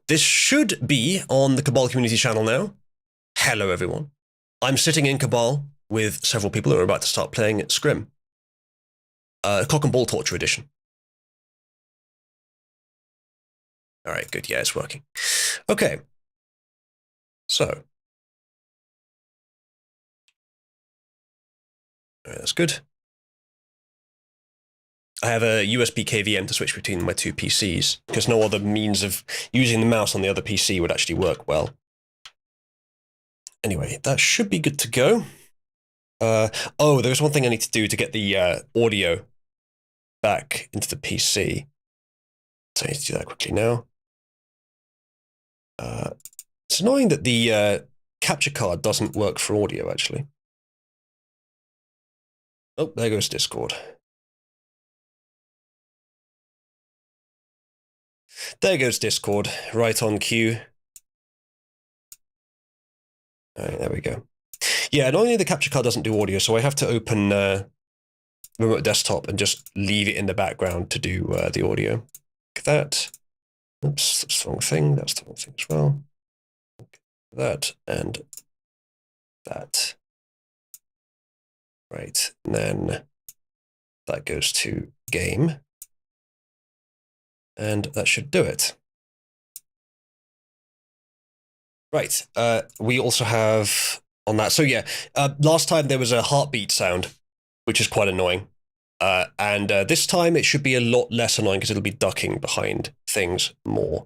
This should be on the Cabal community channel now. Hello, everyone. I'm sitting in Cabal with several people who are about to start playing Skyrim. Cock and Ball Torture Edition. Alright, good. Yeah, it's working. Okay. So. Alright, that's good. I have a USB KVM to switch between my two PCs, because no other means of using the mouse on the other PC would actually work well. Anyway, that should be good to go. Oh, there's one thing I need to do to get the audio back into the PC. So I need to do that quickly now. It's annoying that the capture card doesn't work for audio, actually. Oh, there goes Discord. There goes Discord, right on cue. Alright, there we go. Yeah, not only the capture card doesn't do audio, so I have to open remote desktop and just leave it in the background to do the audio. Look at that. Oops, that's the wrong thing. That's the wrong thing as well. That and that. Right, and then that goes to game. And that should do it. Right, we also have on that. So yeah, last time there was a heartbeat sound, which is quite annoying. And this time it should be a lot less annoying because it'll be ducking behind things more.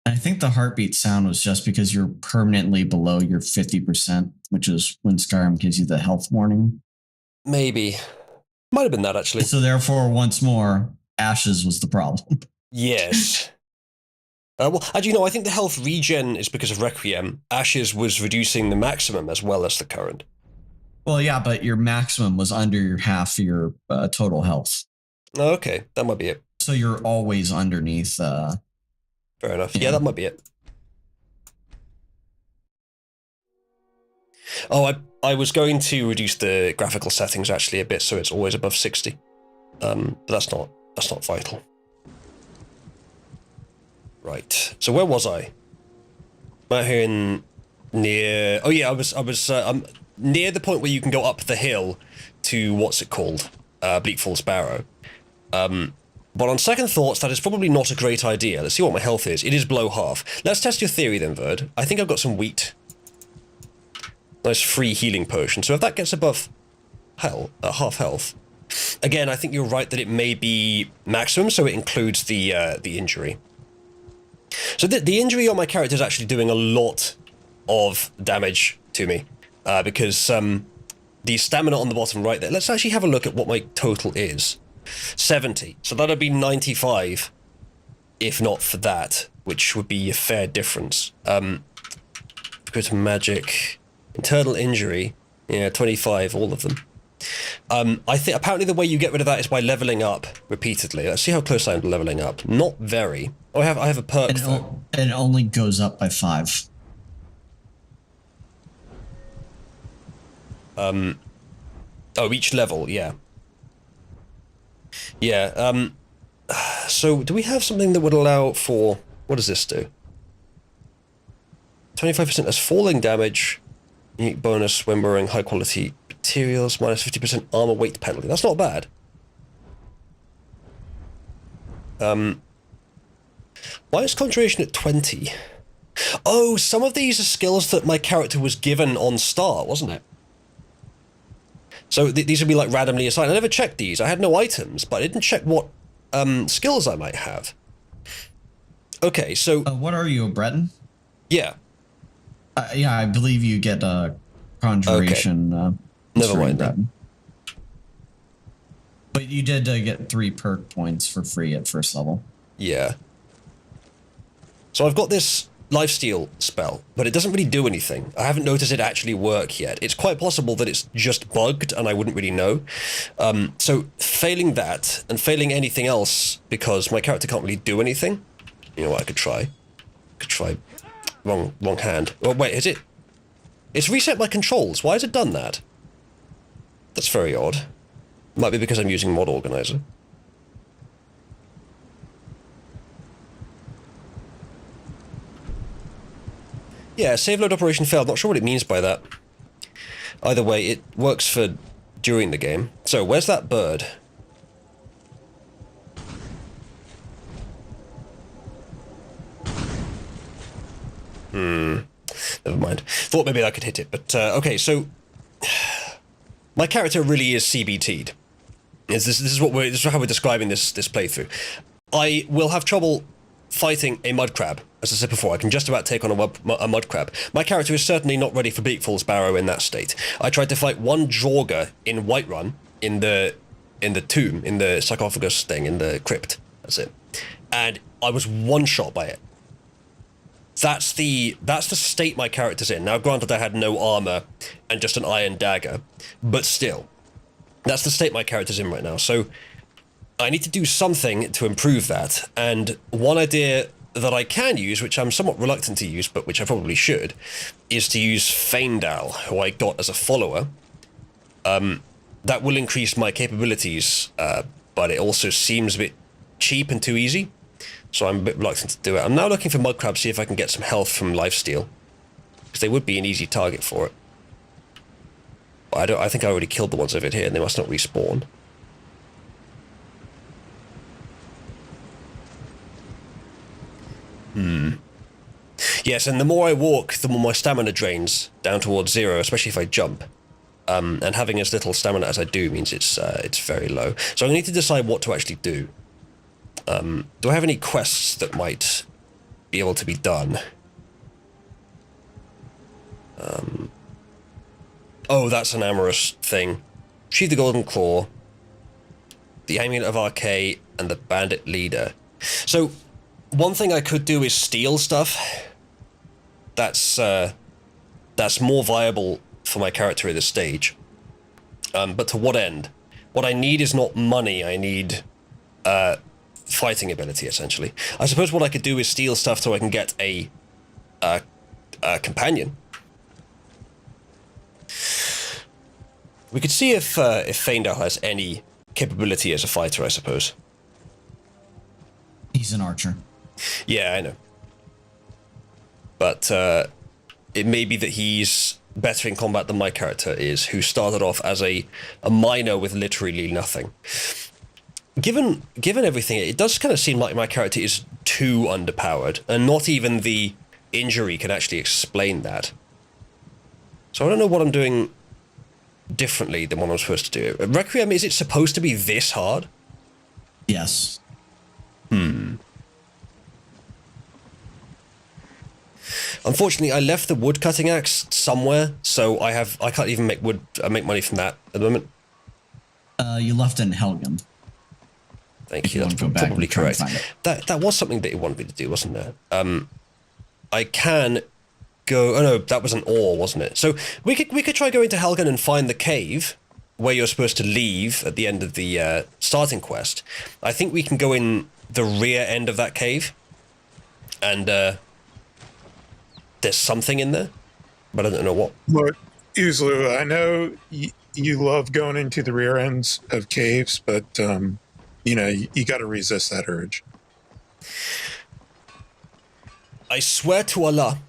I think the heartbeat sound was just because you're permanently below your 50%, which is when Skyrim gives you the health warning. Maybe. Might have been that, actually. So therefore, once more, ashes was the problem. Yes. Well, actually, no, I think the health regen is because of Requiem. Ashes was reducing the maximum as well as the current. Well, yeah, but your maximum was under half your total health. Okay, that might be it. So you're always underneath. Fair enough. Yeah, that might be it. Oh, I was going to reduce the graphical settings actually a bit so it's always above 60. But that's not vital. Right. So where was I? I'm out here in near. Oh yeah, I'm near the point where you can go up the hill to what's it called, Bleak Falls Barrow. But on second thoughts, that is probably not a great idea. Let's see what my health is. It is below half. Let's test your theory then, Verd. I think I've got some wheat. Nice free healing potion. So if that gets above half health, again, I think you're right that it may be maximum, so it includes the injury. So the injury on my character is actually doing a lot of damage to me, because the stamina on the bottom right there. Let's actually have a look at what my total is. 70. So that'd be 95, if not for that, which would be a fair difference. Go to magic, internal injury, yeah, 25, all of them. I think apparently the way you get rid of that is by leveling up repeatedly. Let's see how close I am to leveling up. Not very. Oh, I have a perk. It only goes up by 5. Oh, each level, yeah. Yeah, so do we have something that would allow for, what does this do? 25% as falling damage, unique bonus when wearing high quality materials, minus 50% armor weight penalty. That's not bad. Why is conjuration at 20? Oh, some of these are skills that my character was given on start, wasn't it? So these would be like randomly assigned. I never checked these. I had no items, but I didn't check what skills I might have. Okay, so... what are you, a Breton? Yeah. Yeah, I believe you get conjuration. Okay. Never mind that. But you did get 3 perk points for free at first level. Yeah. So I've got this lifesteal spell, but it doesn't really do anything. I haven't noticed it actually work yet. It's quite possible that it's just bugged and I wouldn't really know. So failing that and failing anything else, because my character can't really do anything. You know what, I could try. Wrong hand. Oh wait, is it? It's reset my controls. Why has it done that? That's very odd. Might be because I'm using Mod Organizer. Yeah, save load operation failed. Not sure what it means by that. Either way, it works for during the game. So, where's that bird? Never mind. Thought maybe I could hit it, but okay, so my character really is CBT'd. This is how we're describing this playthrough. I will have trouble fighting a mud crab. As I said before, I can just about take on a mud crab. My character is certainly not ready for Bleakfall's Barrow in that state. I tried to fight one Jorger in Whiterun, in the tomb, in the sarcophagus thing, in the crypt. That's it. And I was one-shot by it. That's the state my character's in. Now, granted, I had no armor and just an iron dagger, but still, that's the state my character's in right now. So I need to do something to improve that. And one idea that I can use, which I'm somewhat reluctant to use, but which I probably should, is to use Faendal, who I got as a follower. That will increase my capabilities, but it also seems a bit cheap and too easy. So I'm a bit reluctant to do it. I'm now looking for mud crabs, see if I can get some health from lifesteal, because they would be an easy target for it. But I think I already killed the ones over here, and they must not respawn. Yes, and the more I walk, the more my stamina drains down towards 0, especially if I jump. And having as little stamina as I do means it's very low. So I need to decide what to actually do. Do I have any quests that might be able to be done? Oh, that's an amorous thing. Sheathe the Golden Claw, the Amulet of Archay, and the Bandit Leader. So, one thing I could do is steal stuff. That's more viable for my character at this stage. But to what end? What I need is not money, I need fighting ability, essentially. I suppose what I could do is steal stuff so I can get a companion. We could see if Faendal has any capability as a fighter, I suppose. He's an archer. Yeah, I know. But it may be that he's better in combat than my character is, who started off as a miner with literally nothing. Given everything, it does kind of seem like my character is too underpowered, and not even the injury can actually explain that. So I don't know what I'm doing differently than what I'm supposed to do. Requiem, is it supposed to be this hard? Yes. Unfortunately, I left the wood cutting axe somewhere, so I can't even make money from that at the moment. You left it in Helgen. Thank you. That's probably correct. That was something that it wanted me to do, wasn't there? I can go. Oh no, that was an ore, wasn't it? So we could try going to Helgen and find the cave where you're supposed to leave at the end of the starting quest. I think we can go in the rear end of that cave, and there's something in there, but I don't know what. Look, Uzlu, I know you love going into the rear ends of caves, but you got to resist that urge. I swear to Allah,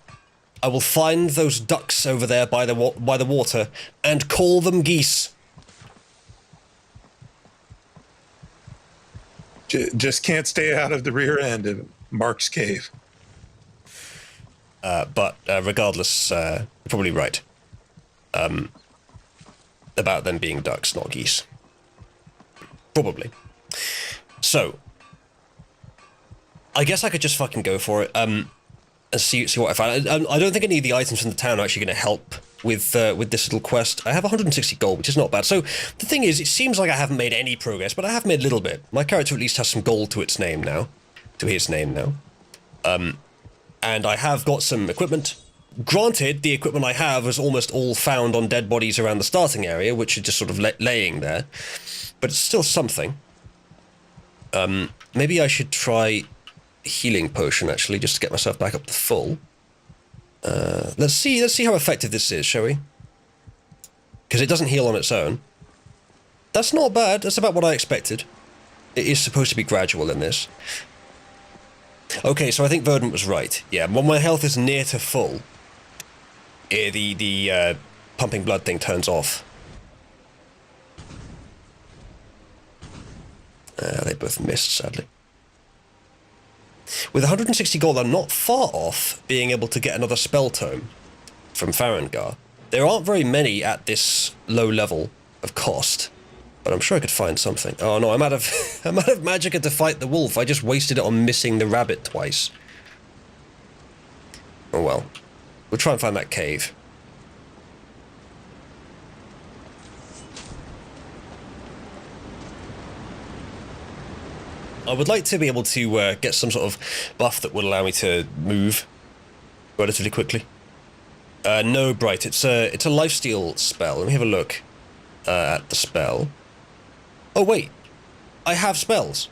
I will find those ducks over there by the water and call them geese. Just can't stay out of the rear end of Mark's cave. But regardless, you're probably right. About them being ducks, not geese. Probably. So, I guess I could just fucking go for it. And see what I find. I don't think any of the items from the town are actually going to help with this little quest. I have 160 gold, which is not bad. So the thing is, it seems like I haven't made any progress, but I have made a little bit. My character at least has some gold to his name now. And I have got some equipment. Granted, the equipment I have was almost all found on dead bodies around the starting area, which are just sort of laying there. But it's still something. Maybe I should try healing potion, actually, just to get myself back up to full. Let's see how effective this is, shall we? Because it doesn't heal on its own. That's not bad. That's about what I expected. It is supposed to be gradual in this. Okay, so I think Verdant was right. Yeah, when my health is near to full, the pumping blood thing turns off. They both missed, sadly. With 160 gold, I'm not far off being able to get another spell tome from Farengar. There aren't very many at this low level of cost, but I'm sure I could find something. Oh no, I'm out of I'm out of magicka to fight the wolf. I just wasted it on missing the rabbit twice. Oh well. We'll try and find that cave. I would like to be able to get some sort of buff that would allow me to move relatively quickly. No, Bright. It's a lifesteal spell. Let me have a look at the spell. Oh wait, I have spells.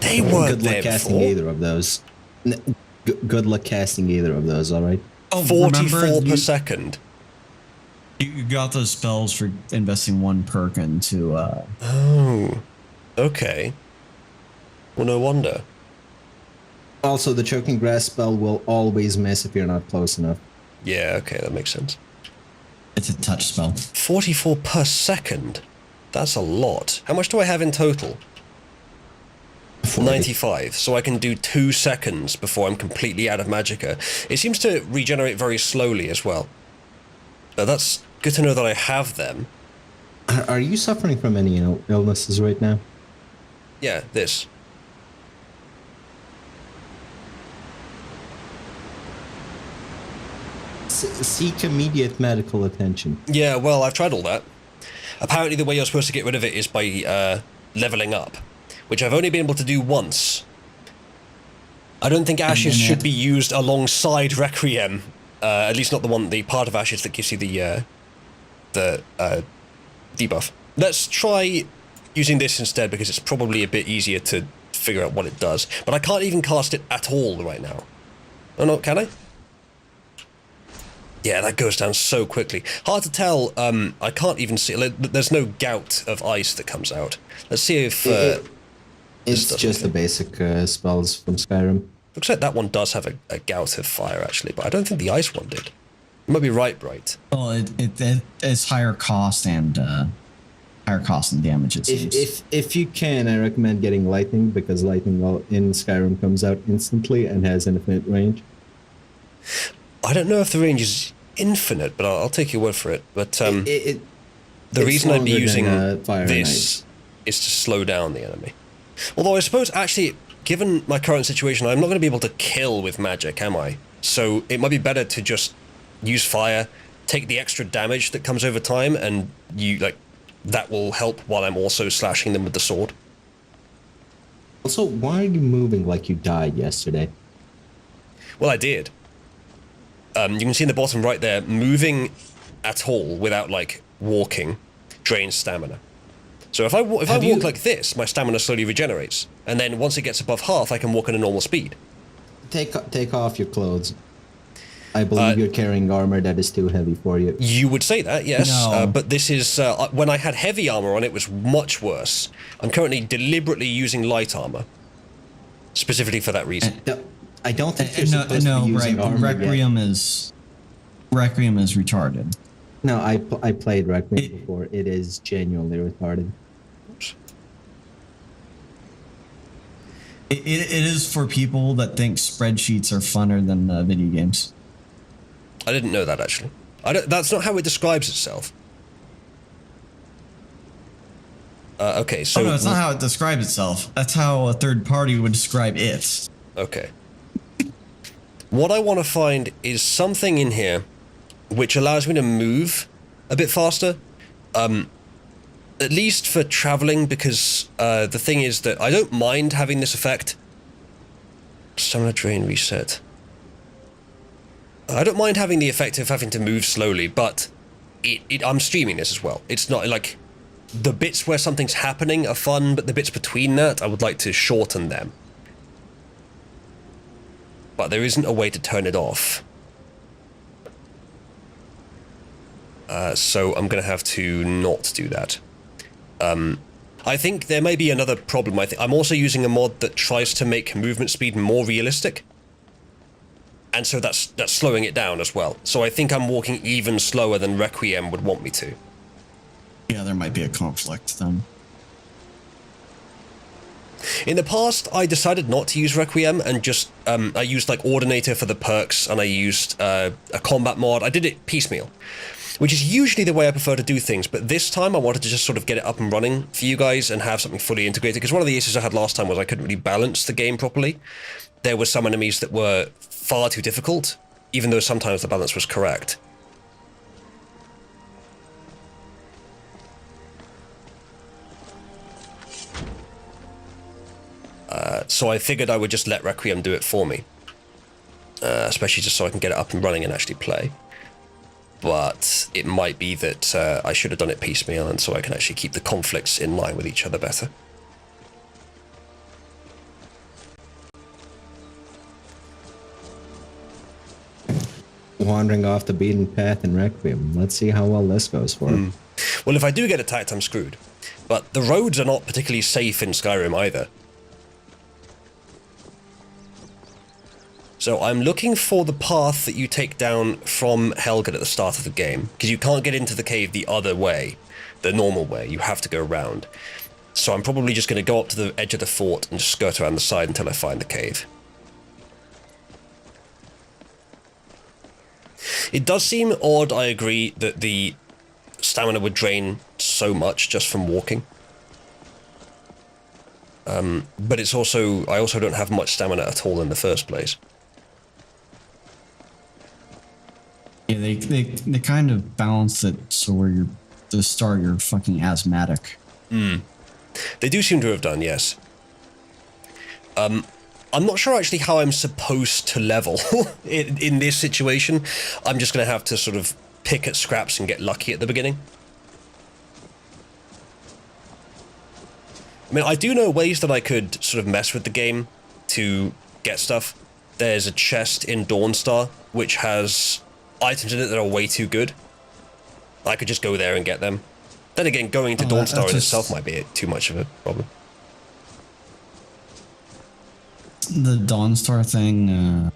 They weren't Good luck there casting before. either of those. Good luck casting either of those. All right. Oh, 44 remember, per second. You got those spells for investing 1 perk into. Oh, okay. Well, no wonder. Also, the choking grass spell will always miss if you're not close enough. Yeah, okay, that makes sense. It's a touch spell. 44 per second. That's a lot. How much do I have in total? 95. So I can do 2 seconds before I'm completely out of magicka. It seems to regenerate very slowly as well. That's good to know that I have them. Are you suffering from any illnesses right now? Yeah, this. Seek immediate medical attention. Yeah, well, I've tried all that. Apparently the way you're supposed to get rid of it is by leveling up, which I've only been able to do once. I don't think Ashes should be used alongside Requiem. At least not the part of Ashes that gives you the debuff. Let's try using this instead because it's probably a bit easier to figure out what it does. But I can't even cast it at all right now. Oh no, can I? Yeah, that goes down so quickly. Hard to tell. I can't even see. There's no gout of ice that comes out. Let's see if it's just the basic spells from Skyrim. Looks like that one does have a gout of fire actually, but I don't think the ice one did. You might be right, Bright. Well, it's higher cost and damage. It seems. If you can, I recommend getting lightning because lightning in Skyrim comes out instantly and has infinite range. I don't know if the range is infinite, but I'll take your word for it. But the reason I'd be using this is to slow down the enemy. Although I suppose actually, given my current situation, I'm not going to be able to kill with magic, am I? So it might be better to just use fire, take the extra damage that comes over time, and that will help while I'm also slashing them with the sword. Also, why are you moving like you died yesterday? Well, I did. You can see in the bottom right there, moving at all without walking drains stamina. So if I walk like this, my stamina slowly regenerates, and then once it gets above half, I can walk at a normal speed. Take off your clothes. I believe you're carrying armor that is too heavy for you. You would say that, yes. No. But this is when I had heavy armor on, it was much worse. I'm currently deliberately using light armor, specifically for that reason. I don't think you're supposed to be using armor Requiem is retarded. No, I played Requiem before. It is genuinely retarded. It is for people that think spreadsheets are funner than video games. I didn't know that, actually. That's not how it describes itself. Okay, so... Oh, no, it's not how it describes itself. That's how a third party would describe it. Okay. What I want to find is something in here which allows me to move a bit faster. At least for traveling, because the thing is that I don't mind having this effect. Stamina drain reset. I don't mind having the effect of having to move slowly, but I'm streaming this as well. It's not like the bits where something's happening are fun, but the bits between that, I would like to shorten them. But there isn't a way to turn it off. So I'm going to have to not do that. I think there may be another problem. I'm also using a mod that tries to make movement speed more realistic. and so that's slowing it down as well. So I think I'm walking even slower than Requiem would want me to. Yeah, there might be a conflict then. In the past, I decided not to use Requiem and just, I used like Ordinator for the perks, and I used a combat mod. I did it piecemeal, which is usually the way I prefer to do things, but this time I wanted to just sort of get it up and running for you guys and have something fully integrated, because one of the issues I had last time was I couldn't really balance the game properly. There were some enemies that were far too difficult, even though sometimes the balance was correct. So I figured I would just let Requiem do it for me, especially just so I can get it up and running and actually play. But it might be that I should have done it piecemeal, and so I can actually keep the conflicts in line with each other better. Wandering off the beaten path in Requiem. Let's see how well this goes for him. Well, if I do get attacked, I'm screwed. But the roads are not particularly safe in Skyrim either. So I'm looking for the path that you take down from Helgen at the start of the game, because you can't get into the cave the other way, the normal way. You have to go around. So I'm probably just going to go up to the edge of the fort and just skirt around the side until I find the cave. It does seem odd, I agree, that the stamina would drain so much just from walking. But it's also, I also don't have much stamina at all in the first place. Yeah, they kind of balance it so where you're the start you're fucking asthmatic. They do seem to have done, yes. I'm not sure actually how I'm supposed to level in this situation. I'm just going to have to sort of pick at scraps and get lucky at the beginning. I mean, I do know ways that I could sort of mess with the game to get stuff. There's a chest in Dawnstar which has items in it that are way too good. I could just go there and get them. Then again, going to Dawnstar in itself might be too much of a problem. The Dawnstar thing.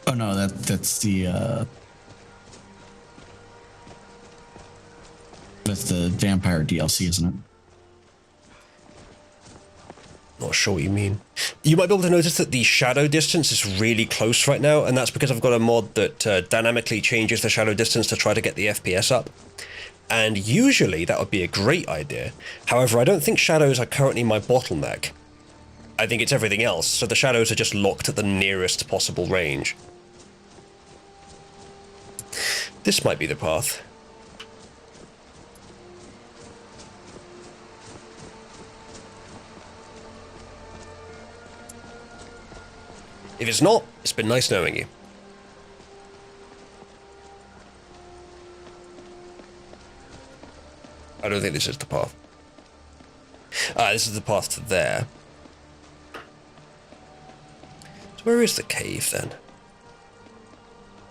Oh no, that's the with the vampire DLC, isn't it? Not sure what you mean. You might be able to notice that the shadow distance is really close right now, and that's because I've got a mod that dynamically changes the shadow distance to try to get the FPS up. And usually that would be a great idea. However, I don't think shadows are currently my bottleneck. I think it's everything else, so the shadows are just locked at the nearest possible range. This might be the path. If it's not, it's been nice knowing you. I don't think this is the path. This is the path to there. So where is the cave then?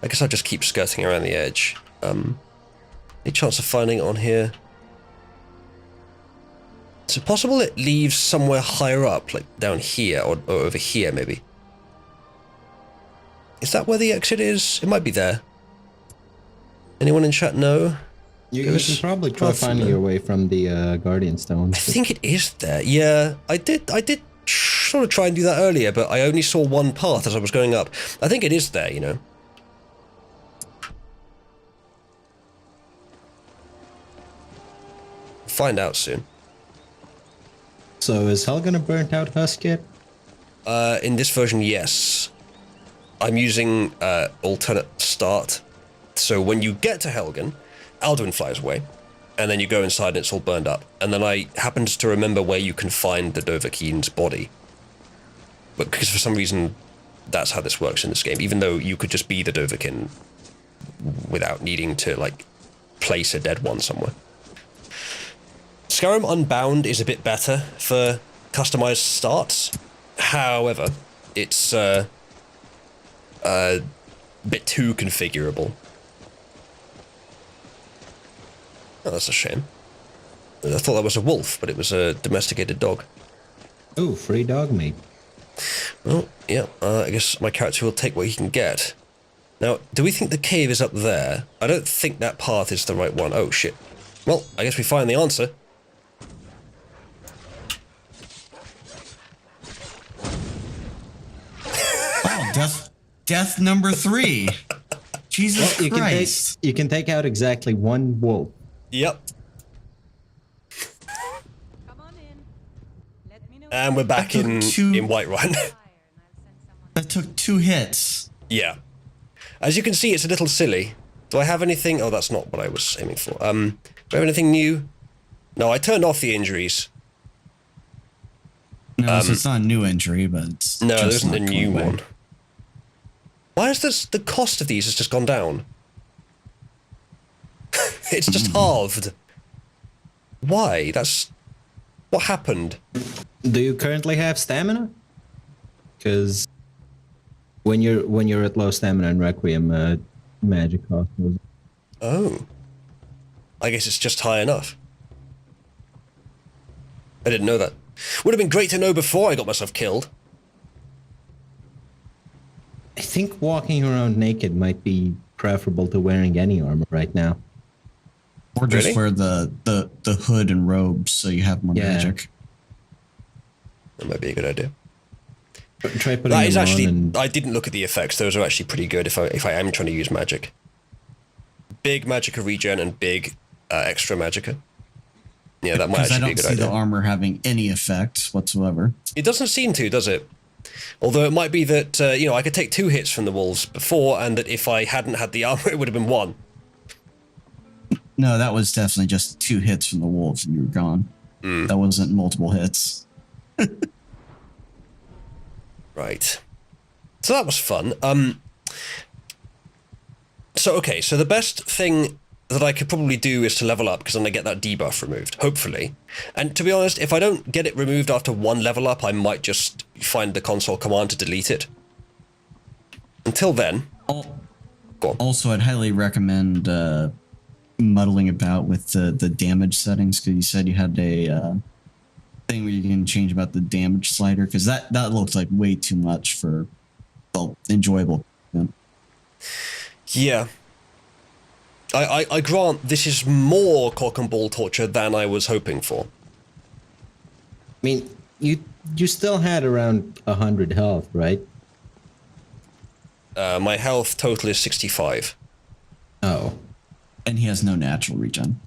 I guess I'll just keep skirting around the edge. Any chance of finding it on here? Is it possible it leaves somewhere higher up, like down here, or over here maybe? Is that where the exit is? It might be there. Anyone in chat know? You can probably try finding your way from the Guardian Stone. I think it is there. Yeah, I did sort of try and do that earlier, but I only saw one path as I was going up. I think it is there, you know. Find out soon. So is Helgen a burnt out husk yet? In this version, yes. I'm using alternate start. So when you get to Helgen, Alduin flies away, and then you go inside and it's all burned up. And then I happened to remember where you can find the Dovahkiin's body. But because for some reason, that's how this works in this game, even though you could just be the Dovahkiin without needing to, like, place a dead one somewhere. Skyrim Unbound is a bit better for customized starts. However, it's a bit too configurable. Oh, that's a shame. I thought that was a wolf, but it was a domesticated dog. Oh, free dog meat. Oh, yeah, I guess my character will take what he can get. Now, do we think the cave is up there? I don't think that path is the right one. Oh, shit. Well, I guess we find the answer. Oh, death number 3. Jesus You Christ. you can take out exactly one wolf. Yep. Come on in. Let me know. And we're back That in took two- Whiterun. Fire, and I'll send someone. That took 2 hits. Yeah. As you can see, it's a little silly. Do I have anything? Oh, that's not what I was aiming for. Do I have anything new? No, I turned off the injuries. No, so it's not a new injury, but it's No, there just isn't a not new going away. one. Why is this, the cost of these has just gone down? It's just halved. Why? That's... What happened? Do you currently have stamina? Because when you're at low stamina in Requiem, magic cost goes. Oh. I guess it's just high enough. I didn't know that. Would have been great to know before I got myself killed. I think walking around naked might be preferable to wearing any armor right now. Or just Really? wear the hood and robes so you have more Yeah. magic. That might be a good idea. Try putting That is them on actually... and I didn't look at the effects. Those are actually pretty good if I am trying to use magic. Big magicka regen and big extra magicka. Yeah, that might Because I actually be a don't good see idea. the armor having any effect whatsoever. It doesn't seem to, does it? Although it might be that, I could take 2 hits from the wolves before, and that if I hadn't had the armor, it would have been 1. No, that was definitely just 2 hits from the wolves and you were gone. That wasn't multiple hits. Right. So that was fun. So the best thing that I could probably do is to level up, because then I get that debuff removed, hopefully. And to be honest, if I don't get it removed after 1 level up, I might just find the console command to delete it. Until then, go on. Also, I'd highly recommend muddling about with the damage settings, because you said you had a thing where you can change about the damage slider, because that looks like way too much for enjoyable. Yeah. I grant this is more cock and ball torture than I was hoping for. I mean, you still had around 100 health, right? My health total is 65. Oh, And he has no natural regen.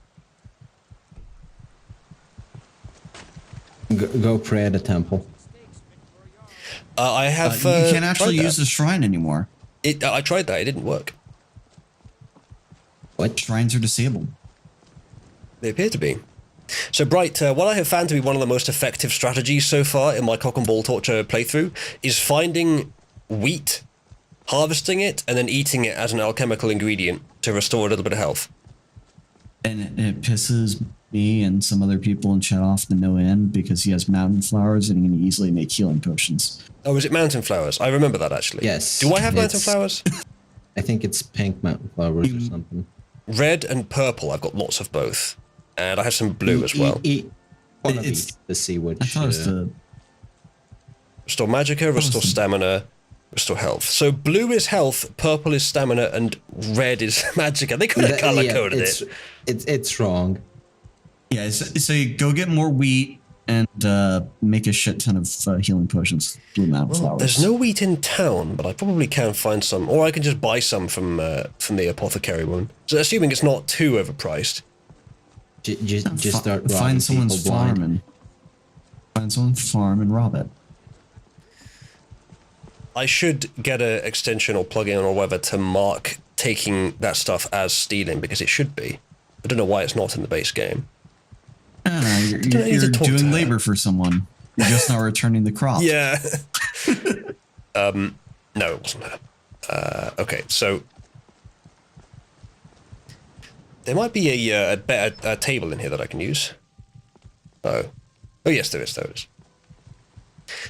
go pray at a temple. I have. You can't actually tried use the shrine anymore. that. I tried that. It didn't work. What? Shrines are disabled. They appear to be. So, Bright, what I have found to be one of the most effective strategies so far in my cock and ball torture playthrough is finding wheat, harvesting it, and then eating it as an alchemical ingredient to restore a little bit of health. And it pisses me and some other people in chat off to no end, because he has mountain flowers and he can easily make healing potions. Oh, is it mountain flowers? I remember that, actually. Yes, Do I have mountain it's- flowers? I think it's pink mountain flowers or something. Red and purple. I've got lots of both. And I have some blue as well. One of It's- each to see which. I thought it was the Restore magicka, restore Awesome. stamina, restore health. So blue is health, purple is stamina, and red is magicka. They could have color coded it. It's wrong. yeah. So you go get more wheat and make a shit ton of healing potions. Blue mountain Well, flowers. there's no wheat in town, but I probably can find some, or I can just buy some from the apothecary woman. So assuming it's not too overpriced. Just start robbing find someone's people blind. farm and find someone's farm and rob it. I should get an extension or plugin or whatever to mark taking that stuff as stealing, because it should be. I don't know why it's not in the base game. I don't know, don't need to you're talk to doing her. labor for someone. You're just not returning the crop. Yeah. No, it wasn't her. Okay, so there might be a better table in here that I can use. Oh yes, there is.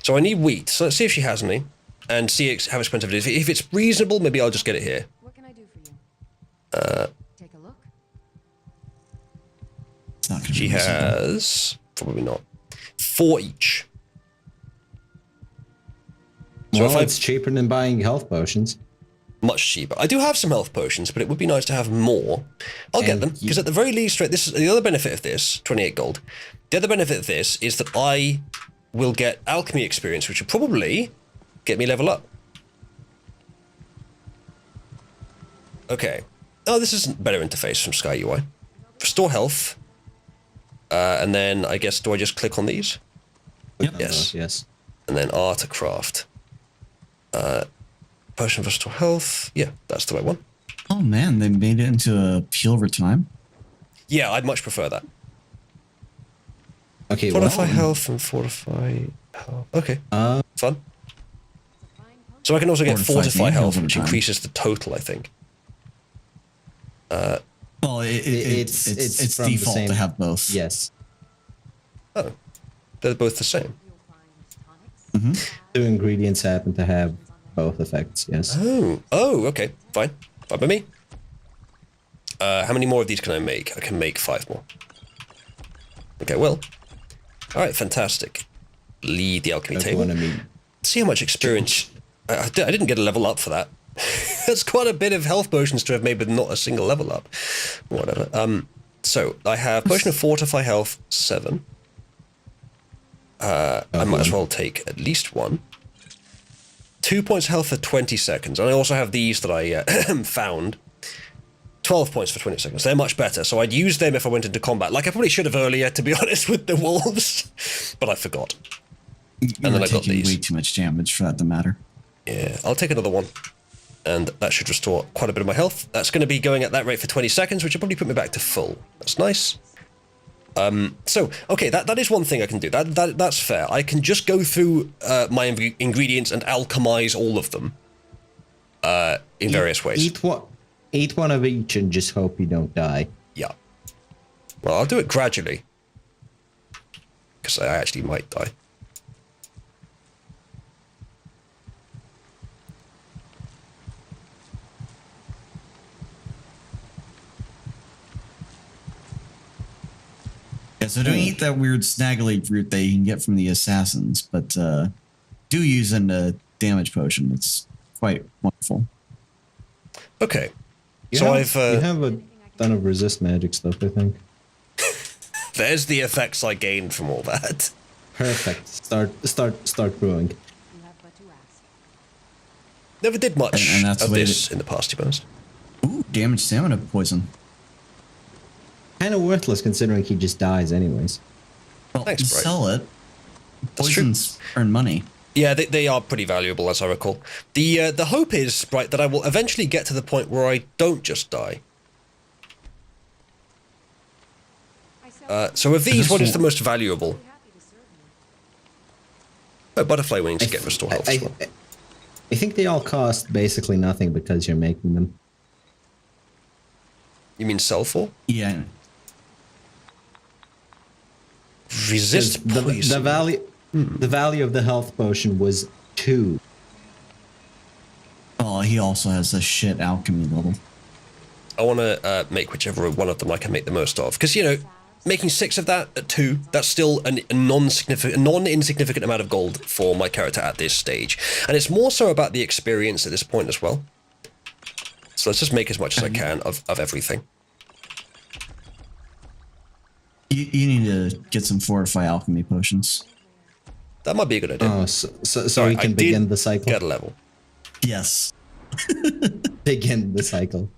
So I need wheat. So let's see if she has any, and see how expensive it is. If it's reasonable, maybe I'll just get it here. What can I do for you? Take a look. It's not gonna She be reasonable. has probably not 4 each. So well, if I it's cheaper than buying health potions. much cheaper. I do have some health potions, but it would be nice to have more. I'll get And them because at the very least, right, this is the other benefit of this 28 gold. The other benefit of this is that I will get alchemy experience, which will probably get me level up. Okay. Oh, this is a better interface from Sky UI. Restore health. And then I guess, do I just click on these? Yep. Yes. Yes. And then R to craft. Potion of restore health. Yeah, that's the right one. Oh man, they made it into a peel over time. Yeah, I'd much prefer that. Okay. Fortify Well, health and fortify health. Okay, fun. It's a fine potion. So I can also get Fortify fortify the health, health which over time. increases the total, I think. Well, it's it's from the default same- to have both. yes. Oh, they're both the same. You'll find tonics. 2 ingredients happen to have both effects. Yes. Oh, okay, fine. Fine by me. How many more of these can I make? I can make 5 more. Okay, well. All right, fantastic. Lead the alchemy If you table. want to meet. See how much experience. I didn't get a level up for that. That's quite a bit of health potions to have made with not a single level up. Whatever. So I have potion of fortify health 7. I might as well take at least 1. 2 points health for 20 seconds. And I also have these that I found. 12 points for 20 seconds. They're much better. So I'd use them if I went into combat. Like I probably should have earlier, to be honest, with the wolves. But I forgot. You then were I got taking these. way too much damage for that to matter. Yeah, I'll take another one. And that should restore quite a bit of my health. That's going to be going at that rate for 20 seconds, which will probably put me back to full. That's nice. So, okay, that is one thing I can do. That's fair. I can just go through my ingredients and alchemize all of them in various ways. Eat one of each and just hope you don't die. Yeah. Well, I'll do it gradually. Because I actually might die. Yeah, so don't eat that weird snaggly fruit that you can get from the assassins, but do use a damage potion. It's quite wonderful. Okay. You So have, I've... you have a ton of resist magic stuff, I think. There's the effects I gained from all that. Perfect. Start brewing. You have but to ask. Never did much And that's of the way this in the past, to be honest. Ooh, damage stamina poison. Kind of worthless considering he just dies anyways. Well, Thanks, Bright. sell it. That's true. Poisons earn money. Yeah, they are pretty valuable, as I recall. The hope is, right, that I will eventually get to the point where I don't just die. I sell So of these, this what is one- the most valuable? happy to serve you. Oh, butterfly wings get restore health as well. I think they all cost basically nothing because you're making them. You mean sell for? Yeah. Resist The poison. the value of the health potion was 2. Oh, he also has a shit alchemy level. I want to make whichever one of them I can make the most of. Because, you know, making 6 of that at 2, that's still a non-insignificant amount of gold for my character at this stage. And it's more so about the experience at this point as well. So let's just make as much as I can of everything. You need to get some fortify alchemy potions. That might be a good idea. Oh, so Sorry, we I can did begin the cycle. Get a level. Yes. Begin the cycle.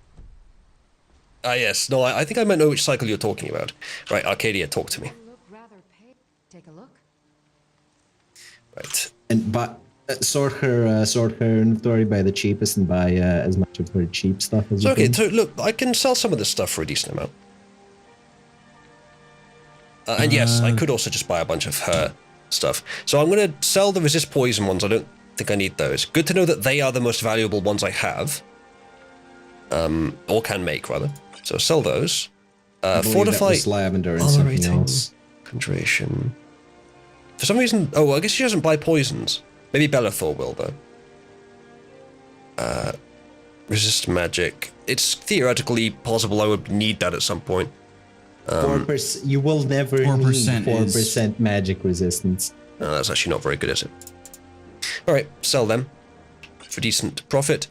Ah, yes. No, I think I might know which cycle you're talking about. Right, Arcadia, talk to me. You look rather pale. Take a look. Right. And but sort her inventory by the cheapest and buy as much of her cheap stuff as So, you okay, can. so look, I can sell some of this stuff for a decent amount. And yes, I could also just buy a bunch of her stuff. So I'm going to sell the resist poison ones. I don't think I need those. Good to know that they are the most valuable ones I have. Or can make, rather. So sell those. I believe Fortify... that was lavender and something Tolerating else. Concentration. For some reason... Oh, I guess she doesn't buy poisons. Maybe Bellathor will, though. Resist magic. It's theoretically possible I would need that at some point. 4%. You will never 4% need 4% magic resistance. No, that's actually not very good, is it? All right, sell them for decent profit.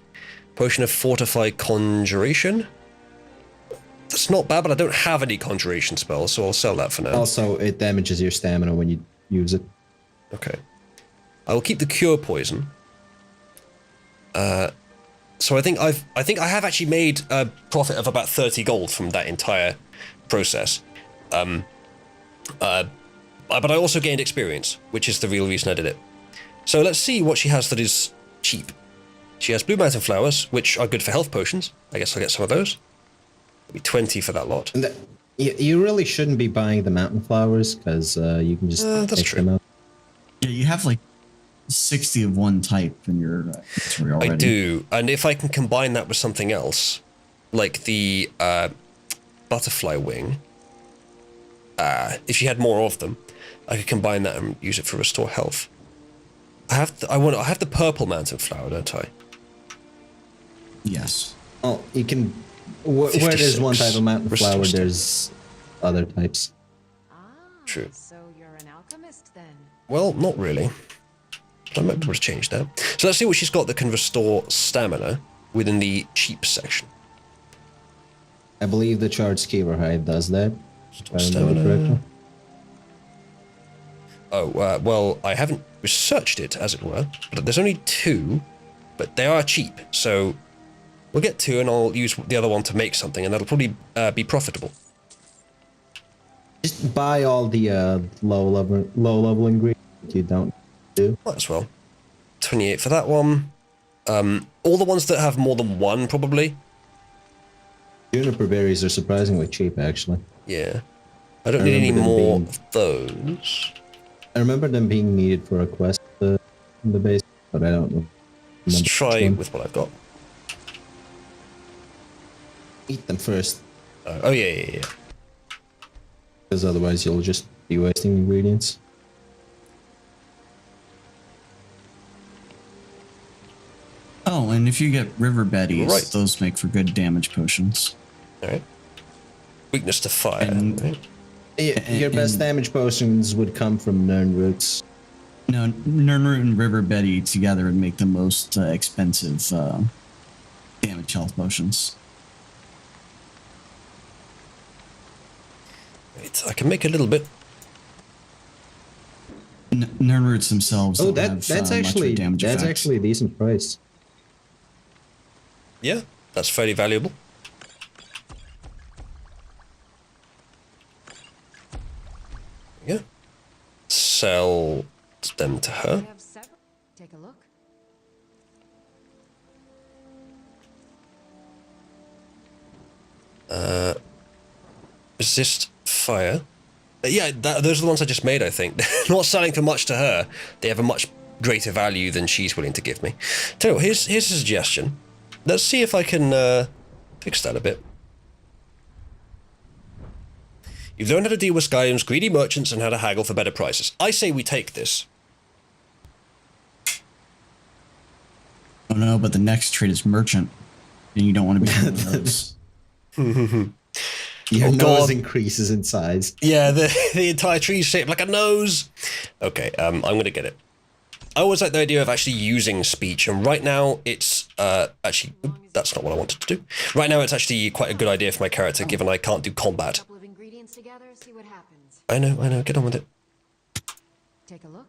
Potion of Fortify Conjuration. That's not bad, but I don't have any conjuration spells, so I'll sell that for now. Also, it damages your stamina when you use it. Okay. I will keep the Cure Poison. So I think I have actually made a profit of about 30 gold from that entire process. But I also gained experience, which is the real reason I did it. So let's see what she has that is cheap. She has Blue Mountain Flowers, which are good for health potions. I guess I'll get some of those. It'll be 20 for that lot. And you really shouldn't be buying the mountain flowers, because you can just take them out. Yeah, you have like 60 of one type in your inventory already. I do, and if I can combine that with something else, like the butterfly wing, if you had more of them, I could combine that and use it for restore health. I have the purple mountain flower, don't I? Yes. Well, you can. Where there's one type of mountain flower, Restore there's other types. Ah, True. So you're an alchemist then. Well, not really. But I might be able to change that. So let's see what she's got that can restore stamina within the cheap section. I believe the charged Skeever Hive does that. If I remember Stamina. correctly. Oh, well, I haven't researched it, as it were, but there's only 2, but they are cheap, so we'll get 2 and I'll use the other one to make something, and that'll probably be profitable. Just buy all the low level ingredients you don't do. Might as well. 28 for that one. All the ones that have more than 1, probably. Juniper berries are surprisingly cheap, actually. Yeah. I don't need any remember them more being- of those. I remember them being needed for a quest in the base, but I don't know. Let's remember try which one. with what I've got. Eat them first, Oh, yeah. because otherwise you'll just be wasting ingredients. Oh, and if you get river betties, Right. those make for good damage potions. Alright. Weakness to fire. And- right? Your best damage potions would come from Nern roots. No, Nernroot and River Betty together would make the most expensive damage health potions. Right, I can make a little bit. Nernroots themselves. Oh, don't have, that's much of a actually damage that's effect. actually a decent price. Yeah, that's fairly valuable. Yeah. Sell them to We her. have several. Take a look. Resist fire. Yeah, those are the ones I just made, I think. They're not selling for much to her. They have a much greater value than she's willing to give me. Tell you what, here's a suggestion. Let's see if I can fix that a bit. You've learned how to deal with Skyrim's greedy merchants and how to haggle for better prices. I say we take this. Oh no, but the next trait is merchant, and you don't want to be one of those. Your Oh, nose God. increases in size. Yeah, the entire tree's shaped like a nose. Okay, I'm gonna get it. I always like the idea of actually using speech, and right now it's actually that's not what I wanted to do. Right now it's actually quite a good idea for my character, given I can't do combat. Couple of ingredients together, see what happens. I know. Get on with it. Take a look.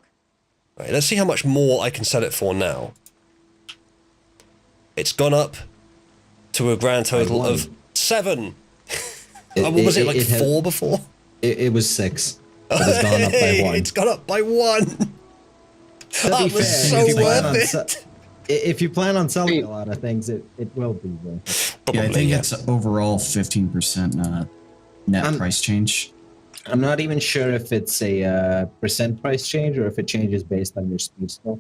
Right, let's see how much more I can sell it for now. It's gone up to a grand total of 7. What was it, like had- 4 before? It was 6. But it's gone up by Hey, 1. it's gone up by 1. To That be was fair, so if you plan worth on it. if you plan on selling a lot of things, it will be worth it. Yeah, I Probably, think yeah. it's overall 15% net price change. I'm not even sure if it's a percent price change or if it changes based on your speed skill.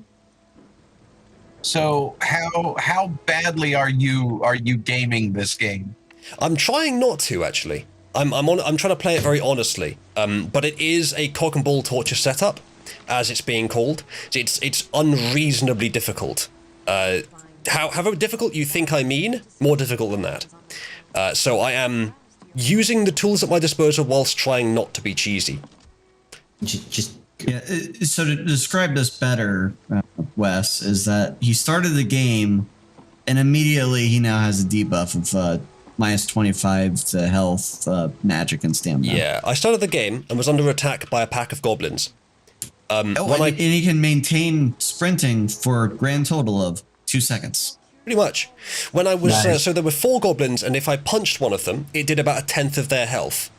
So how badly are you gaming this game? I'm trying not to, actually. I'm trying to play it very honestly. But it is a cock and ball torture setup, as it's being called. It's unreasonably difficult. However difficult you think I mean, more difficult than that. So I am using the tools at my disposal whilst trying not to be cheesy. Just Yeah. So to describe this better, Wes, is that he started the game, and immediately he now has a debuff of minus 25 to health, magic, and stamina. Yeah, I started the game and was under attack by a pack of goblins. And he can maintain sprinting for a grand total of 2 seconds. Pretty much. When I was Nice. so there were 4 goblins, and if I punched one of them, it did about 1/10 of their health.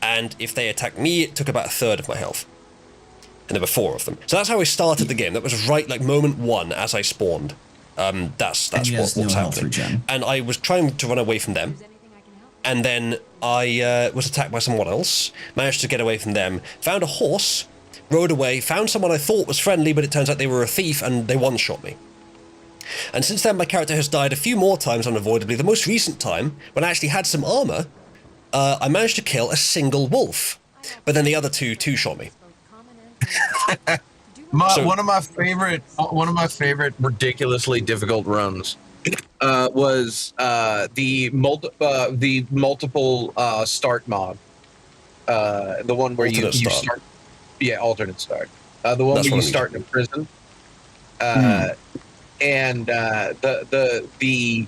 And if they attacked me, it took about 1/3 of my health. And there were 4 of them. So that's how I started the game. That was right like moment 1 as I spawned. That's what was happening. And I was trying to run away from them. And then I was attacked by someone else, managed to get away from them, found a horse, rode away, found someone I thought was friendly, but it turns out they were a thief, and they one-shot me. And since then, my character has died a few more times unavoidably. The most recent time, when I actually had some armor, I managed to kill a single wolf. But then the other two shot me. One of my favorite ridiculously difficult runs was the multiple start mod. The one where you start. Yeah, alternate start. The one where you start in a prison. And the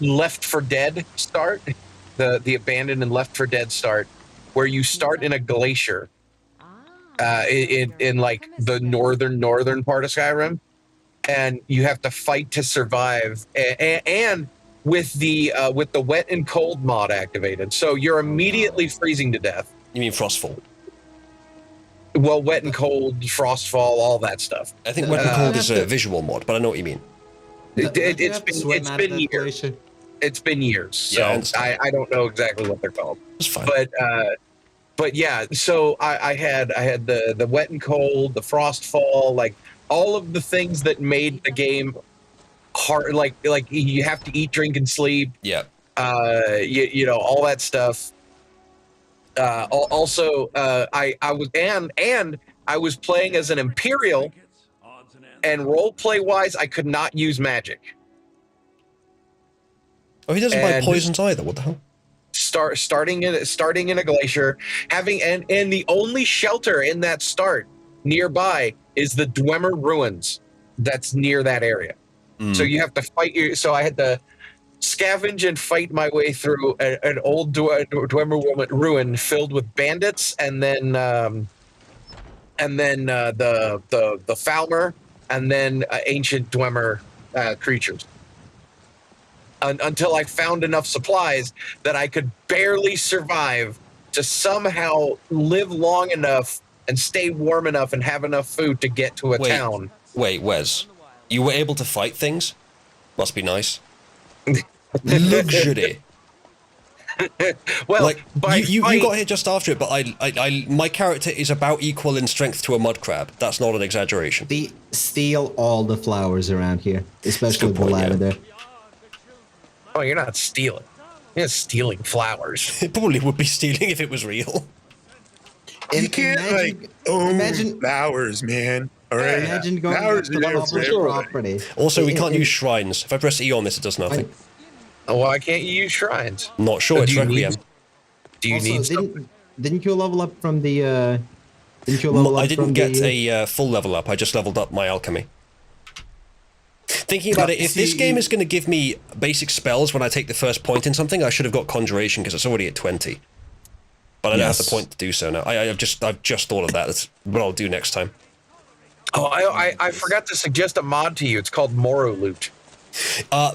Left 4 Dead start, the abandoned and Left 4 Dead start, where you start in a glacier, in like the northern part of Skyrim, and you have to fight to survive, and with the wet and cold mod activated, so you're immediately freezing to death. You mean Frostfall? Well, wet and cold, frostfall, all that stuff. I think wet and cold is a visual mod, but I know what you mean. It's been years. It's been years, so yeah, I don't know exactly what they're called. It's fine. But yeah, so I had the wet and cold, the frostfall, like all of the things that made the game hard. Like you have to eat, drink, and sleep. Yeah. You know, all that stuff. Also, I was playing as an Imperial, and roleplay wise, I could not use magic. Oh, he doesn't buy poisons either. What the hell? Starting in a glacier, having and the only shelter in that start nearby is the Dwemer ruins that's near that area. So you have to fight so I had to scavenge and fight my way through an old Dwemer ruin filled with bandits, and then the Falmer, and then ancient Dwemer creatures. Until I found enough supplies that I could barely survive to somehow live long enough and stay warm enough and have enough food to get to a town. Wait, Wes, you were able to fight things? Must be nice. Luxury. Well, like you got here just after it, but I my character is about equal in strength to a mud crab. That's not an exaggeration. Steal all the flowers around here, especially the lavender. Oh, you're not stealing. You're stealing flowers. It probably would be stealing if it was real. You can't own flowers, man. All right. Imagine going up to the property. Also, we can't use shrines. If I press E on this, it does nothing. Why can't you use shrines? Not sure. It's Requiem. Do you need something? Didn't you level up from the? I didn't get a full level up. I just leveled up my alchemy. Thinking about it, if this game is going to give me basic spells when I take the first point in something, I should have got Conjuration because it's already at 20. But I don't have the point to do so now. I've just thought of that. That's what I'll do next time. Oh, I forgot to suggest a mod to you. It's called Moroloot.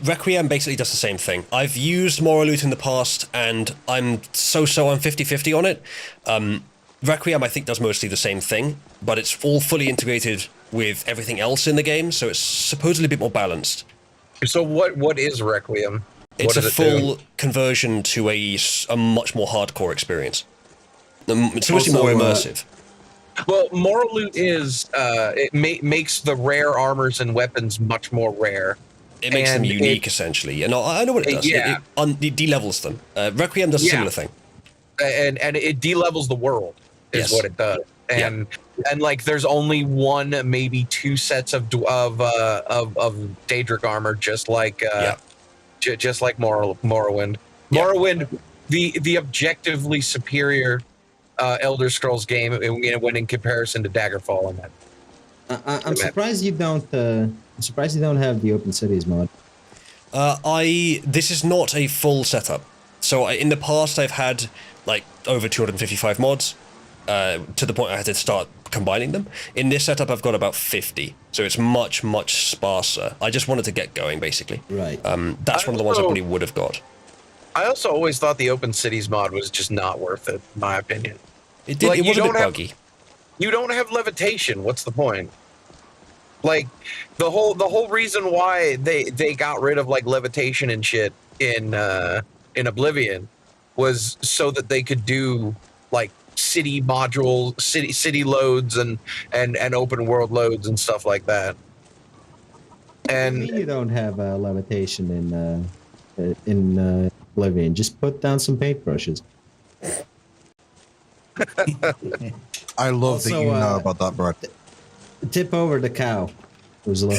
Requiem basically does the same thing. I've used Moroloot in the past, and I'm so-so on 50-50 on it. Requiem, I think, does mostly the same thing, but it's all fully integrated with everything else in the game, so it's supposedly a bit more balanced. So what is Requiem? It's a full conversion to a much more hardcore experience. It's mostly more immersive. Well, Moroloot is it makes the rare armors and weapons much more rare. It makes them unique, essentially. And I know what it does. Yeah. It de-levels them. Requiem does a similar thing. And it de-levels the world, is what it does. And like there's only one, maybe two sets of Daedric armor, just like Morrowind. Yeah. Morrowind, the objectively superior Elder Scrolls game when in comparison to Daggerfall and that. I'm surprised you don't. I'm surprised you don't have the Open Cities mod. This is not a full setup. So in the past, I've had like over 255 mods, to the point I had to start combining them. In this setup, I've got about 50, so it's much sparser. I just wanted to get going, basically. Right. That's one of the ones I probably would have got. I also always thought the Open Cities mod was just not worth it, in my opinion. It did. Like, It was a bit buggy. You don't have levitation. What's the point? Like the whole reason why they got rid of like levitation and shit in Oblivion was so that they could do like city modules, city loads and open world loads and stuff like that. And You don't have levitation in Oblivion. Just put down some paintbrushes. I love Also, that you know about that, bro. Tip over the cow, Ursula.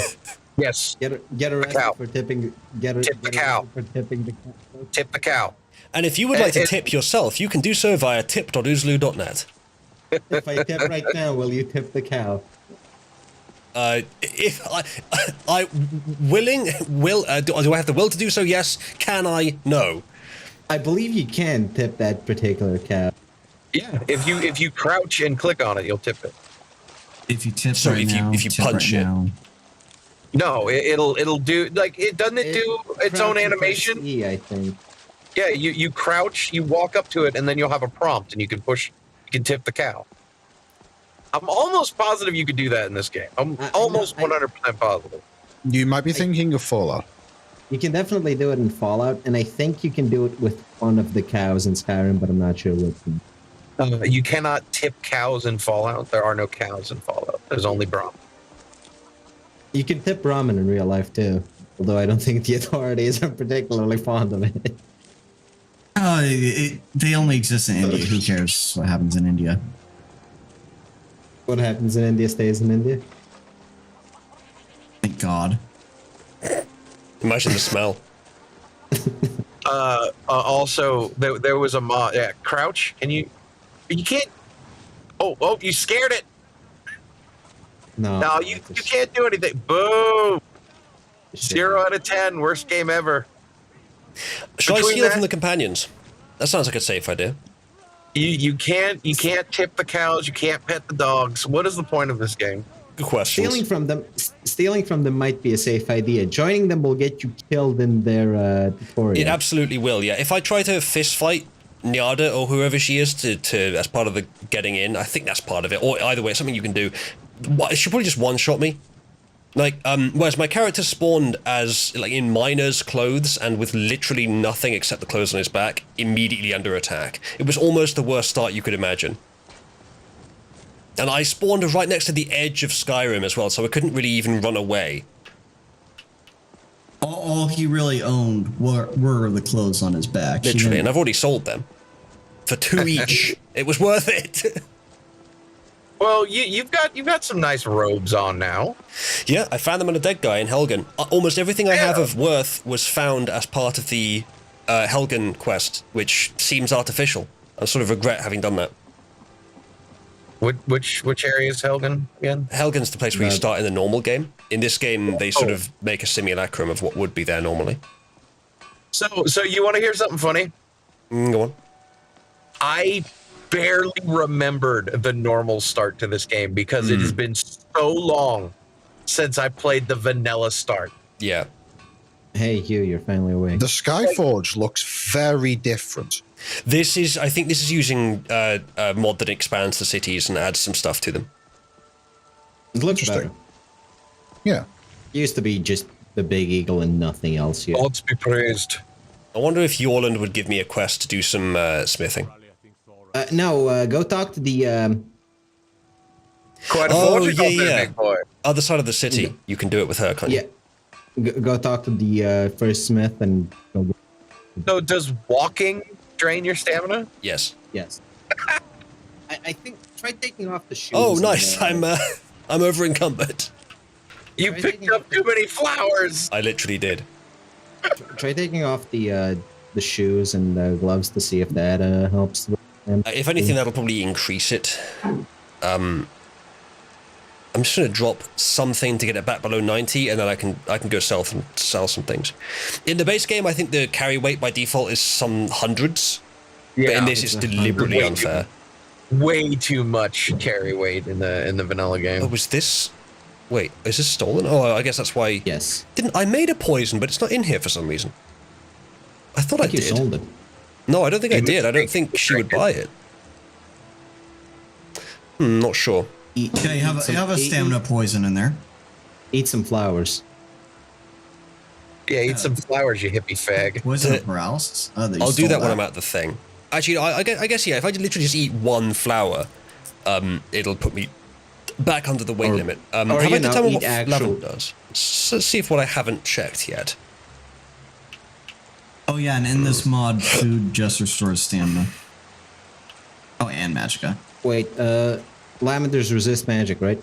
yes, Get arrested cow. for tipping. Tip the cow. For tipping the cow. tip the cow. And if you would like to it- tip yourself, you can do so via tip.oozloo.net. If I tip right now, will you tip the cow? If I do I have the will to do so? Yes. Can I? No. I believe you can tip that particular cow. Yeah, if you crouch and click on it, you'll tip it. If you tip So right if you- now, if you tip punch right it. now. No, it'll do like it doesn't it do its own Crouch and press animation. E, I think. Yeah, you crouch, you walk up to it, and then you'll have a prompt, and you can tip the cow. I'm almost positive you could do that in this game. I'm almost 100% positive. You might be thinking of Fallout. You can definitely do it in Fallout, and I think you can do it with one of the cows in Skyrim, but I'm not sure which one. You cannot tip cows in Fallout. There are no cows in Fallout. There's only Brahmin. You can tip ramen in real life too, although I don't think the authorities are particularly fond of it. They only exist in India. Who cares what happens in India? What happens in India stays in India. Thank God. Imagine the smell. Also, there was a mod. Yeah, crouch, and you can't. Oh, you scared it. No, you can't do anything. Boom. 0 out of 10. Worst game ever. Shall I Between steal that- from the companions? That sounds like a safe idea. You can't tip the cows. You can't pet the dogs. What is the point of this game? Good questions. Stealing from them might be a safe idea. Joining them will get you killed in their tutorial. It absolutely will, yeah. If I try to fist fight Nyada or whoever she is to as part of the getting in, I think that's part of it. Or either way, it's something you can do. She'll probably just one-shot me. Like, whereas my character spawned as, like, in miner's clothes and with literally nothing except the clothes on his back, immediately under attack. It was almost the worst start you could imagine. And I spawned right next to the edge of Skyrim as well, so I couldn't really even run away. All he really owned were the clothes on his back. He Literally, didn't- and I've already sold them. For 2 each. It was worth it. Well, you've got some nice robes on now. Yeah, I found them on a dead guy in Helgen. Almost everything I have of worth was found as part of the Helgen quest, which seems artificial. I sort of regret having done that. Which area is Helgen again? Helgen's the place where you start in the normal game. In this game, they sort of make a simulacrum of what would be there normally. So you want to hear something funny? Go on. I barely remembered the normal start to this game because it has been so long since I played the vanilla start. Yeah. Hey, Hugh, you're finally awake. The Skyforge looks very different. I think this is using a mod that expands the cities and adds some stuff to them. It looks Interesting. better. Yeah. It used to be just the big eagle and nothing else yet. Gods be praised. I wonder if Yorland would give me a quest to do some smithing. No, go talk to the... Quite a Oh, fortune yeah, out there, yeah. big boy. Other side of the city, you can do it with her, can't yeah. you? Go talk to the first smith and go get... So does walking drain your stamina? Yes. Yes. I think... Try taking off the shoes. Oh, and, nice. I'm over encumbered. You Try picked taking up too many flowers. I literally did. Try taking off the shoes and gloves to see if that helps. If anything, that'll probably increase it. I'm just gonna drop something to get it back below 90, and then I can go sell some things. In the base game, I think the carry weight by default is some hundreds. Yeah, but in this, it's deliberately unfair. Way too much carry weight in the vanilla game. Oh, was this? Wait, is this stolen? Oh, I guess that's why. Yes. I made a poison, but it's not in here for some reason. I thought I You did. sold it. No, I don't think I did. I don't think she would buy it. Not sure. Yeah, you have a stamina poison in there. Eat some flowers. Yeah, eat some flowers, you hippie fag. Poison of paralysis. Oh, I'll do that when I'm at the thing. Actually, I guess yeah. If I literally just eat one flower, it'll put me back under the weight limit. Have I determined what level does? Let's see if what I haven't checked yet. Oh yeah, and in this mod, food just restores stamina. Oh, and magicka. Wait, lavenders resist magic, right?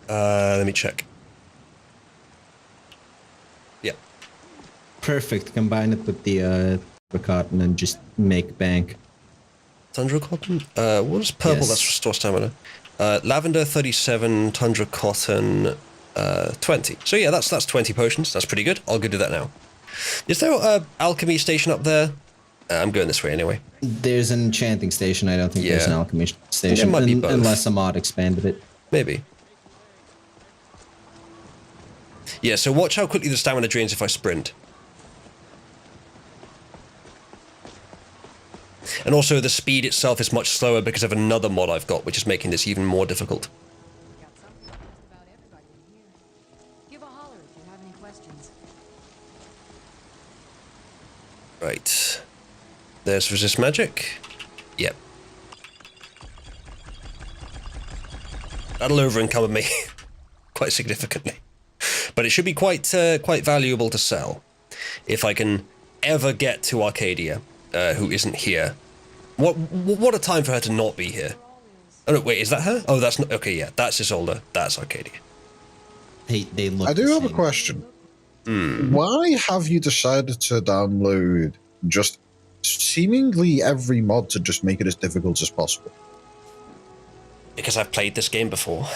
Let me check. Yeah. Perfect. Combine it with the cotton and just make bank. Tundra cotton? What is purple? Yes. That's restore stamina. Lavender 37, tundra cotton 20. So yeah, that's 20 potions. That's pretty good. I'll go do that now. Is there an alchemy station up there? I'm going this way anyway. There's an enchanting station. I don't think there's an Yeah. alchemy station. It might be both. Unless a mod expanded it. Maybe. Yeah, so watch how quickly the stamina drains if I sprint. And also the speed itself is much slower because of another mod I've got, which is making this even more difficult. Got something for just about everybody in here. Give a holler if you have any questions. Right. There's resist magic. Yep. That'll over encumber me quite significantly. But it should be quite valuable to sell. If I can ever get to Arcadia, who isn't here. What a time for her to not be here. Oh no, wait, is that her? Oh, that's not. Okay, yeah, that's Isolde. That's Arcadia. They look. I do the have a same. question. Why have you decided to download just seemingly every mod to just make it as difficult as possible? Because I've played this game before.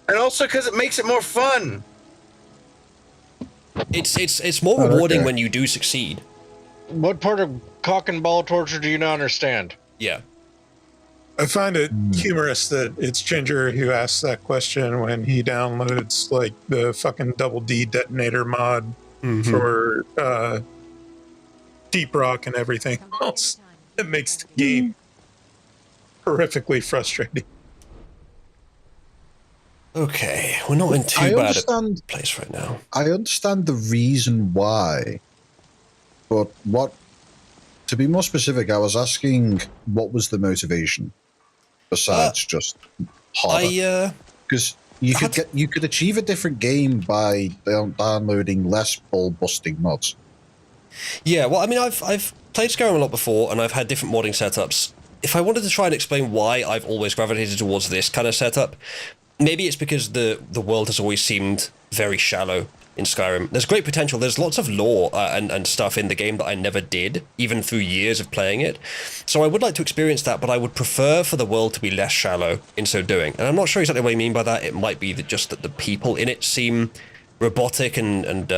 And also because it makes it more fun. It's more Oh, rewarding okay. when you do succeed. What part of cock and ball torture do you not understand? Yeah. I find it humorous that it's Ginger who asks that question when he downloads like the fucking double D detonator mod for Deep Rock and everything Come back else. anytime. It makes the game horrifically frustrating. Okay, we're not in too I bad a understand. place right now. I understand the reason why, but to be more specific, I was asking what was the motivation besides just harder. Because you could achieve a different game by downloading less ball busting mods. Yeah, well, I mean, I've played Skyrim a lot before, and I've had different modding setups. If I wanted to try and explain why I've always gravitated towards this kind of setup, maybe it's because the world has always seemed very shallow in Skyrim. There's great potential. There's lots of lore and stuff in the game that I never did, even through years of playing it. So I would like to experience that, but I would prefer for the world to be less shallow in so doing. And I'm not sure exactly what I mean by that. It might be that just that the people in it seem robotic and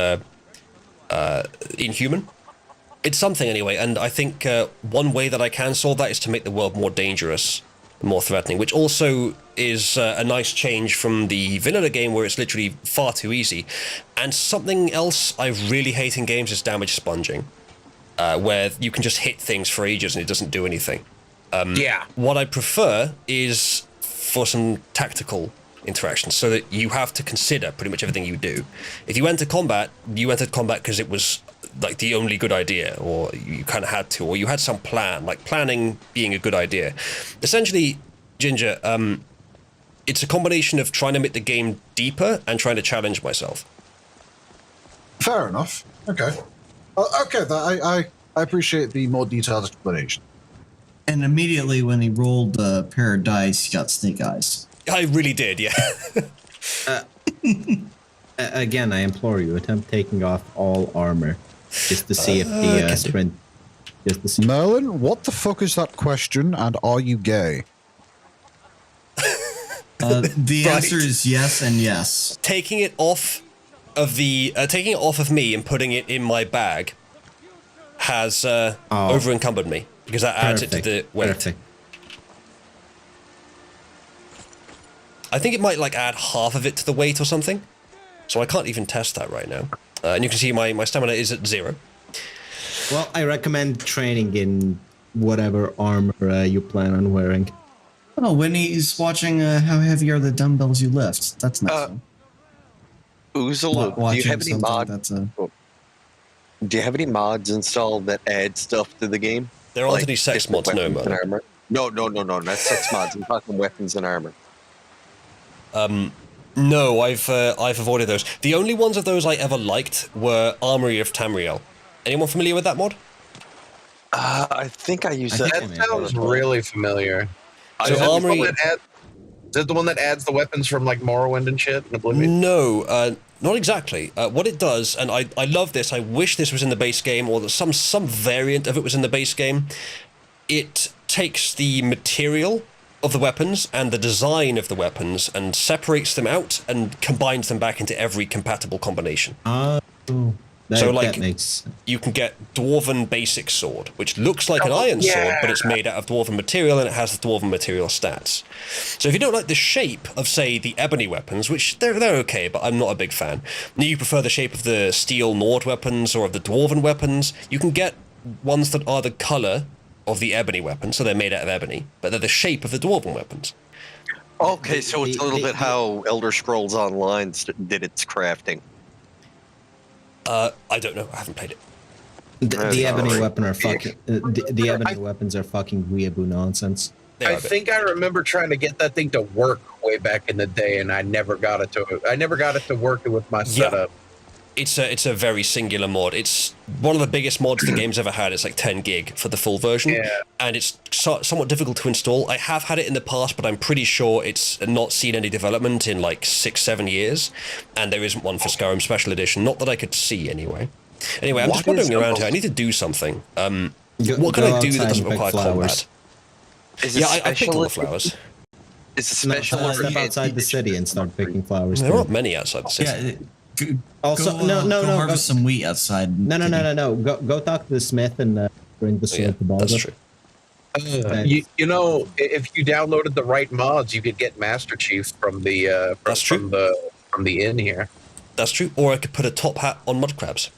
inhuman. It's something anyway, and I think one way that I can solve that is to make the world more dangerous, more threatening, which also is a nice change from the vanilla game where it's literally far too easy. And something else I really hate in games is damage sponging, where you can just hit things for ages and it doesn't do anything. Yeah. What I prefer is for some tactical interactions, so that you have to consider pretty much everything you do. If you enter combat, you entered combat because it was like the only good idea, or you kind of had to, or you had some plan, like planning being a good idea. Essentially, Ginger, it's a combination of trying to make the game deeper and trying to challenge myself. Fair enough. Okay. Okay, I appreciate the more detailed explanation. And immediately when he rolled a pair of dice, he got snake eyes. I really did, yeah. Again, I implore you, attempt taking off all armor, just to see if the sprint Just to see. Merlin, what the fuck is that question? And are you gay? The Right. answer is yes and yes. Taking it off of me and putting it in my bag has over encumbered me because that adds it to the weight. Perfect. I think it might like add half of it to the weight or something. So I can't even test that right now. And you can see my stamina is at 0. Well, I recommend training in whatever armor you plan on wearing. Oh, when he's watching how heavy are the dumbbells you lift. That's nice. Oozle, do you Watching have any something mods? that's Do you have any mods installed that add stuff to the game? There aren't any sex different mods, no, weapons and man. armor? No, not sex mods. I'm talking weapons and armor. No, I've avoided those. The only ones of those I ever liked were Armory of Tamriel. Anyone familiar with that mod? I think I used I that. think That sounds really familiar. So Is that the one Armory- that is that the one that adds the weapons from like Morrowind and shit and Oblivion? No, not exactly. What it does, and I love this, I wish this was in the base game, or that some variant of it was in the base game. It takes the material of the weapons and the design of the weapons and separates them out and combines them back into every compatible combination. So, like, that makes You can get Dwarven Basic Sword, which looks like an iron sword, but it's made out of Dwarven material and it has the Dwarven material stats. So if you don't like the shape of, say, the Ebony weapons, which they're okay, but I'm not a big fan, and you prefer the shape of the Steel Nord weapons or of the Dwarven weapons, you can get ones that are the colour of the Ebony weapons, so they're made out of ebony, but they're the shape of the Dwarven weapons. Okay, so it's a little bit how Elder Scrolls Online did its crafting. I don't know, I haven't played it. the ebony alright. weapon are fucking. The ebony weapons are fucking weeaboo nonsense. They are I a bit. think I remember trying to get that thing to work way back in the day, and I never got it to work with my setup. It's a very singular mod. It's one of the biggest mods the game's ever had. It's like 10 gig for the full version, and it's somewhat difficult to install. I have had it in the past, but I'm pretty sure it's not seen any development in like 6-7 years, and there isn't one for Skyrim Special Edition. Not that I could see anyway. Anyway, I'm just wandering around here. I need to do something. What can I do that doesn't require combat? Is Yeah, I picked all the flowers. Is it special? No, step outside the city and start picking flowers. There too. aren't many outside the city. Yeah. Also, go, no, go no, harvest some wheat outside. No. Go talk to the smith and bring the sword Yeah, to Baldur. that's true. You know, if you downloaded the right mods, you could get Master Chief from the That's true. from the inn here. That's true. Or I could put a top hat on mud crabs.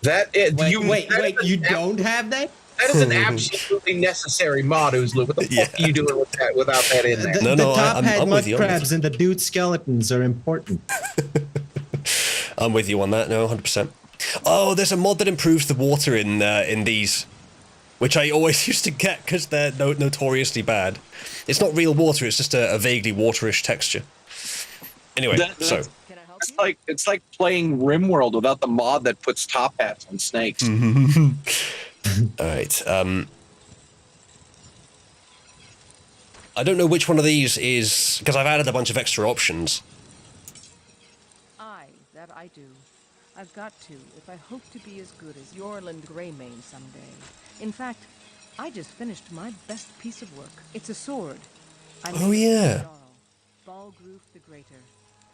That is, Wait, you don't have that? That is an absolutely necessary mod, Oozlu. What the fuck are you doing with that without that in there? No, The no, top I'm hat with mud you, I'm with crabs and the dude skeletons are important. I'm with you on that. No, 100%. Oh, there's a mod that improves the water in these, which I always used to get because they're notoriously bad. It's not real water. It's just a vaguely waterish texture. Anyway, so Can I help It's you? like playing RimWorld without the mod that puts top hats on snakes. all right. I don't know which one of these is because I've added a bunch of extra options. That I do. I've got to, if I hope to be as good as Yorland Greymane someday. In fact, I just finished my best piece of work. It's a sword. I Oh, made it for yeah. the Jarl, Balgroof the Greater.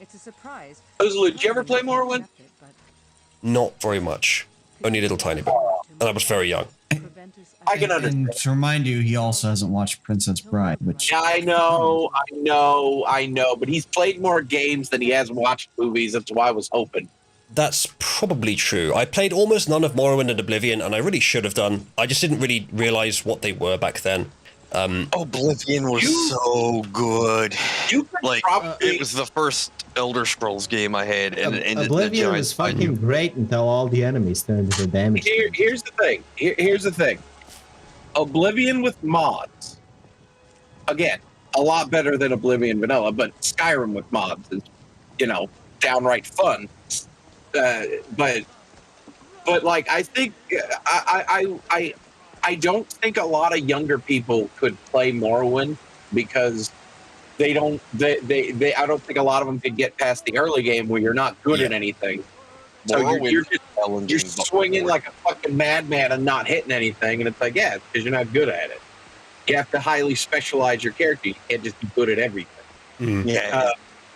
It's a surprise. Oozlu, did you ever play Morrowind? Accept it, but Not very much. Only a little tiny bit. And I was very young. Proventus I can understand. And to remind you, he also hasn't watched Princess Bride, which Yeah, I know, but he's played more games than he has watched movies. That's why I was hoping. That's probably true. I played almost none of Morrowind and Oblivion, and I really should have done. I just didn't really realize what they were back then. Oblivion was so good. You could Like, probably it was the first Elder Scrolls game I had, and it ended the Oblivion giant was fucking great until all the enemies turned into damage. Here's the thing. Here's the thing. Oblivion with mods. Again, a lot better than Oblivion Vanilla, but Skyrim with mods is, downright fun. But like, I think I don't think a lot of younger people could play Morrowind because they don't. I don't think a lot of them could get past the early game where you're not good at anything. So you're just challenging. You're swinging like a fucking madman and not hitting anything, and it's like, yeah, because you're not good at it. You have to highly specialize your character. You can't just be good at everything. Yeah.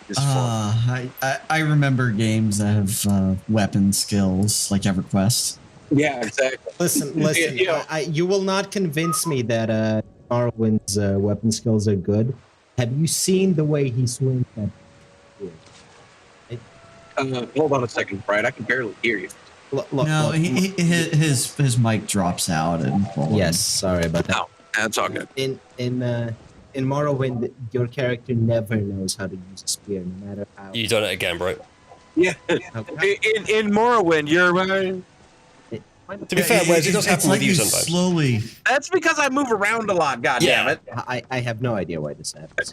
It's fun. I remember games that have weapon skills like EverQuest. Yeah, exactly. Listen. You know- You will not convince me that Morrowind's weapon skills are good. Have you seen the way he swings that? Hold on a second, Brian. I can barely hear you. Look, No, his mic drops out and yes, sorry about that. No, that's all good. In Morrowind, your character never knows how to use a spear, no matter how. You done it again, bro. Yeah. Okay. In Morrowind, you're right. To be fair, Wes, it does happen with you sometimes. Slowly. That's because I move around a lot. God damn it. I have no idea why this happens.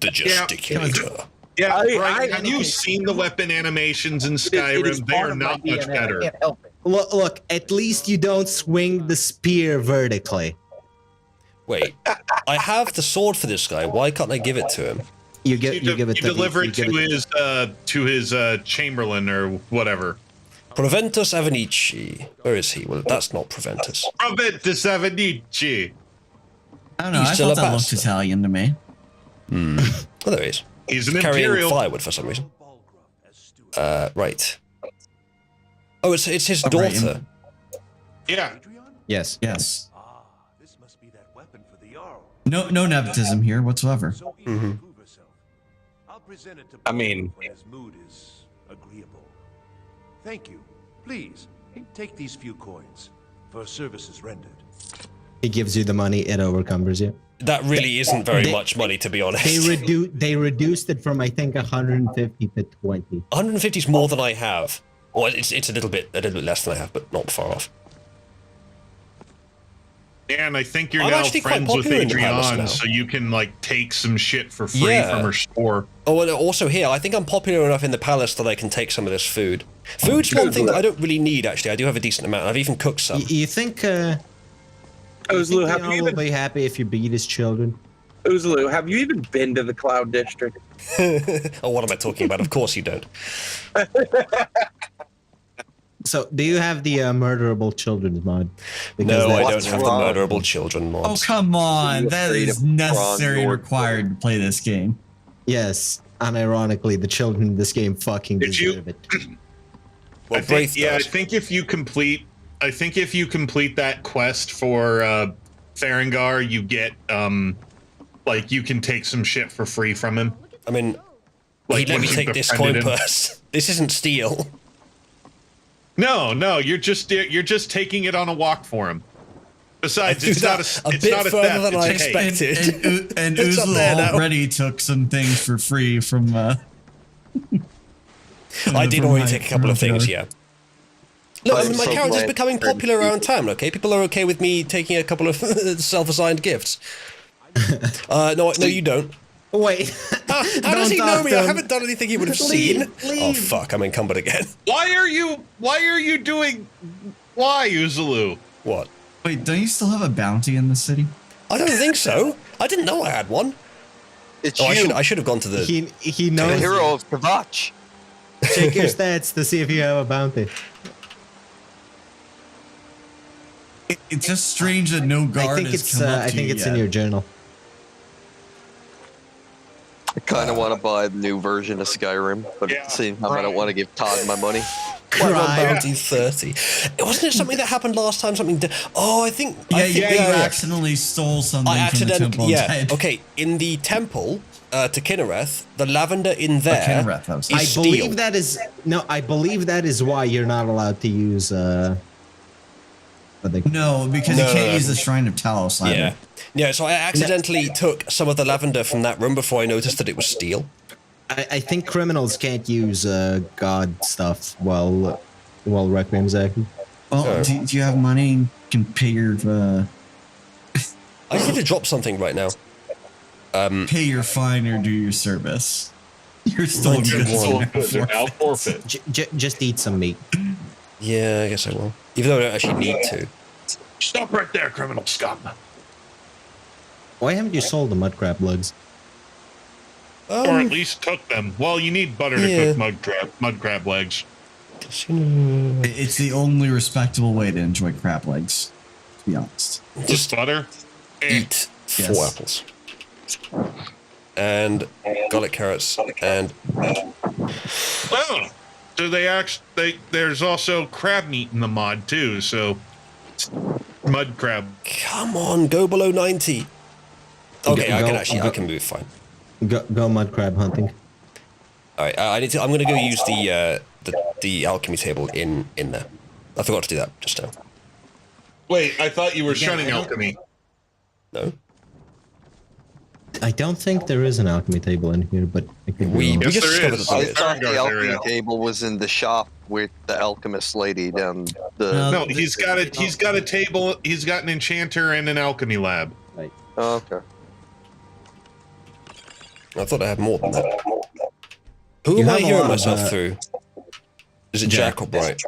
The gesticulator. Yeah, I- have you seen the weapon animations in It is Skyrim? They part are of my not much DNA. I better. can't help it. Look, at least you don't swing the spear vertically. Wait, I have the sword for this guy. Why can't I give it to him? You give it deliver it to his chamberlain or whatever. Proventus Avenici. Where is he? Well, that's not Proventus. Proventus Avenici. I don't know. He's I still thought a that looked bastard. Italian to me. Oh, there he is. He's an Carrying imperial. firewood for some reason. Right. Oh, it's his Oh, right, daughter. Yeah. Yes. Yes. This must be that weapon for the Jarl. No nepotism here whatsoever. So eager to prove herself. I'll present it to I mean- when his mood is agreeable. Thank you. Please take these few coins for services rendered. He gives you the money, it overcomes you. That really isn't very much money, to be honest. They reduced it from I think 150 to 20. 150 is more than I have. Well, it's a little bit less than I have, but not far off. And I think you're I'm now actually quite friends with popular in the palace now. Adrienne, so you can like take some shit for free Yeah. from her store. Oh, and also here, I think I'm popular enough in the palace that I can take some of this food. Food's one thing that I don't really need, actually. I do have a decent amount. I've even cooked some. You think? Uzlu, have Jarl you will even be happy if you beat his children? Uzlu, have you even been to the Cloud District? Oh, what am I talking about? Of course you don't. So, do you have the murderable children's mod? No, I don't What's have the wrong? murderable children Oh, mods. come on. That afraid is of necessary and Ron required to play this game. Yes, unironically, the children in this game fucking Did you- deserve it. Well, I think, Braith yeah, does. I think if you complete that quest for Farengar, you get like you can take some shit for free from him. I mean, Like, he let me once take you've this befriended coin him. purse. This isn't steal. No, you're just taking it on a walk for him. Besides, I do it's not that a a it's bit not a further theft, than I it's a cake. expected. And It's up Uzlu there now. already took some things for free from. I did from already my- take a couple of from things, your- yeah. Look, I I'm mean, my so character's glad becoming Fred- popular around town, okay? People are okay with me taking a couple of self-assigned gifts. No, you don't. Wait, How does he know me? I him. haven't done anything he would have Leave, seen. Oh, leave. fuck, I'm encumbered again. Why are you doing? Why, Uzulu? What? Wait, don't you still have a bounty in the city? I don't think so. I didn't know I had one. It's Oh, you, I should have gone to the... He the knows. hero of Kavach. Check your stats to see if you have a bounty. It's just strange that no guard I think has it's. come up I to think you it's yet. in your journal. I kind of want to buy the new version of Skyrim, but at Yeah, the same time, I don't want to give Todd my money. One Cry. bounty 30. Wasn't it something that happened last time? Oh, I think... Yeah, I think, you accidentally stole something I from the accidentally... temple. Yeah, and died. okay. In the temple to Kinnereth, the lavender in there Kinnereth, that was- is I steel. believe that is no. I believe that is why you're not allowed to use. What they, No, because No, you can't no, use the Shrine of Talos either. Yeah. Yeah, so I accidentally took some of the lavender from that room before I noticed that it was steel. I think criminals can't use god stuff while Requiem's active. Well, Oh. do you have money and can pay your I need to drop something right now. pay your fine or do your service? You're still Like, good. you're So good, they're now forfeit. Just eat some meat. Yeah, I guess I will. Even though I don't actually need to. Stop right there, criminal scum. Why haven't you sold the mud crab legs? Or at least cook them. Well, you need butter to Yeah. cook mud crab legs. It's the only respectable way to enjoy crab legs, to be honest. Just butter. Eat 4 Yes. apples. And garlic carrots and Oh, so there's also crab meat in the mod too. So mud crab. come on, go below 90. Okay, I can move fine. Go mud crab hunting. All right, I'm gonna go use the alchemy table in there. I forgot to do that just now. Wait, I thought you were Yeah, shunning I don't- alchemy. No, I don't think there is an alchemy table in here, but I could be we wrong. Yes, just there discovered is. that I there is. thought the Farengar's alchemy area. table was in the shop with the alchemist lady down the. No, he's got a table. He's got an enchanter and an alchemy lab. Oh, okay. I thought I had more than that. Who You am I have a hearing lot of, myself through? Is it Jack or Bright?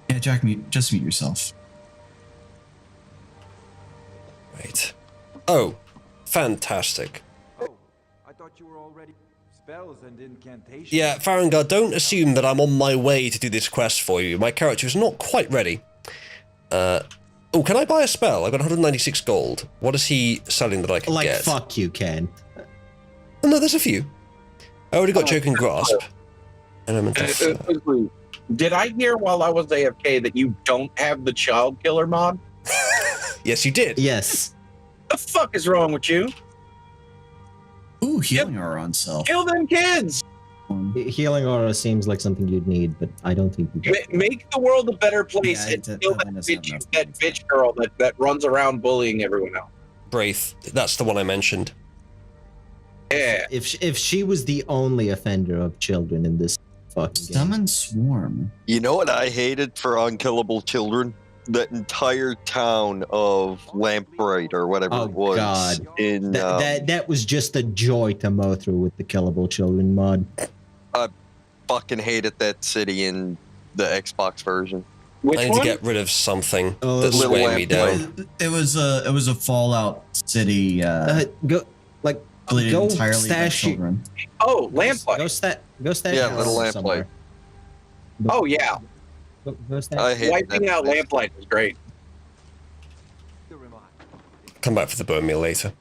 Yeah, Jack, just mute yourself. Right. Oh, fantastic. Oh, I thought you were already spells and incantations. Yeah, Farengar, don't assume that I'm on my way to do this quest for you. My character is not quite ready. Oh, can I buy a spell? I've got 196 gold. What is he selling that I can Like, get? fuck you, Ken. Oh, no, there's a few. I already got Choking Grasp. Element of... Did I hear while I was AFK that you don't have the child killer mod? Yes, you did. Yes. The fuck is wrong with you? Ooh, healing aura on self. Kill them kids! Healing aura seems like something you'd need, but I don't think you do. Make the world a better place Yeah, and it kill that definitely doesn't have enough. bitch girl that runs around bullying everyone else. Braith, that's the one I mentioned. Yeah. If she was the only offender of children in this fucking game. Summon Swarm. You know what I hated for unkillable children? That entire town of Lampright or whatever Oh, it was. God. In That was just a joy to mow through with the killable children mod. I fucking hated that city in the Xbox version. Which I need one? to get rid of something Oh, that's Little weighing me Lamp. down. It was a Fallout City. Go Completed go entirely by stash you. children. Oh, Lamplight. Go stash. Yeah, your Little armor Lamplight. somewhere. Oh, yeah. Go stash. I hated Wiping that out place. Lamplight was great. Come back for the bone meal later.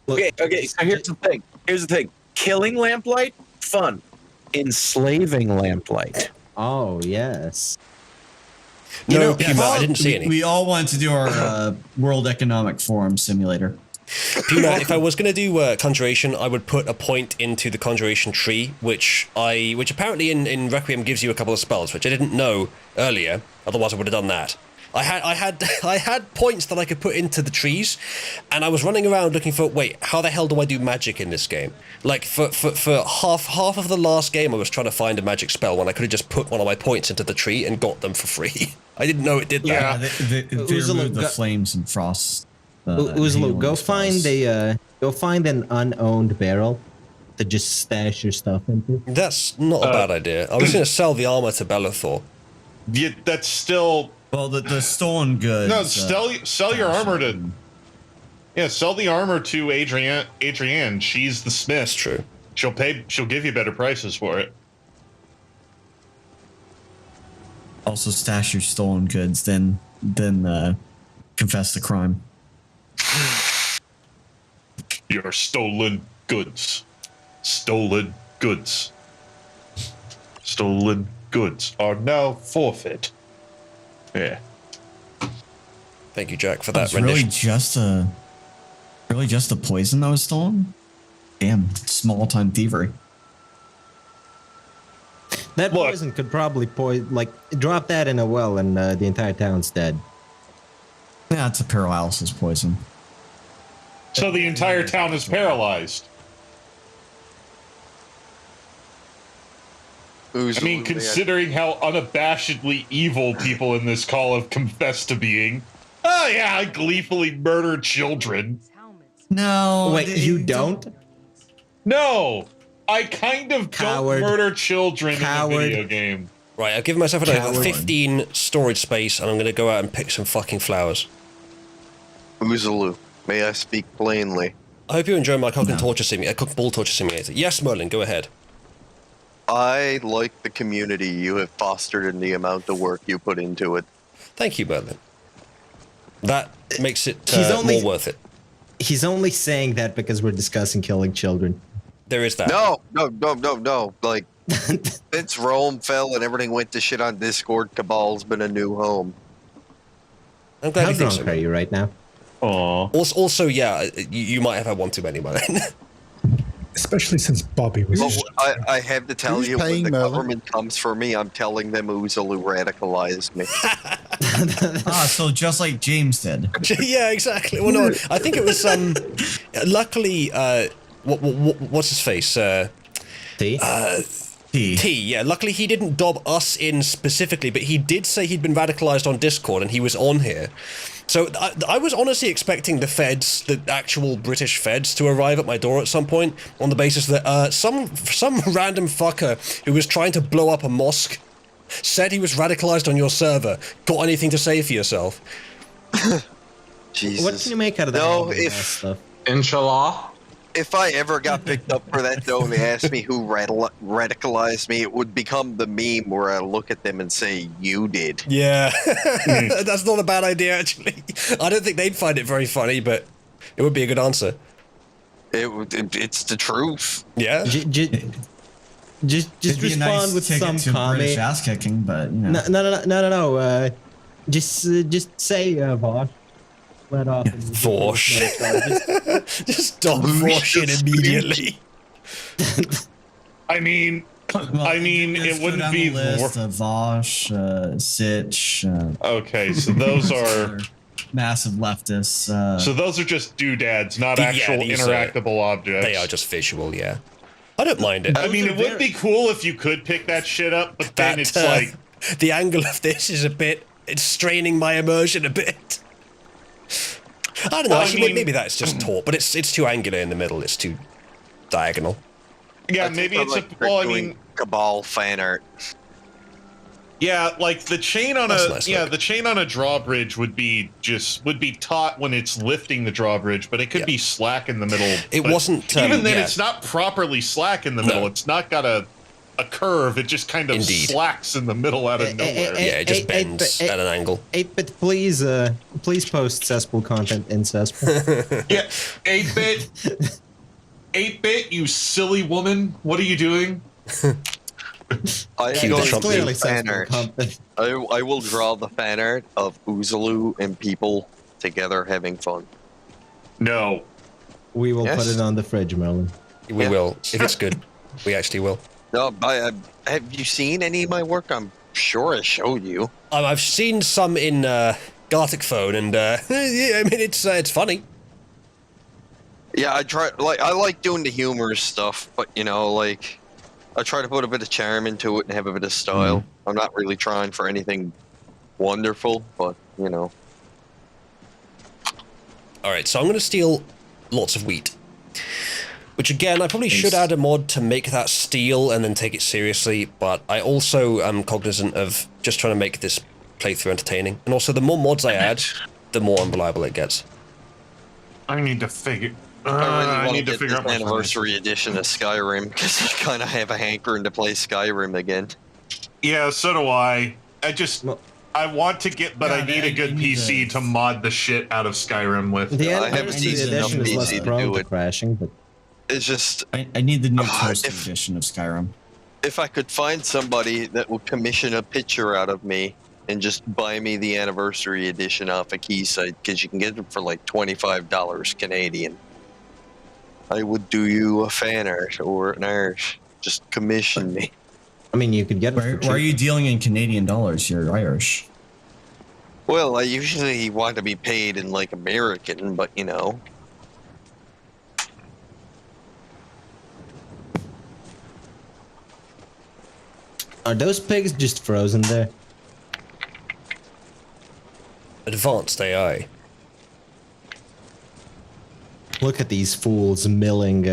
Look, Okay, so here's the thing. Killing Lamplight, fun. Enslaving Lamplight. Oh yes. No, Puma, I didn't see any. We all wanted to do our World Economic Forum simulator. Puma, if I was going to do conjuration, I would put a point into the conjuration tree, which apparently in Requiem gives you a couple of spells, which I didn't know earlier. Otherwise, I would have done that. I had points that I could put into the trees, and I was running around looking for, wait, how the hell do I do magic in this game? Like for half of the last game, I was trying to find a magic spell when I could have just put one of my points into the tree and got them for free. I didn't know it did that. Yeah. They Uzulu, removed the go- flames and frost. Uzulu, healing go spells. find an unowned barrel to just stash your stuff into. That's not a bad idea. I was going to sell the armor to Bellathor. Yeah, that's still Well, the stolen goods. no. Sell your armor to. Yeah, sell the armor to Adrienne. She's the smith. That's true. She'll pay. She'll give you better prices for it. Also stash your stolen goods, then confess the crime. Your stolen goods. Stolen goods. Stolen goods are now forfeit. Yeah. Thank you, Jack, for That that was really rendition. just a poison that was stolen? Damn, small time thievery. That Look. poison could probably drop that in a well and the entire town's dead. Yeah, it's a paralysis poison. So the entire town is paralyzed. I mean, considering how unabashedly evil people in this call have confessed to being. Oh yeah, I gleefully murdered children. No. Wait, you don't? No, I kind of Coward. don't murder children Coward. in a video game. Right, I've given myself another Coward. 15 storage space, and I'm going to go out and pick some fucking flowers. Uzulu, may I speak plainly? I hope you enjoy my cock and torture simulator. Cock ball torture simulator. Yes, Merlin, go ahead. I like the community you have fostered and the amount of work you put into it. Thank you, Merlin. That makes it more worth it. He's only saying that because we're discussing killing children. There is that. No. Like, since Rome fell and everything went to shit on Discord, Cabal's been a new home. I'm glad How you think drunk so. are you right now? Aw. Also, yeah, you might have had one too many, Merlin. Especially since Bobby was. Well, I have to tell Who's you, when paying the Merlin? government comes for me, I'm telling them Uzulu radicalized me. So just like James did. Yeah, exactly. Well, no, I think it was luckily, what's his face? T? T, yeah. Luckily, he didn't dob us in specifically, but he did say he'd been radicalized on Discord and he was on here. So I was honestly expecting the feds, the actual British feds, to arrive at my door at some point on the basis that some random fucker who was trying to blow up a mosque said he was radicalized on your server. Got anything to say for yourself? Jesus. What can you make out of that? No, Stuff? Inshallah. If I ever got picked up for that, though, and they asked me who radicalized me, it would become the meme where I look at them and say, "You did." Yeah, that's not a bad idea, actually. I don't think they'd find it very funny, but it would be a good answer. It's the truth. Yeah. Just It'd be a respond nice with ticket some to comment. British ass kicking, but you know. No. Just say Vosh. Let off. Vosh. Just stop Voshing immediately. I mean, it wouldn't be list of Vosh, Sitch. Okay, so those are massive leftists. so those are just doodads, not actual these interactable objects. They are just visual, yeah. I don't mind it. I mean, it would be cool if you could pick that shit up, but then it's like the angle of this is it's straining my immersion a bit. I don't know. Well, Actually, I mean- maybe that's just taut, but it's too angular in the middle. It's too diagonal. yeah, maybe it's Cabal fan art. Yeah, like the chain on the chain on a drawbridge would be taut when it's lifting the drawbridge, but it could be slack in the middle. It But wasn't, even then. yeah. It's not properly slack in the middle. It's not got a curve. It just kind of slacks in the middle out of nowhere. Yeah, it just bends at an angle. 8-bit, please post cesspool content in cesspool. Yeah, 8-bit, you silly woman. What are you doing? I am going to do fan art. I will draw the fan art of Uzulu and people together having fun. No. We will put Yes. it on the fridge, Merlin. We will. If it's good, we actually will. No, have you seen any of my work? I'm sure I showed you. I've seen some in Gartic Phone, and yeah, I mean it's funny. Yeah, I like doing the humorous stuff, but you know, like I try to put a bit of charm into it and have a bit of style. I'm not really trying for anything wonderful, but you know. All right, so I'm going to steal lots of wheat. Which again, I probably should add a mod to make that steel and then take it seriously, but I also am cognizant of just trying to make this playthrough entertaining. And also, the more mods I add, the more unreliable it gets. I need to figure. I really need to want to figure get out this my anniversary edition of Skyrim because I kind of have a hankering to play Skyrim again. Yeah, so do I. I want to get, but I need a good PC to mod the shit out of Skyrim with. The I have a anniversary decent enough edition is less PC to prone do to it. crashing, but It's just I need the new toasted edition of Skyrim. if I could find somebody that would commission a picture out of me and just buy me the anniversary edition off a Keysite, because you can get it for like $25 Canadian. I would do you a fan art or an art. Just commission me. I mean, you could get it. Why are you dealing in Canadian dollars? You're Irish. Well, I usually want to be paid in like American, but you know. Are those pigs just frozen there? Advanced AI. Look at these fools milling.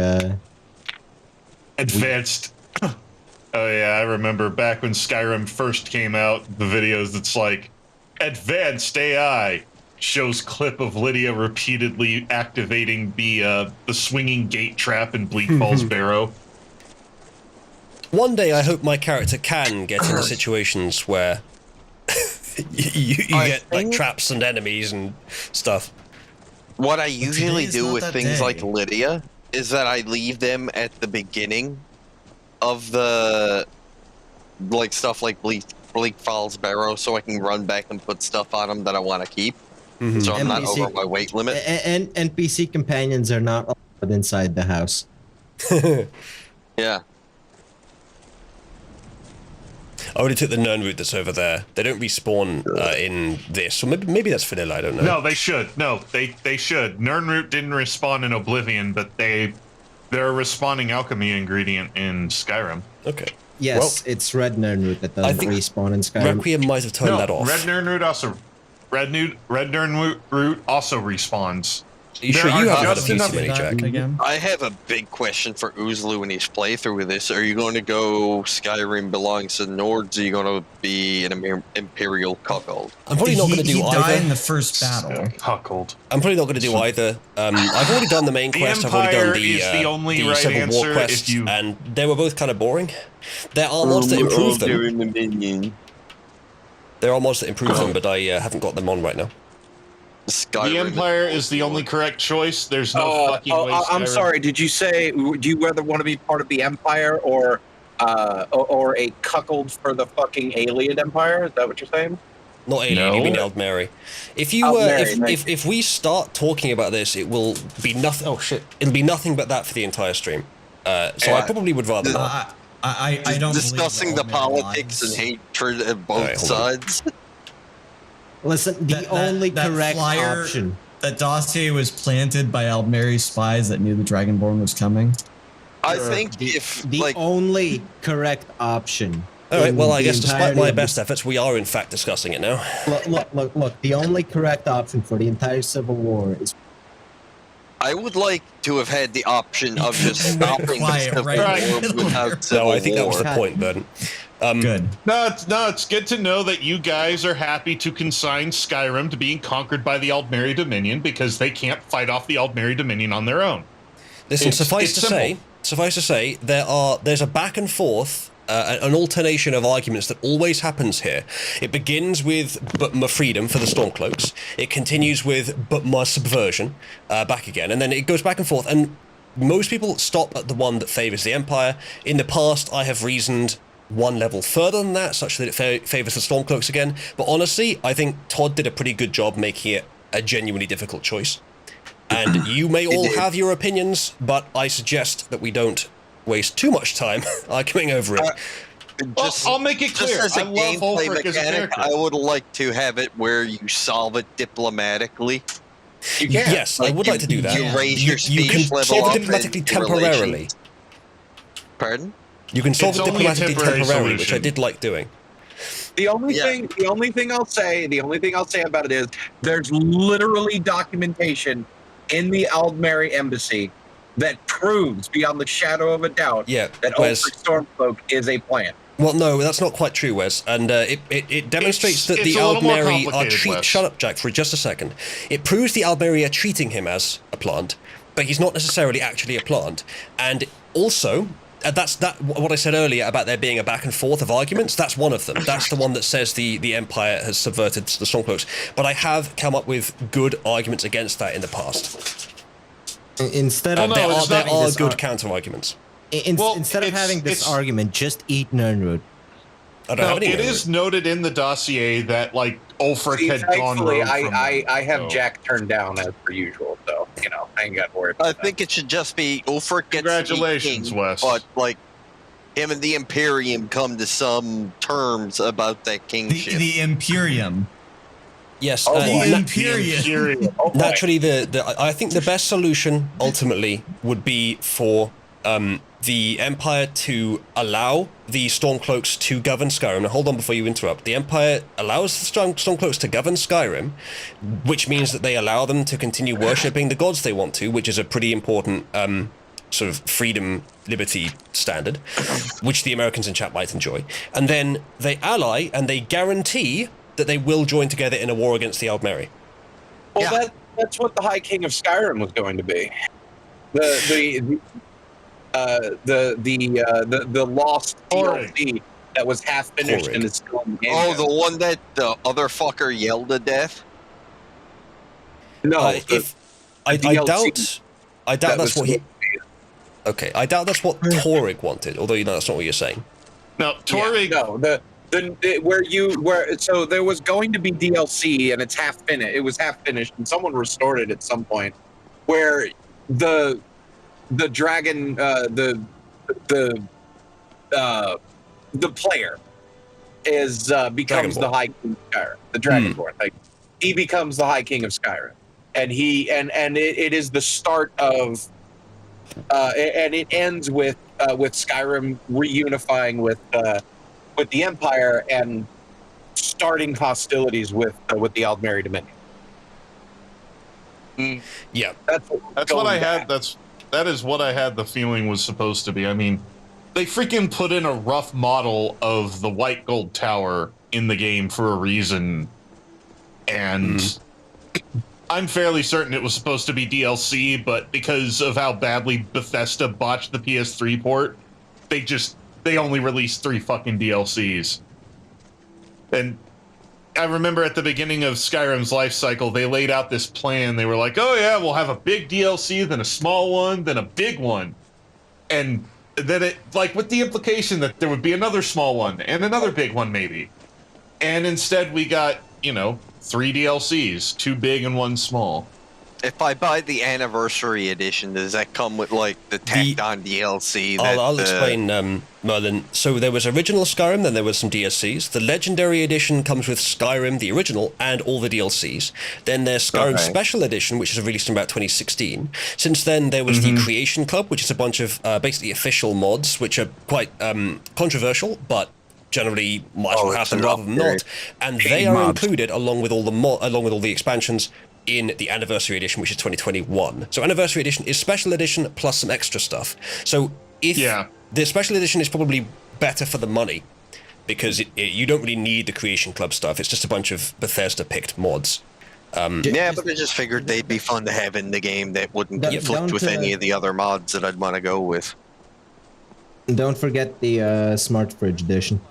Advanced. Oh yeah, I remember back when Skyrim first came out, the videos that's like, advanced AI shows clip of Lydia repeatedly activating the swinging gate trap in Bleak Falls Barrow. one day I hope my character can get into situations where you get like traps and enemies and stuff. What I usually do with things like day. Lydia is that I leave them at the beginning of the like stuff like Bleak Falls Barrow, so I can run back and put stuff on them that I want to keep. So I'm not over my weight limit. And NPC companions are not allowed inside the house. Yeah. I already took the Nern route that's over there. They don't respawn in this, or maybe that's vanilla. I don't know. No, they should. No, they should. Nernroot didn't respawn in Oblivion, but they're a respawning alchemy ingredient in Skyrim. Okay. Yes, it's red Nernroot that doesn't respawn in Skyrim. Requiem might have turned that off. Red Nernroot also. Red Nernroot also respawns. Are you sure you haven't had a few too many, Jack? I have a big question for Oozlu in his playthrough with this. Are you going to go Skyrim belongs to the Nords, or are you going to be an Imperial cuckold? I'm probably not going to do either. He died in the first battle. Cuckold. I'm probably not going to do either. I've already done the main quest. I've already done the only the right Civil War answer quest, if you... and they were both kind of boring. There are mods that improve them. There are mods that improve them, but I haven't got them on right now. The Empire is the only correct choice. There's no fucking way. I'm sorry. Did you say? Do you rather want to be part of the Empire or a cuckold for the fucking alien Empire? Is that what you're saying? Not alien. You mean Aldmeri? If you if we start talking about this, it will be nothing. Oh shit! It'll be nothing but that for the entire stream. So I probably would rather not. I don't discussing the politics and hatred of both sides. Listen, the only correct flyer, option. That dossier was planted by Aldmeri's spies that knew the Dragonborn was coming. I think the only correct option. All right. Well, I guess despite my best efforts, we are in fact discussing it now. Look. The only correct option for the entire Civil War is. I would like to have had the option of just stopping the Civil War without Civil War. I think that was the point, Burden. Good. No, it's good to know that you guys are happy to consign Skyrim to being conquered by the Aldmeri Dominion because they can't fight off the Aldmeri Dominion on their own. Listen, suffice to say, there's a back and forth, an alternation of arguments that always happens here. It begins with "but my freedom" for the Stormcloaks. It continues with "but my subversion" back again, and then it goes back and forth. And most people stop at the one that favors the Empire. In the past, I have reasoned one level further than that, such that it favors the Stormcloaks again. But honestly, I think Todd did a pretty good job making it a genuinely difficult choice. And you may all have your opinions, but I suggest that we don't waste too much time arguing over it. I'll make it clear. Just as a I love gameplay Ulfric as a mechanic, character. I would like to have it where you solve it diplomatically. You can. Yes, I would like to do that. You raise your speech you can level solve up it diplomatically and temporarily. relations. Pardon? You can solve It's it only a diplomatically temporary temporarily, which I solution. did like doing. The only thing I'll say about it is there's literally documentation in the Aldmeri embassy that proves beyond the shadow of a doubt that Ulfric Stormcloak is a plan. Well, no, that's not quite true, Wes. And it demonstrates that the it's a little more Aldmeri are complicated, Wes. Shut up, Jack, for just a second. It proves the Aldmeri are treating him as a plant, but he's not necessarily actually a plant. And also, that's what I said earlier about there being a back and forth of arguments. That's one of them. That's the one that says the Empire has subverted the Stormcloaks. But I have come up with good arguments against that in the past. Instead of there are good counter arguments. Instead of having this argument, just eat Nernroot. It is noted in the dossier that like Ulfric had gone Thankfully, rogue from I have Jack turned down as per usual, so I ain't got to worry about I think it should just be Ulfric gets Congratulations, king, Wes. but like him and the Imperium come to some terms about that kingship. The Imperium. Yes, the Imperium. Naturally, I think the best solution ultimately would be for the Empire to allow the Stormcloaks to govern Skyrim. Now, hold on before you interrupt. The Empire allows the Stormcloaks to govern Skyrim, which means that they allow them to continue worshipping the gods they want to, which is a pretty important sort of freedom, liberty standard, which the Americans in chat might enjoy. And then they ally and they guarantee that they will join together in a war against the Aldmeri. Well, that's what the High King of Skyrim was going to be. the lost DLC that was half finished and is still in the game. Oh, the one that the other fucker yelled to death? No, I doubt that's what he. Okay, I doubt that's what Torrig wanted. Although that's not what you're saying. No, Torrig. Yeah, no, so there was going to be DLC and it's half finished. It was half finished, and someone restored it at some point, where the dragon the player is becomes the High King of Skyrim, the Dragonborn. Like he becomes the High King of Skyrim, and it is the start of and it ends with Skyrim reunifying with the Empire and starting hostilities with the Aldmeri Dominion. Yeah, that's what I had. That is what I had the feeling was supposed to be. I mean, they freaking put in a rough model of the White Gold Tower in the game for a reason, and I'm fairly certain it was supposed to be DLC, but because of how badly Bethesda botched the PS3 port, they only released 3 fucking DLCs. And I remember at the beginning of Skyrim's life cycle, they laid out this plan. They were like, oh yeah, we'll have a big DLC, then a small one, then a big one. And then it, like, with the implication that there would be another small one and another big one maybe. And instead we got, 3 DLCs, 2 big and 1 small. If I buy the anniversary edition, does that come with like the tacked on DLC? I'll explain, Merlin. So there was original Skyrim, then there was some DLCs. The Legendary Edition comes with Skyrim, the original, and all the DLCs. Then there's Skyrim Special Edition, which is released in about 2016. Since then, there was the Creation Club, which is a bunch of basically official mods, which are quite controversial, but generally might as well have them rather than not. And they are included along with all the expansions in the Anniversary Edition, which is 2021. So Anniversary Edition is Special Edition plus some extra stuff. So the Special Edition is probably better for the money, because you don't really need the Creation Club stuff. It's just a bunch of Bethesda-picked mods. Yeah, but I just figured they'd be fun to have in the game that wouldn't conflict with any of the other mods that I'd want to go with. Don't forget the Smart Fridge Edition.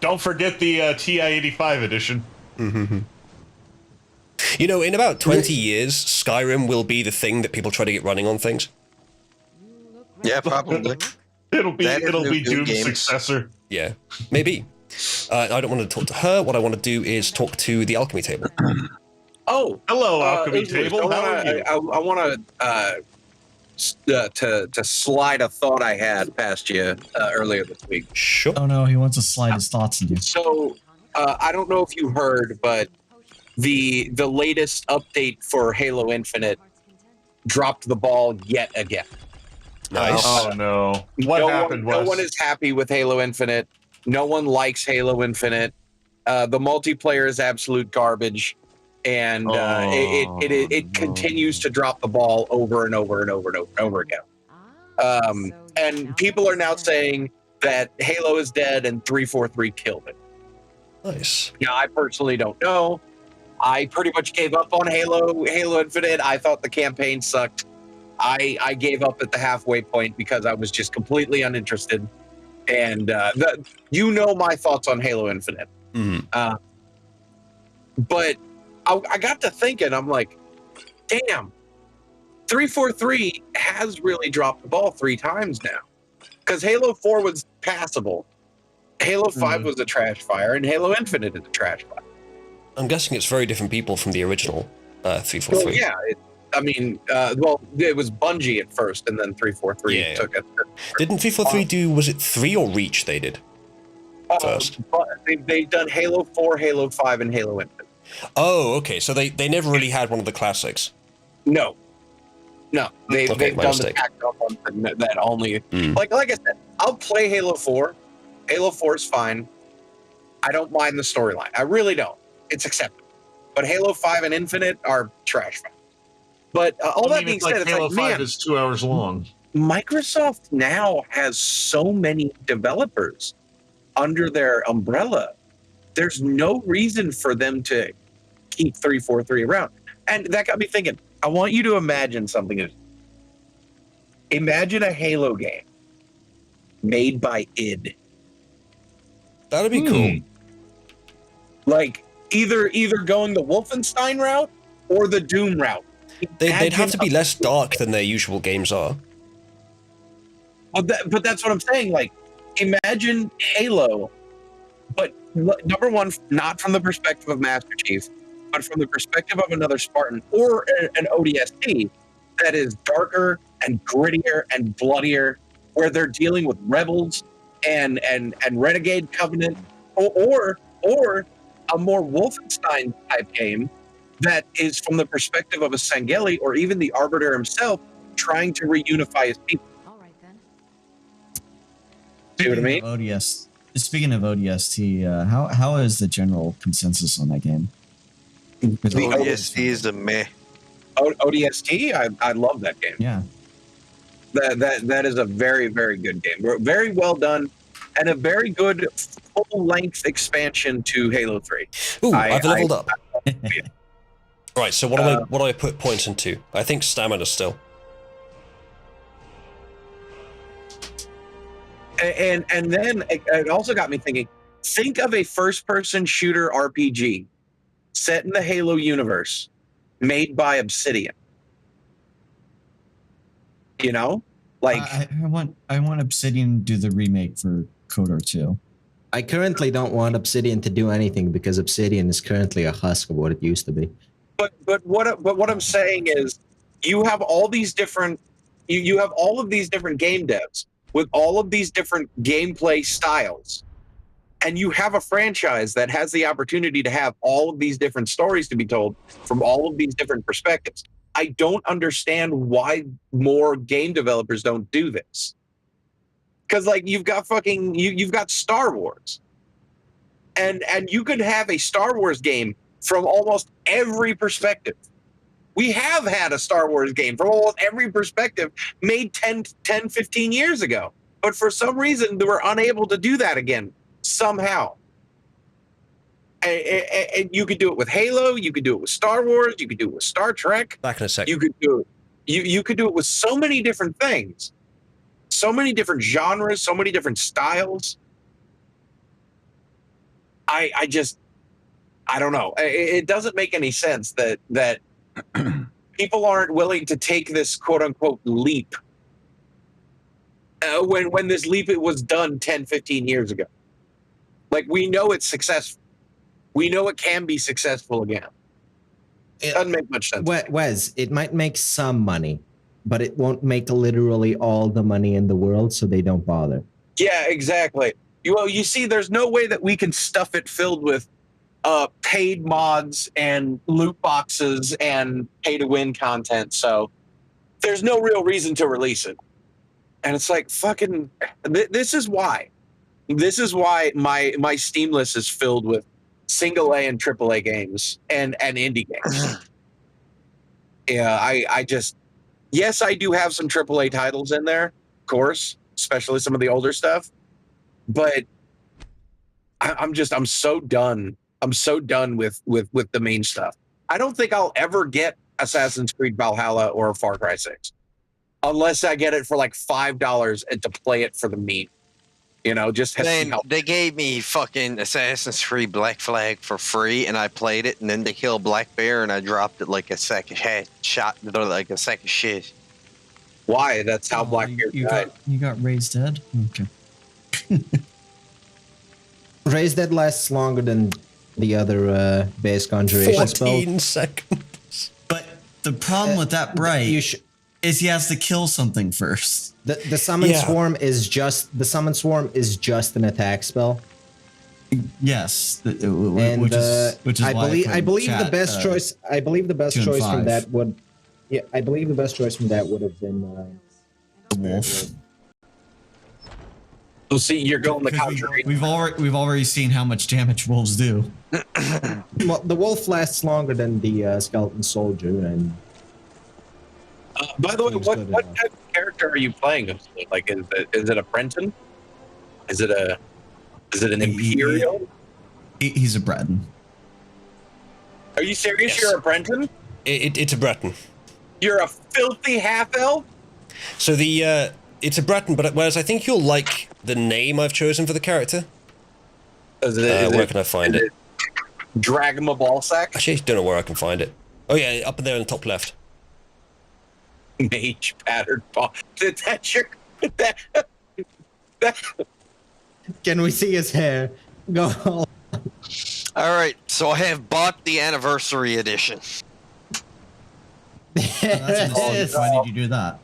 Don't forget the TI-85 edition. In about 20 years, Skyrim will be the thing that people try to get running on things. Yeah, probably. It'll be Doom's successor. Yeah, maybe. I don't want to talk to her. What I want to do is talk to the alchemy table. Oh, hello, alchemy table. How are you? I want to slide a thought I had past you earlier this week. Sure. Oh no, he wants to slide his thoughts into you. So I don't know if you heard, but the latest update for Halo Infinite dropped the ball yet again. Nice. Oh no! What happened? No one is happy with Halo Infinite. No one likes Halo Infinite. The multiplayer is absolute garbage, and it continues to drop the ball over and over and over and over and over again. And people are now saying that Halo is dead and 343 killed it. Nice. Yeah, I personally don't know. I pretty much gave up on Halo Infinite. I thought the campaign sucked. I gave up at the halfway point because I was just completely uninterested. And my thoughts on Halo Infinite. But I got to thinking, I'm like, damn, 343 has really dropped the ball 3 times now. Because Halo 4 was passable. Halo 5 was a trash fire, and Halo Infinite is a trash fire. I'm guessing it's very different people from the original 343. Well, yeah, it was Bungie at first, and then 343 took it. Didn't 343 do, was it 3 or Reach they did first? They've done Halo 4, Halo 5, and Halo Infinite. Oh, okay, so they never really had one of the classics. No. They've done mistake. the packed up one that only... Like I said, I'll play Halo 4. Halo 4 is fine. I don't mind the storyline. I really don't. It's acceptable. But Halo 5 and Infinite are trash fire. But all that being said, Halo 5 man, is 2 hours long. Microsoft now has so many developers under their umbrella. There's no reason for them to keep 343 around. And that got me thinking, I want you to imagine something. Imagine a Halo game made by id. That'd be cool. Like either going the Wolfenstein route or the Doom route. They'd have to be less dark than their usual games are. But that's what I'm saying. Like, imagine Halo, but number one, not from the perspective of Master Chief, but from the perspective of another Spartan or an ODST that is darker and grittier and bloodier, where they're dealing with rebels and Renegade Covenant, or a more Wolfenstein type game that is from the perspective of a Sangeli or even the Arbiter himself trying to reunify his people. All right then. See what I mean? Speaking of ODST, how is the general consensus on that game? The ODST is a meh. ODST, I love that game. Yeah. That is a very, very good game. Very well done, and a very good full-length expansion to Halo 3. Ooh, I've leveled up. Right, so what do I put points into? I think stamina still. And then it also got me thinking, think of a first-person shooter RPG set in the Halo universe, made by Obsidian. You know? Like I want Obsidian to do the remake for KOTOR 2. I currently don't want Obsidian to do anything because Obsidian is currently a husk of what it used to be. But what I'm saying is, you have all these different you have all of these different game devs with all of these different gameplay styles, and you have a franchise that has the opportunity to have all of these different stories to be told from all of these different perspectives. I don't understand why more game developers don't do this. Because like you've got you've got Star Wars, and you could have a Star Wars game from almost every perspective. We have had a Star Wars game from almost every perspective made 10, 15 years ago. But for some reason, they were unable to do that again, somehow. And you could do it with Halo, you could do it with Star Wars, you could do it with Star Trek. Back in a second. You could do it. You could do it with so many different things. So many different genres, so many different styles. I don't know. It doesn't make any sense that people aren't willing to take this quote unquote leap when this leap was done 10, 15 years ago. Like, we know it's successful. We know it can be successful again. It doesn't make much sense. Wes, it might make some money, but it won't make literally all the money in the world, so they don't bother. Yeah, exactly. You see, there's no way that we can stuff it filled with paid mods and loot boxes and pay-to-win content, so there's no real reason to release it. And it's like, fucking, this is why. This is why my Steam list is filled with single A and triple A games and indie games. Yeah, I just, yes, I do have some triple A titles in there, of course, especially some of the older stuff, but I'm so done. I'm so done with the main stuff. I don't think I'll ever get Assassin's Creed Valhalla or Far Cry 6 unless I get it for like $5 and to play it for the meme. You know, just they gave me fucking Assassin's Creed Black Flag for free, and I played it, and then they killed Black Bear, and I dropped it like a sack of shit. Why? That's how Blackbeard died. You got raised dead? Okay. Raised Dead lasts longer than the other base conjuration spell. 14 seconds. But the problem with that Bright is he has to kill something first. The summon swarm is just an attack spell. Yes, which is I believe the best choice. I believe the best choice from that would. Yeah, I believe the best choice from that would have been the wolf. Well, see, you're going the conjuration. We've already seen how much damage wolves do. Well, the wolf lasts longer than the skeleton soldier, and. By the way, what type of character are you playing? Like, is it a Brenton? Is it an Imperial? He's a Breton. Are you serious? Yes. You're a Brenton? It's a Breton. You're a filthy half elf? So the it's a Breton, but whereas I think you'll like the name I've chosen for the character. Where can I find it? Dragma Ballsack? Actually, I don't know where I can find it. Oh yeah, up there in the top left. Mage pattern ball. That's your... Can we see his hair? Go. All right, so I have bought the anniversary edition. Why did you do that?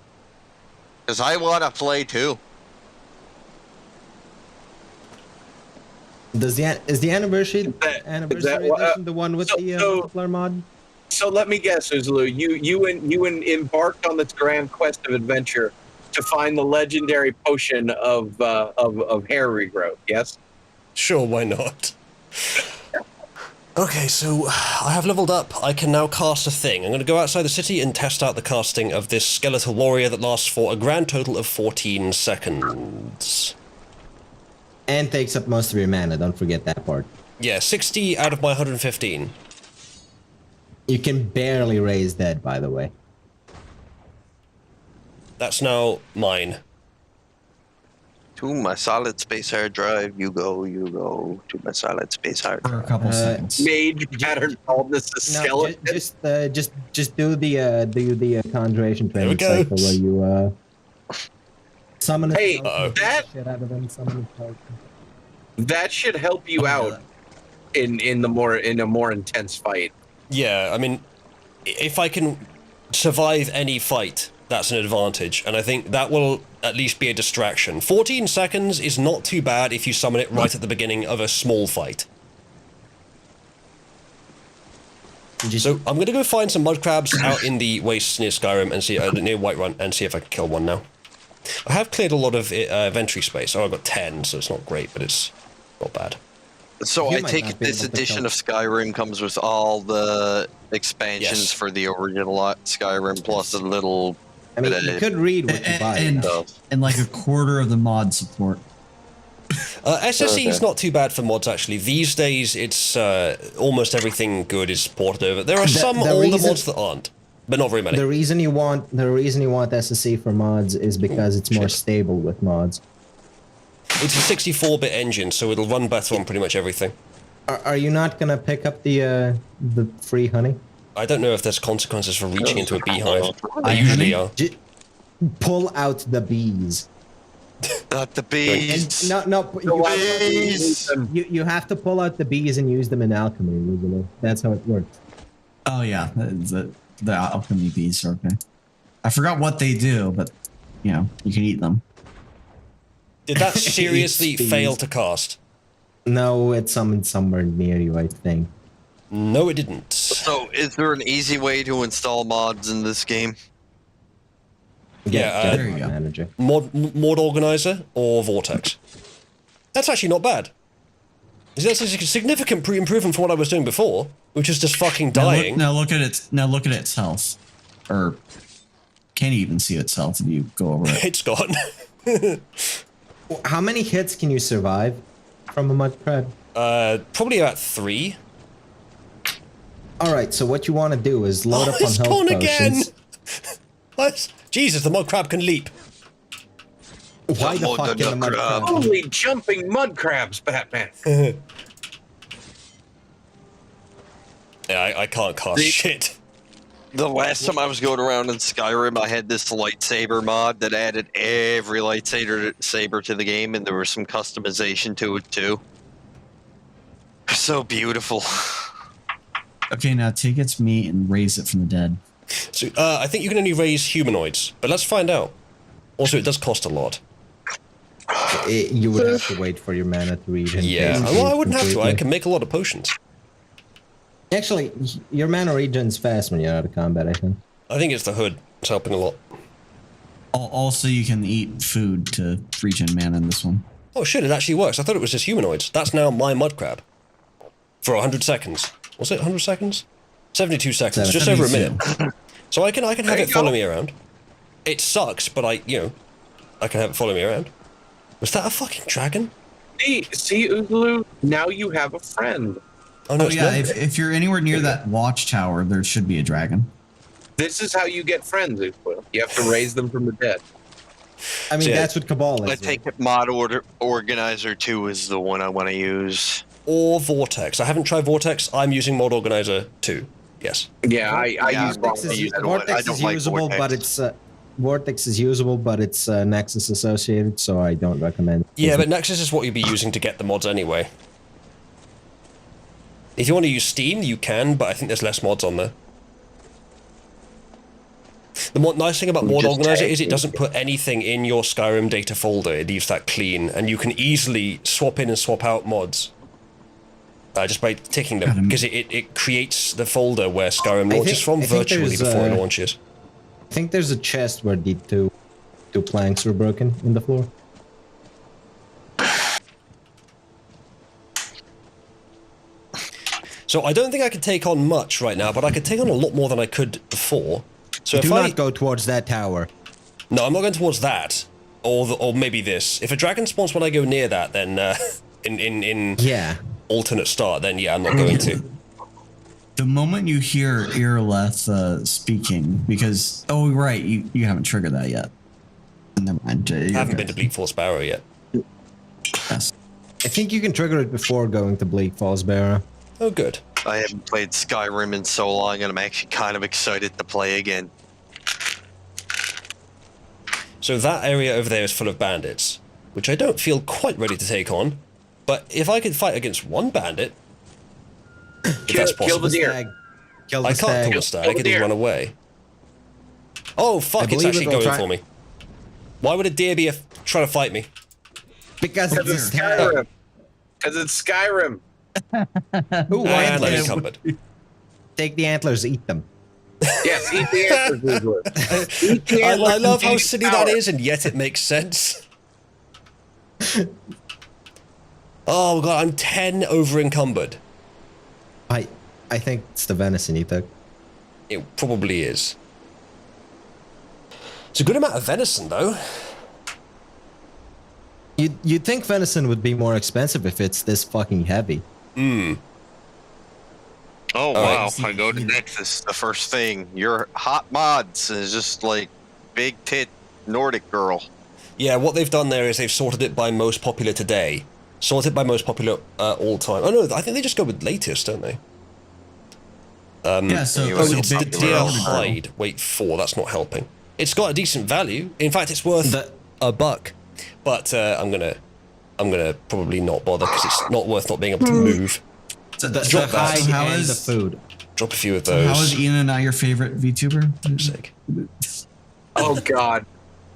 Because I want to play too. Is the anniversary edition the one with the multiplayer mod? So let me guess, Uzulu. You embarked on this grand quest of adventure to find the legendary potion of hair regrowth. Yes. Sure, why not? Okay, so I have leveled up. I can now cast a thing. I'm going to go outside the city and test out the casting of this skeletal warrior that lasts for a grand total of 14 seconds. And takes up most of your mana, don't forget that part. Yeah, 60 out of my 115. You can barely raise dead, by the way. That's now mine. To my solid space hard drive, you go to my solid space hard drive. For a couple seconds. Mage pattern baldness is skeleton. Just do the conjuration training cycle where you summon a shit out of them, summon a that should help you out in a more intense fight. Yeah, I mean, if I can survive any fight, that's an advantage, and I think that will at least be a distraction. 14 seconds is not too bad if you summon it right at the beginning of a small fight. So I'm gonna go find some mud crabs out in the wastes near Skyrim and see near Whiterun and see if I can kill one now. I have cleared a lot of inventory space. Oh, I've got 10, so it's not great, but it's not bad. So I take it this edition of Skyrim comes with all the expansions for the original Skyrim plus a little. I mean, you could read what you buy. And like a quarter of the mod support. SSE is not too bad for mods, actually. These days, it's almost everything good is ported over. There are some older mods that aren't, but not very many. The reason you want SSE for mods is because it's more stable with mods. It's a 64-bit engine, so it'll run better on pretty much everything. Are you not gonna pick up the free honey? I don't know if there's consequences for reaching into a beehive. There usually are. Pull out the bees. Not the bees. You have to pull out the bees and use them in alchemy, usually. That's how it works. Oh yeah, the alchemy bees are okay. I forgot what they do, but you know, you can eat them. Did that seriously fail to cast? No, it's summoned somewhere near you, I think. No, it didn't. So, is there an easy way to install mods in this game? Yeah, there you go. Manager. Mod Organizer or Vortex. That's actually not bad. That's a significant improvement from what I was doing before, which is just fucking dying. Now look at its health, or can't even see its health if you go over it. It's gone. How many hits can you survive from a mud crab? Probably about 3. All right, so what you want to do is load up on it's health gone potions. Again. What? Jesus, the mud crab can leap. Why the fuck can the mud crab? Holy jumping mud crabs, Batman! Yeah, I can't cast shit. The last time I was going around in Skyrim, I had this lightsaber mod that added every lightsaber to the game, and there was some customization to it too. So beautiful. Okay, now take its meat and raise it from the dead. So, I think you can only raise humanoids, but let's find out. Also, it does cost a lot. You would have to wait for your mana to regen. Yeah, well, I wouldn't have to. I can make a lot of potions. Actually, your mana regen's fast when you're out of combat, I think. I think it's the hood. It's helping a lot. Also, you can eat food to regen mana in this one. Oh shit, it actually works. I thought it was just humanoids. That's now my mud crab. For 100 seconds. Was it 100 seconds? 72 seconds, just over a minute. So I can have it follow me around. It sucks, but I can have it follow me around. Was that a fucking dragon? See, Uzulu, now you have a friend. Oh, no, yeah, if you're anywhere near that watchtower, there should be a dragon. This is how you get friends, Will. You have to raise them from the dead. I mean, that's what Cabal is. I take it Mod Organizer 2 is the one I want to use. Or Vortex. I haven't tried Vortex. I'm using Mod Organizer 2. Yes. Yeah, I use Vortex. Vortex is usable, but it's Vortex is usable, but it's Nexus associated, so I don't recommend. Yeah, but Nexus is what you'd be using to get the mods anyway. If you want to use Steam, you can, but I think there's less mods on there. The nice thing about Mod Organizer is it doesn't put anything in your Skyrim data folder. It leaves that clean, and you can easily swap in and swap out mods just by ticking them, because it creates the folder where Skyrim launches from virtually before it launches. I think there's a chest where the two planks were broken in the floor. So I don't think I can take on much right now, but I could take on a lot more than I could before. So do not go towards that tower. No, I'm not going towards that, or maybe this. If a dragon spawns when I go near that, then in alternate start, then yeah, I'm not going to. The moment you hear Irileth speaking, because right, you haven't triggered that yet. Never mind. I haven't been to Bleak Falls Barrow yet. Yes. I think you can trigger it before going to Bleak Falls Barrow. Oh, good. I haven't played Skyrim in so long, and I'm actually kind of excited to play again. So that area over there is full of bandits, which I don't feel quite ready to take on. But if I could fight against one bandit, if that's possible. Kill the deer. I can't kill the stag, it will run away. Oh, fuck, it's actually going for me. Why would a deer be trying to fight me? Because it's Skyrim. Because it's Skyrim. Ooh, and I'm encumbered. Take the antlers, eat them. Yes, eat the antlers. Eat the antlers. I love how silly that is, and yet it makes sense. Oh god, I'm 10 over encumbered. I think it's the venison you took. It probably is. It's a good amount of venison, though. You'd think venison would be more expensive if it's this fucking heavy. Oh wow! I go to Nexus. The first thing, your hot mods is just like big tit Nordic girl. Yeah, what they've done there is they've sorted it by most popular today. Sorted by most popular all time. Oh no, I think they just go with latest, don't they? Yeah, so it's the deer hide. Wait, 4. That's not helping. It's got a decent value. In fact, it's worth $1. But I'm gonna probably not bother because it's not worth not being able to move. So drop that. How is the food? Drop a few of those. How is Ian and I your favorite VTuber? For sake. Oh God.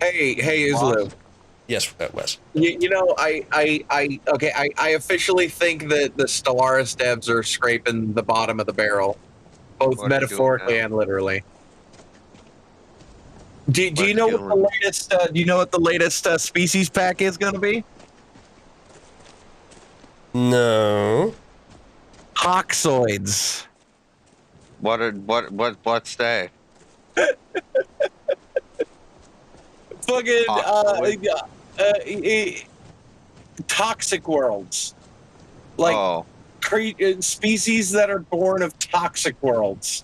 Hey, Islu. Yes, Wes. You know, I officially think that the Stellaris devs are scraping the bottom of the barrel, both metaphorically and literally. Do you know what the latest? Do you know what the latest species pack is going to be? No. Toxoids. What's that? Fucking toxic worlds, like species that are born of toxic worlds.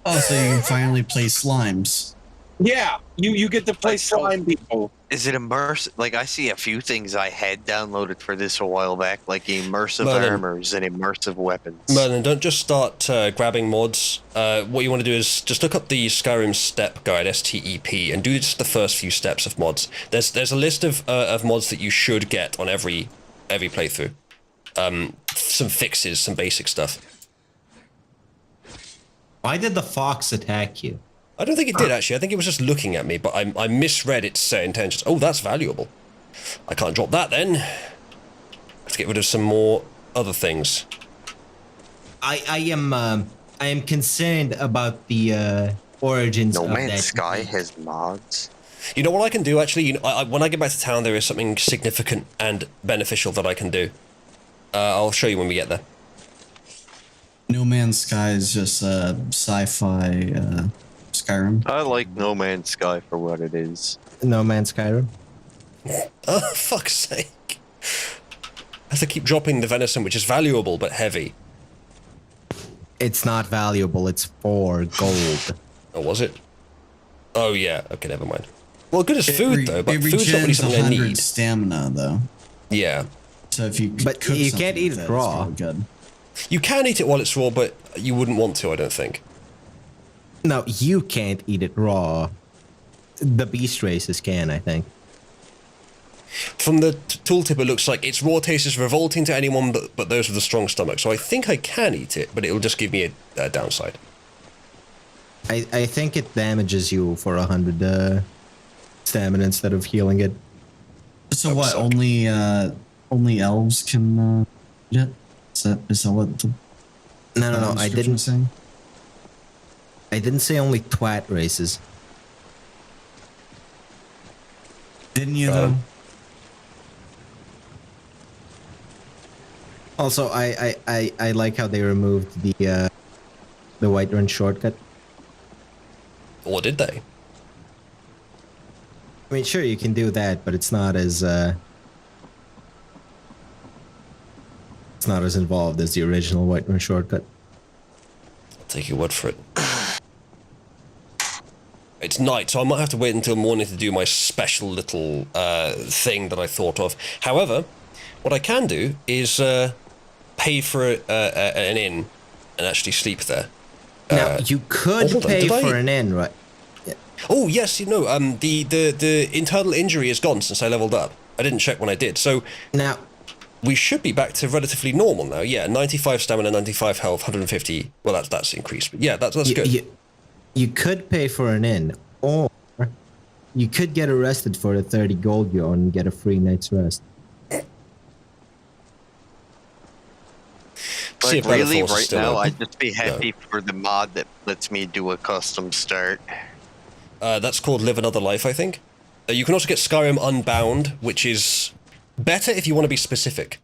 Oh, so you can finally play slimes. Yeah, you get to play slime people. Is it immersive? Like, I see a few things I had downloaded for this a while back, like immersive Merlin. armors and immersive weapons. Merlin, don't just start grabbing mods. What you want to do is just look up the Skyrim step guide, STEP, and do just the first few steps of mods. There's a list of mods that you should get on every playthrough. Some fixes, some basic stuff. Why did the fox attack you? I don't think it did, actually. I think it was just looking at me, but I misread its intentions. Oh, that's valuable. I can't drop that, then. Let's get rid of some more other things. I am concerned about the origins of that. No Man's Sky has mods. You know what I can do, actually? When I get back to town, there is something significant and beneficial that I can do. I'll show you when we get there. No Man's Sky is just sci-fi Skyrim. I like No Man's Sky for what it is. No Man's Skyrim. Oh, fuck's sake. I have to keep dropping the venison, which is valuable but heavy. It's not valuable, it's 4 gold. Or was it? Oh yeah. Okay, never mind. Well, good as food though, but it food's not really regens something I 100 need. stamina though. Yeah. So if you But cook you something can't eat with it it's raw. probably good. You can eat it while it's raw, but you wouldn't want to, I don't think. No, you can't eat it raw. The beast races can, I think. From the tooltip, it looks like its raw taste is revolting to anyone but those with a strong stomach. So I think I can eat it, but it'll just give me a downside. I think it damages you for 100 stamina instead of healing it. So what? Only elves can eat it? Is that what the No, I description didn't. was saying? I didn't say only twat races. Didn't you though? Also, I like how they removed the Whiterun shortcut. Or did they? I mean, sure, you can do that, but it's not as involved as the original Whiterun shortcut. I'll take your word for it. It's night, so I might have to wait until morning to do my special little thing that I thought of. However, what I can do is pay for an inn and actually sleep there. Now, you could pay for an inn, right? Yeah. Oh, yes, you know, the internal injury is gone since I leveled up. I didn't check when I did, so... Now... We should be back to relatively normal now, yeah. 95 stamina, 95 health, 150... Well, that's increased, but yeah, that's good. You could pay for an inn, or you could get arrested for the 30 gold you own and get a free night's rest. Like, really, right now, I'd just be happy for the mod that lets me do a custom start. That's called Live Another Life, I think. You can also get Skyrim Unbound, which is better if you want to be specific.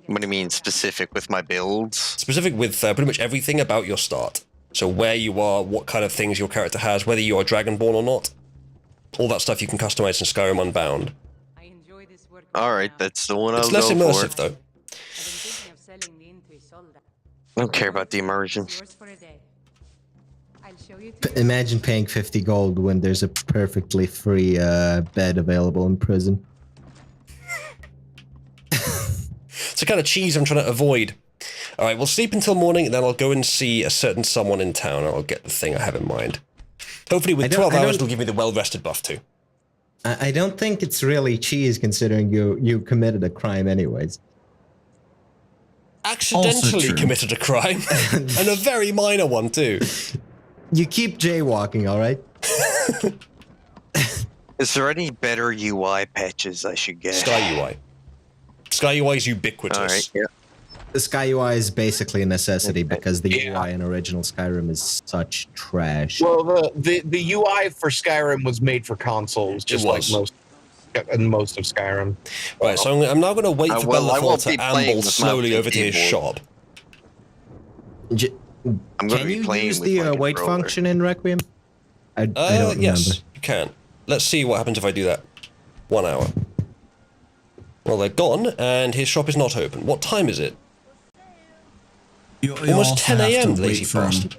What do you mean specific with my builds? Specific with pretty much everything about your start. So where you are, what kind of things your character has, whether you are Dragonborn or not. All that stuff you can customize in Skyrim Unbound. Alright, that's the one I'll go for. It's less immersive, though. I don't care about the immersion. Imagine paying 50 gold when there's a perfectly free bed available in prison. It's the kind of cheese I'm trying to avoid. Alright, we'll sleep until morning, and then I'll go and see a certain someone in town, and I'll get the thing I have in mind. Hopefully with 12 hours, it'll give me the well-rested buff too. I don't think it's really cheese, considering you committed a crime anyways. Accidentally committed a crime, and a very minor one too. You keep jaywalking, alright? Is there any better UI patches I should get? Sky UI. Sky UI is ubiquitous. Alright, yeah. The Sky UI is basically a necessity because the UI in original Skyrim is such trash. Well, the UI for Skyrim was made for consoles, just like most of Skyrim. Right, so I'm now going to wait for Bellathor to amble slowly over to his shop. Can you use the wait function in Requiem? I don't remember. Yes, you can. Let's see what happens if I do that. 1 hour. Well, they're gone, and his shop is not open. What time is it? Almost 10 a.m., lazy bastard.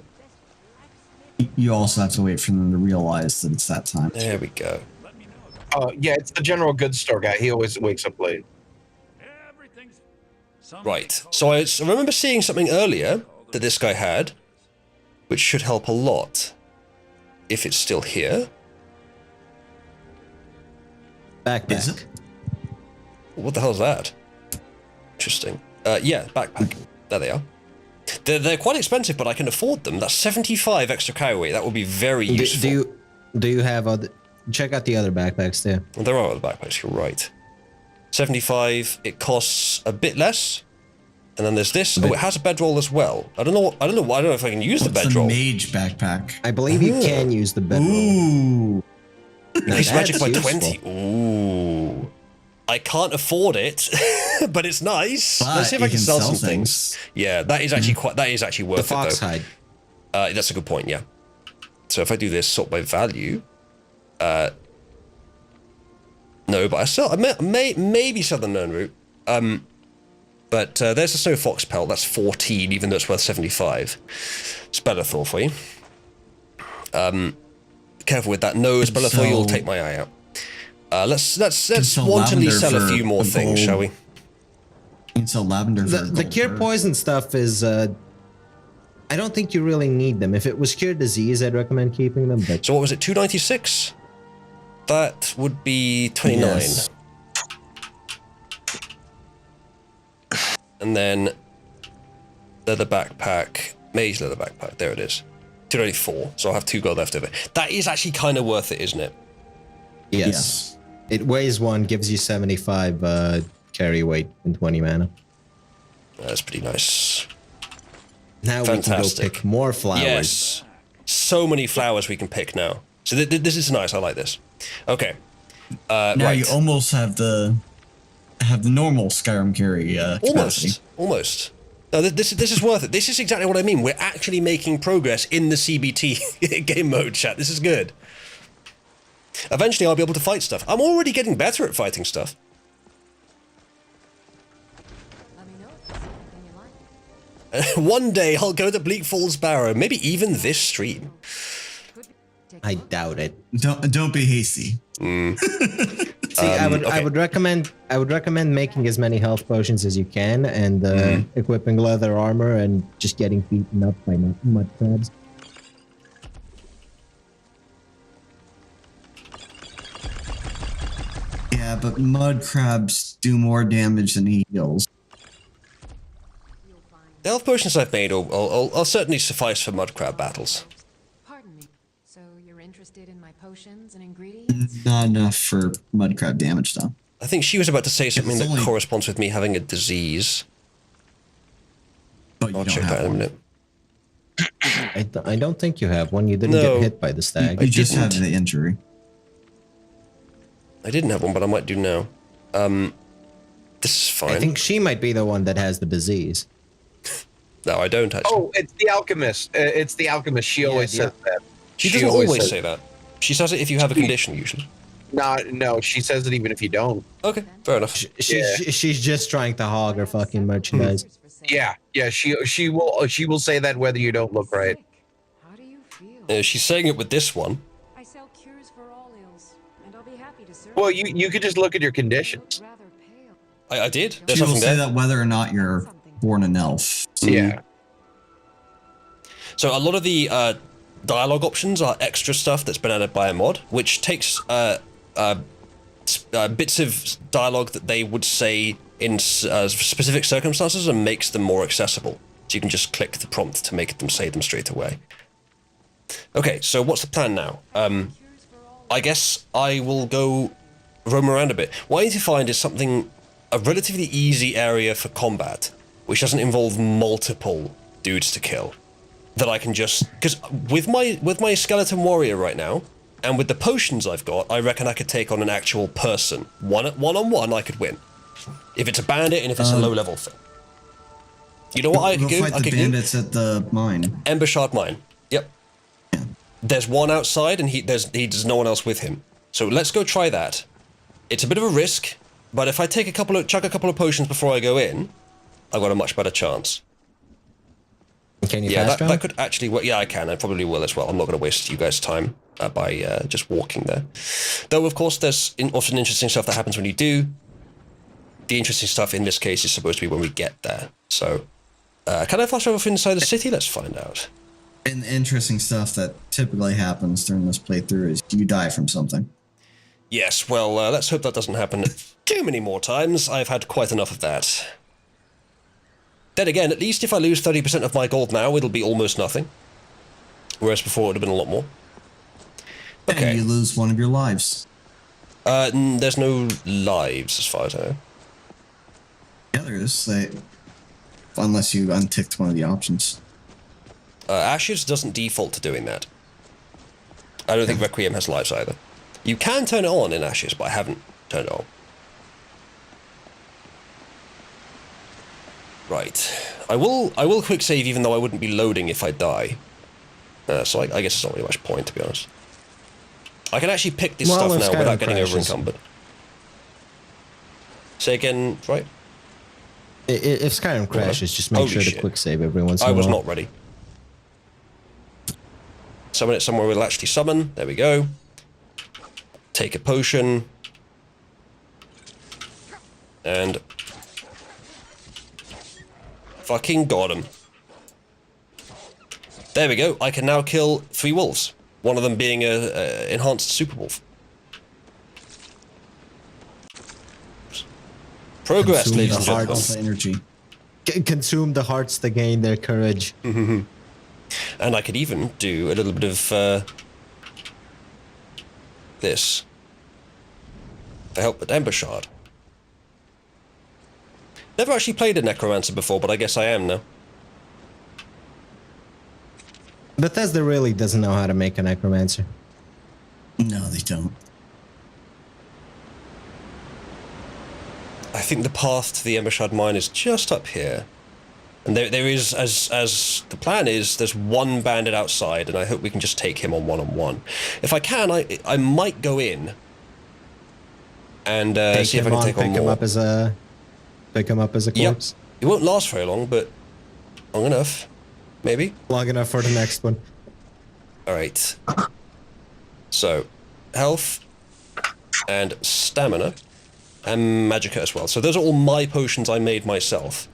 You also have to wait for them to realize that it's that time. There we go. Yeah, it's the general goods store guy. He always wakes up late. Right. So I remember seeing something earlier that this guy had, which should help a lot. If it's still here. Backpack. Is it? What the hell is that? Interesting. Yeah, backpack. There they are. They're quite expensive, but I can afford them. That's 75 extra carry weight. That would be very useful. Do you have other... Check out the other backpacks there. Well, there are other backpacks, you're right. 75, it costs a bit less. And then there's this. Oh, it has a bedroll as well. I don't know if I can use the bedroll. Mage backpack. I believe you can use the bedroll. Ooh. Increase magic by 20. Ooh. I can't afford it, but it's nice. But let's see if I can sell some things. Yeah, that is actually worth it. The fox hide. That's a good point, yeah. So if I do this sort by value, no, but I maybe sell the known route. But there's the Snow Fox pelt. That's 14, even though it's worth 75. Spellethor for you. Careful with that nose, Spellethor. You'll take my eye out. Let's wantonly sell a few more things, shall we? You can sell lavender. The cure poison stuff is. I don't think you really need them. If it was cure disease, I'd recommend keeping them. But so what was it? 296. That would be 29. Yes. And then leather backpack, maize leather backpack. There it is. 294. So I'll have 2 gold left over. That is actually kind of worth it, isn't it? Yes. It weighs 1, gives you 75 carry weight and 20 mana. That's pretty nice. Now Fantastic. We can go pick more flowers. Yes. So many flowers we can pick now. So this is nice. I like this. Okay. Now right. you almost have the normal Skyrim carry capacity. Almost. No, this is worth it. This is exactly what I mean. We're actually making progress in the CBT game mode, chat. This is good. Eventually, I'll be able to fight stuff. I'm already getting better at fighting stuff. One day, I'll go to Bleak Falls Barrow. Maybe even this stream. I doubt it. Don't be hasty. See, I would recommend making as many health potions as you can, and equipping leather armor, and just getting beaten up by mud crabs. Yeah, but mud crabs do more damage than he heals. The health potions I've made will certainly suffice for mud crab battles. Pardon me. So you're interested in my potions and ingredients? Not enough for mud crab damage, though. I think she was about to say something that corresponds with me having a disease. But I'll check that in a minute. I don't think you have one. You didn't get hit by the stag. You just have the injury. I didn't have one, but I might do now. This is fine. I think she might be the one that has the disease. No, I don't actually. Oh, it's the alchemist. It's the alchemist. She always says that. She doesn't always say that. She says it if you have a condition, usually. No, she says it even if you don't. Okay, fair enough. She's just trying to hog her fucking merchandise. Yeah. She will say that whether you don't look right. How do you feel? She's saying it with this one. I sell cures for all ills, and I'll be happy to serve. Well, you could just look at your conditions. I did. There's She will something say there. that whether or not you're born an elf. Yeah. So a lot of the dialogue options are extra stuff that's been added by a mod, which takes bits of dialogue that they would say in specific circumstances and makes them more accessible. So you can just click the prompt to make them say them straight away. Okay, so what's the plan now? I guess I will go roam around a bit. What I need to find is a relatively easy area for combat, which doesn't involve multiple dudes to kill. That I can just, because with my skeleton warrior right now, and with the potions I've got, I reckon I could take on an actual person. One on one, I could win. If it's a bandit and if it's a low level thing. You know what I could do? Fight the bandits at the mine. Ember Shard Mine. Yep. Yeah. There's one outside, and there's no one else with him. So let's go try that. It's a bit of a risk, but if I take chuck a couple of potions before I go in, I've got a much better chance. Can you fast that could actually work. Yeah, I can. I probably will as well. I'm not going to waste you guys' time by just walking there. Though, of course, there's often interesting stuff that happens when you do. The interesting stuff in this case is supposed to be when we get there. So, can I flash over inside the city? Let's find out. And the interesting stuff that typically happens during this playthrough is you die from something. Yes, well, let's hope that doesn't happen too many more times. I've had quite enough of that. Then again, at least if I lose 30% of my gold now, it'll be almost nothing. Whereas before it would have been a lot more. Okay. And you lose one of your lives. There's no lives as far as I know. Yeah, there is. Unless you unticked one of the options. Ashes doesn't default to doing that. I don't think Requiem has lives either. You can turn it on in Ashes, but I haven't turned it on. Right. I will quick save even though I wouldn't be loading if I die. So I guess it's not really much point, to be honest. I can actually pick this stuff now without getting over encumbered. Say again, right? If Skyrim crashes, just make Holy sure shit. to quick save every once in a I while. was not ready. Summon it somewhere we'll actually summon. There we go. Take a potion. And... fucking got him. There we go. I can now kill 3 wolves. One of them being a enhanced super wolf. Progress, Consume ladies the and heart gentlemen. of energy. Consume the hearts to gain their courage. And I could even do a little bit of this to help with Ember Shard. Never actually played a Necromancer before, but I guess I am now. Bethesda really doesn't know how to make a Necromancer. No, they don't. I think the path to the Ember Shard mine is just up here. And there is, as the plan is, there's one bandit outside, and I hope we can just take him on one-on-one. If I can, I might go in and see if I can take on more. Pick him up as a corpse. Yep. It won't last very long, but long enough. Maybe. Long enough for the next one. Alright. So, health and stamina and magicka as well. So those are all my potions I made myself.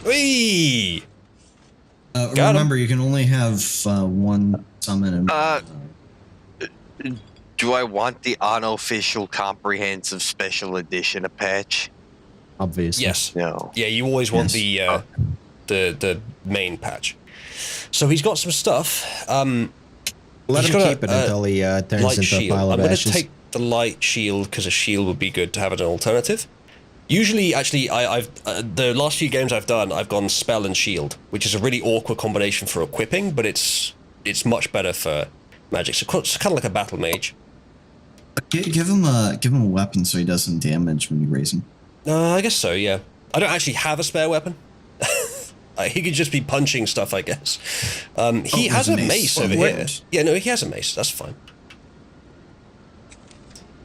Whee! Remember, you can only have one summon. Do I want the unofficial comprehensive special edition of patch? Obviously. Yes. No. Yeah, you always want the main patch. So he's got some stuff. Let him keep it until he turns into a pile of I'm going ashes. to take the light shield because a shield would be good to have as an alternative. Usually, actually, I've the last few games I've done, I've gone spell and shield, which is a really awkward combination for equipping, but it's much better for magic. So it's kind of like a battle mage. Give him a weapon so he doesn't damage when you raise him. I guess so. Yeah, I don't actually have a spare weapon. He could just be punching stuff, I guess. He has a mace over here. Yeah, no, he has a mace. That's fine.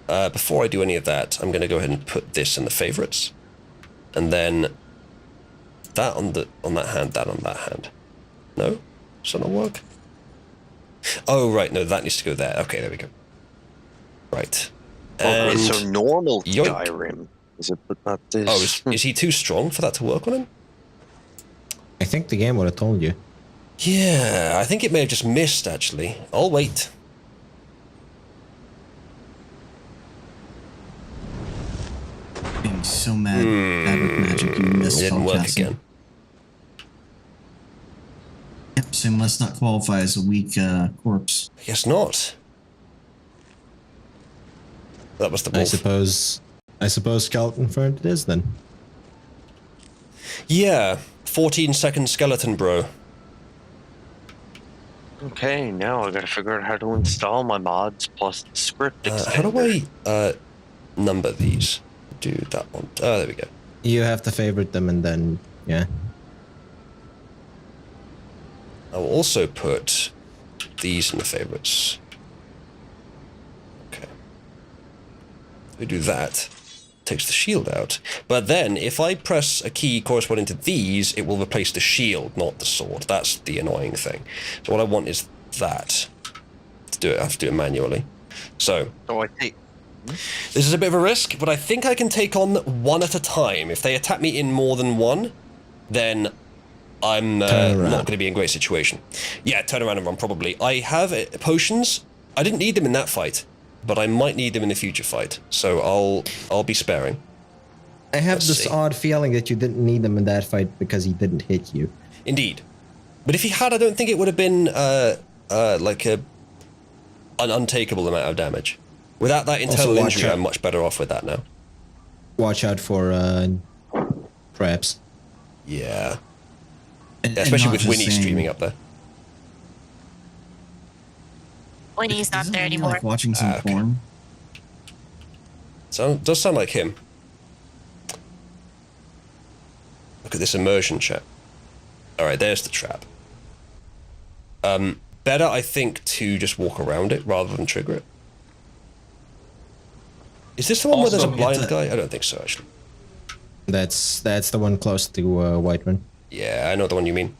Before I do any of that, I'm going to go ahead and put this in the favorites, and then that on that hand, that on that hand. No, does that not work? Oh right, no, that needs to go there. Okay, there we go. Right. Okay, so And normal yoink. Skyrim is it, but not this. Oh, is he too strong for that to work on him? I think the game would have told you. Yeah, I think it may have just missed, actually. I'll wait. Being so mad with magic, you missed Didn't work spellcasting. again. Yep, so he must not qualify as a weak corpse. I guess not. That was the I wolf. suppose skeleton front it is then. Yeah, 14-second skeleton, bro. Okay, now I gotta figure out how to install my mods plus the script How extender. do I number these? Do that one. Oh, there we go. You have to favorite them and then, yeah. I will also put these in the favorites. Okay. We do that. Takes the shield out. But then, if I press a key corresponding to these, it will replace the shield, not the sword. That's the annoying thing. So what I want is that. To do it, I have to do it manually. So, I think this is a bit of a risk, but I think I can take on one at a time. If they attack me in more than one, then I'm not going to be in a great situation. Yeah, turn around and run, probably. I have potions. I didn't need them in that fight, but I might need them in the future fight. So I'll be sparing. I have this odd feeling that you didn't need them in that fight because he didn't hit you. Indeed. But if he had, I don't think it would have been like an untakeable amount of damage. Without that internal injury, I'm much better off with that now. Watch out for traps. Yeah. Yeah, especially with Winnie streaming up there. Winnie's not there anymore. Like watching some porn. So does sound like him. Look at this immersion chat. All right, there's the trap. better, I think, to just walk around it rather than trigger it. Is this the one where there's a blind guy? I don't think so, actually. That's the one close to Whiterun. Yeah, I know the one you mean.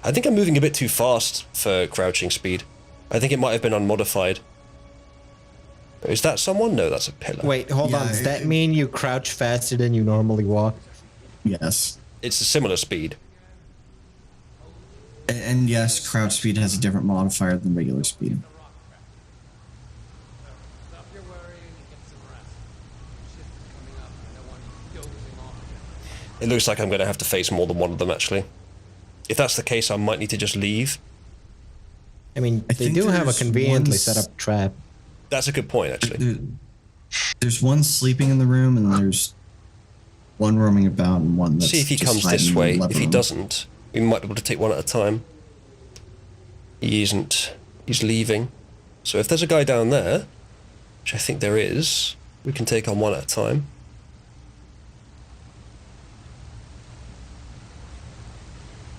I think I'm moving a bit too fast for crouching speed. I think it might have been unmodified. Is that someone? No, that's a pillar. Wait, hold on. Does that mean you crouch faster than you normally walk? Yes. It's a similar speed. And yes, crouch speed has a different modifier than regular speed. It looks like I'm going to have to face more than one of them, actually. If that's the case, I might need to just leave. I mean, they do have a conveniently set up trap. That's a good point, actually. There's one sleeping in the room, and there's one roaming about, and one that's see if he just comes this hiding way. in the If he room. doesn't, we might be able to take one at a time. He isn't. He's leaving. So if there's a guy down there, which I think there is, we can take on one at a time.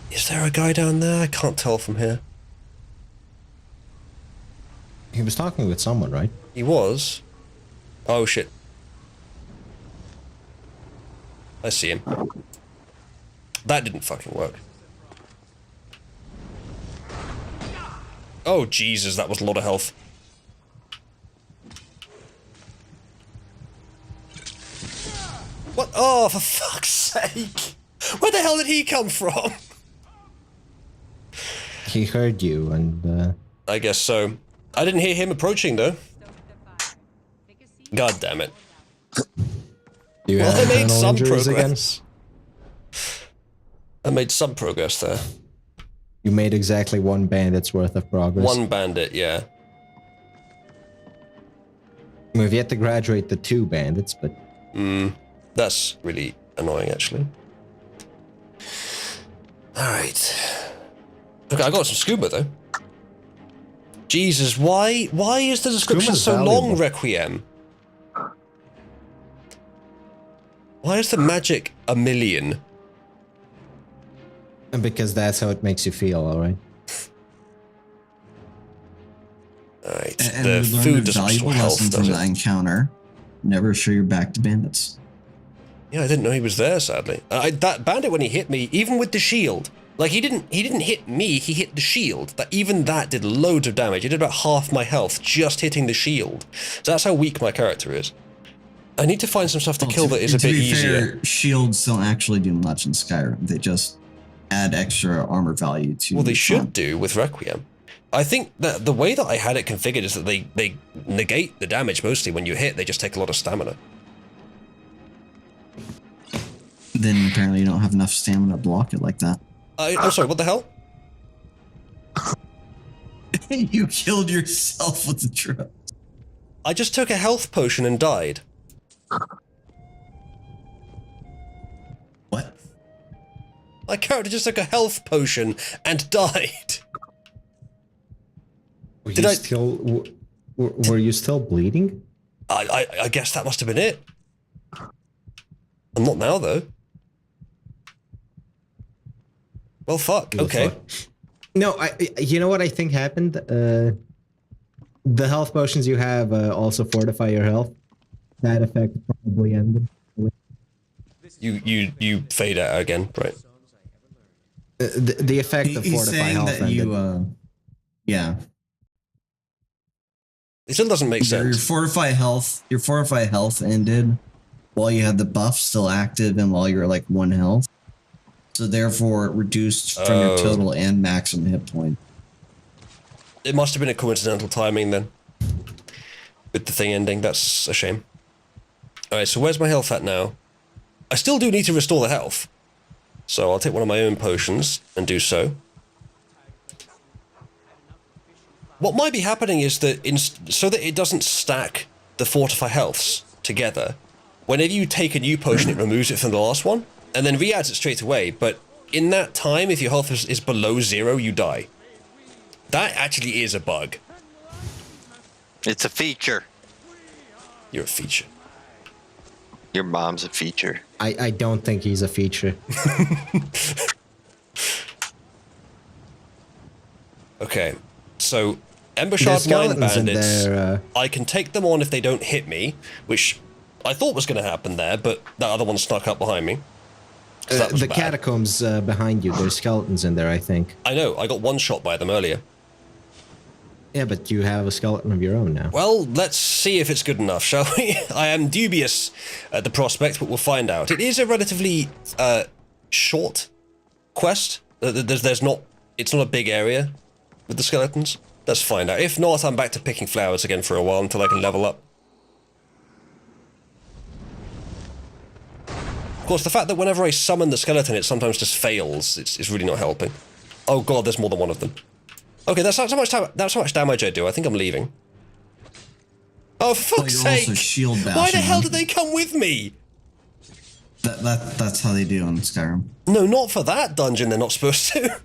Is there a guy down there? I can't tell from here. He was talking with someone, right? He was. Oh shit. I see him. That didn't fucking work. Oh Jesus, that was a lot of health. What? Oh, for fuck's sake! Where the hell did he come from? He heard you, and I guess so. I didn't hear him approaching though. God damn it. you Well, have I made internal some injuries again? progress. I made some progress there. You made exactly one bandit's worth of progress. One bandit, yeah. We've yet to graduate the 2 bandits, but... That's really annoying, actually. Alright. Okay, I got some scuba, though. Jesus, why is the description Scuba's so valuable. long, Requiem? Why is the magic a million? And because that's how it makes you feel, alright? Alright, And the we learned food a doesn't valuable restore lesson health, from does that it? encounter. Never show your back to bandits. Yeah, I didn't know he was there, sadly. That bandit, when he hit me, even with the shield, like he didn't hit me, he hit the shield. Even that did loads of damage. He did about half my health just hitting the shield. So that's how weak my character is. I need to find some stuff to kill that is a bit easier. Fair, shields don't actually do much in Skyrim. They just add extra armor value to. Well, they should do with Requiem. I think that the way that I had it configured is that they negate the damage mostly when you hit. They just take a lot of stamina. Then apparently you don't have enough stamina to block it like that. I'm sorry, what the hell? You killed yourself with the trap. I just took a health potion and died. What? My character just took a health potion and died. Were you still bleeding? I guess that must have been it. I'm not now, though. Well, fuck. Okay. No, you know what I think happened? The health potions you have also fortify your health. That effect probably ended. You fade out again, right? The effect of He's fortify saying health that ended. you, yeah. It still doesn't make sense. Your fortify health ended while you had the buff still active and while you were like 1 health. So therefore it reduced from your total and maximum hit point. It must have been a coincidental timing then. With the thing ending, that's a shame. Alright, so where's my health at now? I still do need to restore the health. So I'll take one of my own potions and do so. What might be happening is that, so that it doesn't stack the fortify healths together, whenever you take a new potion, it removes it from the last one, and then re-adds it straight away, but in that time, if your health is below 0, you die. That actually is a bug. It's a feature. You're a feature. Your mom's a feature. I don't think he's a feature. Okay, so Ember There's Shard Mine skeletons in Bandits, there, I can take them on if they don't hit me, which I thought was going to happen there, but that other one snuck up behind me. So that was the bad. catacombs behind you, there's skeletons in there, I think. I know, I got one shot by them earlier. Yeah, but you have a skeleton of your own now. Well, let's see if it's good enough, shall we? I am dubious at the prospect, but we'll find out. It is a relatively short quest. It's not a big area with the skeletons. Let's find out. If not, I'm back to picking flowers again for a while until I can level up. Of course, the fact that whenever I summon the skeleton, it sometimes just fails, it's really not helping. Oh god, there's more than one of them. Okay, that's how much damage I do. I think I'm leaving. Oh, for fuck's sake! Also shield Why the hell did they come with me? That's how they do on Skyrim. No, not for that dungeon. They're not supposed to.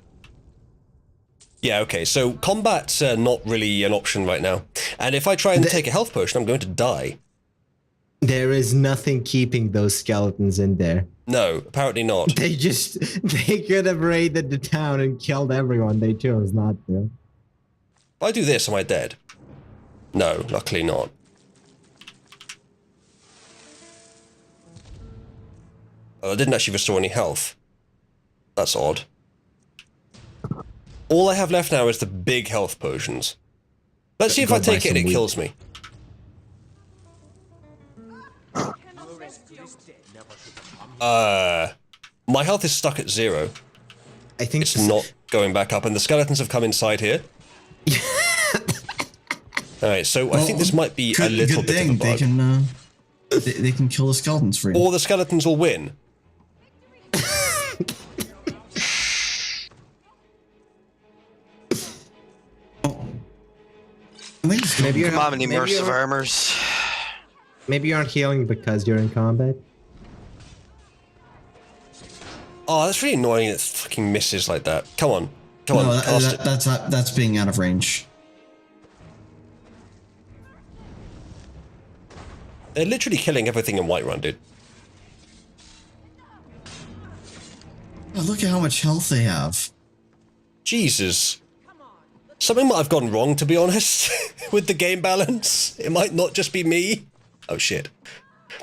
Yeah, okay. So combat's not really an option right now. And if I try and take a health potion, I'm going to die. There is nothing keeping those skeletons in there. No, apparently not. They could have raided the town and killed everyone. They chose not to. If I do this, am I dead? No, luckily not. I didn't actually restore any health. That's odd. All I have left now is the big health potions. Let's see if I take it and it kills me. My health is stuck at 0. I think it's not going back up, and the skeletons have come inside here. Alright, so I think this might be a little bit of a bug. They can kill the skeletons for you. Or the skeletons will win. Maybe you're Come on, immersive armors. Maybe you aren't healing because you're in combat. Oh, that's really annoying. It fucking misses like that. Come on, come on. That's being out of range. They're literally killing everything in Whiterun, dude. Oh, look at how much health they have. Jesus. Something might have gone wrong, to be honest, with the game balance. It might not just be me. Oh shit.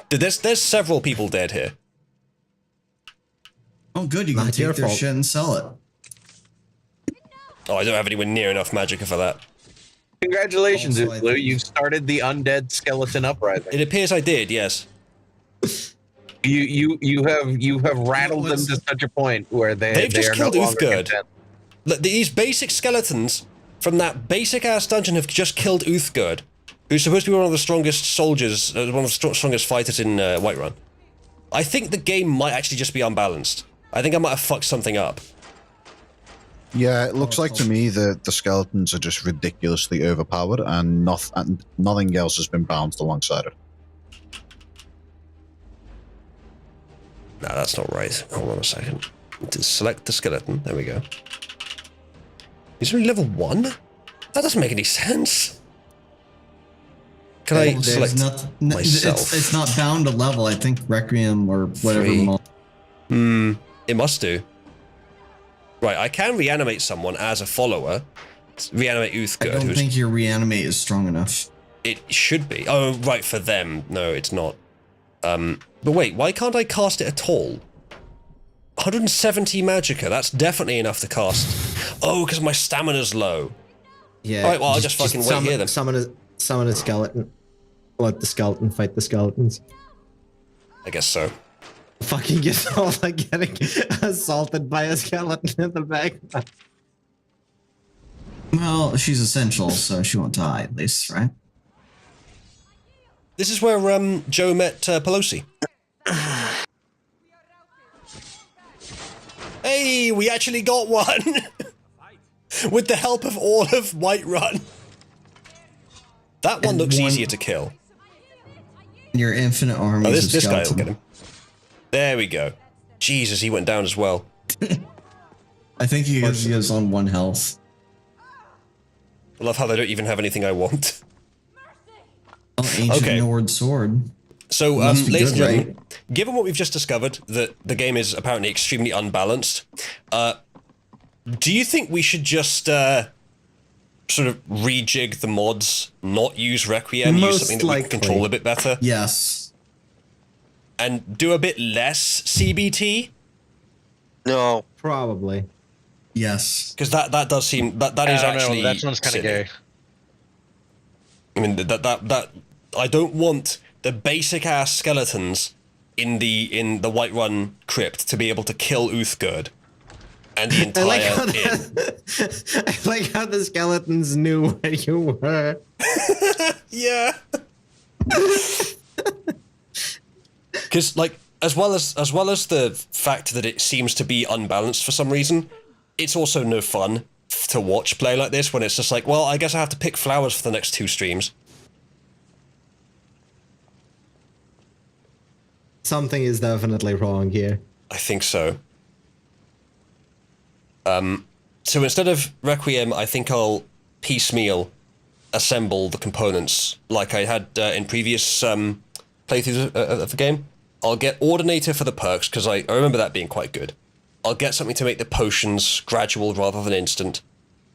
There's several people dead here. Oh good, you can take their shit and sell it. Oh, I don't have anywhere near enough magicka for that. Congratulations, Blue. You've started the undead skeleton uprising. It appears I did, yes. You have rattled them to such a point where they've just are killed no longer Uthgerd. content. Look, these basic skeletons from that basic ass dungeon have just killed Uthgerd, who's supposed to be one of the strongest soldiers, one of the strongest fighters in Whiterun. I think the game might actually just be unbalanced. I think I might have fucked something up. Yeah, it looks like to me that the skeletons are just ridiculously overpowered, and nothing else has been balanced alongside it. No, that's not right. Hold on a second. To select the skeleton. There we go. He's only level 1? That doesn't make any sense. Can I select myself? It's not bound to level. I think Requiem or whatever. It must do. Right, I can reanimate someone as a follower. Reanimate Uthgerd. I don't think your reanimate is strong enough. It should be. Oh, right, for them. No, it's not. But wait, why can't I cast it at all? 170 magicka, that's definitely enough to cast. Oh, because my stamina's low. Yeah. Alright, well, I'll just fucking wait here then. Summon a skeleton. Let the skeleton fight the skeletons. I guess so. Fucking yourself like getting assaulted by a skeleton in the back. Well, she's essential, so she won't die at least, right? This is where Joe met Pelosi. Hey, we actually got one! With the help of all of Whiterun. That one looks easier to kill. Your infinite army. Oh, this guy will get him. There we go. Jesus, he went down as well. I think he is on 1 health. I love how they don't even have anything I want. Oh, ancient Nord sword. So, ladies and gentlemen, given what we've just discovered, that the game is apparently extremely unbalanced, do you think we should just sort of rejig the mods, not use Requiem, use Most something that we can control a bit better? Yes. And do a bit less CBT? No. Probably. Yes. Because that does seem that is actually that sounds kind of silly. gay. I mean that I don't want the basic ass skeletons in the Whiterun crypt to be able to kill Uthgerd and the entire I like how the skeletons knew where you were. Yeah. Because like as well as the fact that it seems to be unbalanced for some reason, it's also no fun to watch play like this when it's just like, well, I guess I have to pick flowers for the next 2 streams. Something is definitely wrong here. I think so. So instead of Requiem, I think I'll piecemeal assemble the components like I had in previous playthroughs of the game. I'll get Ordinator for the perks, because I remember that being quite good. I'll get something to make the potions gradual rather than instant.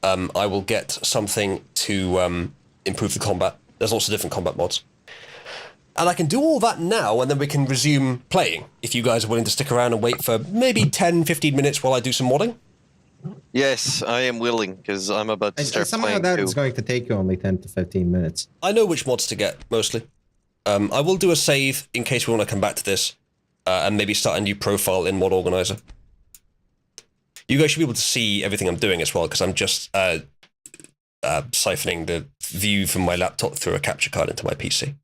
I will get something to improve the combat. There's lots of different combat mods. And I can do all that now, and then we can resume playing, if you guys are willing to stick around and wait for maybe 10-15 minutes while I do some modding. Yes, I am willing, because I'm about to start somehow playing that too. is going to take you only 10 to 15 minutes. I know which mods to get, mostly. I will do a save in case we want to come back to this, and maybe start a new profile in Mod Organizer. You guys should be able to see everything I'm doing as well, because I'm just siphoning the view from my laptop through a capture card into my PC.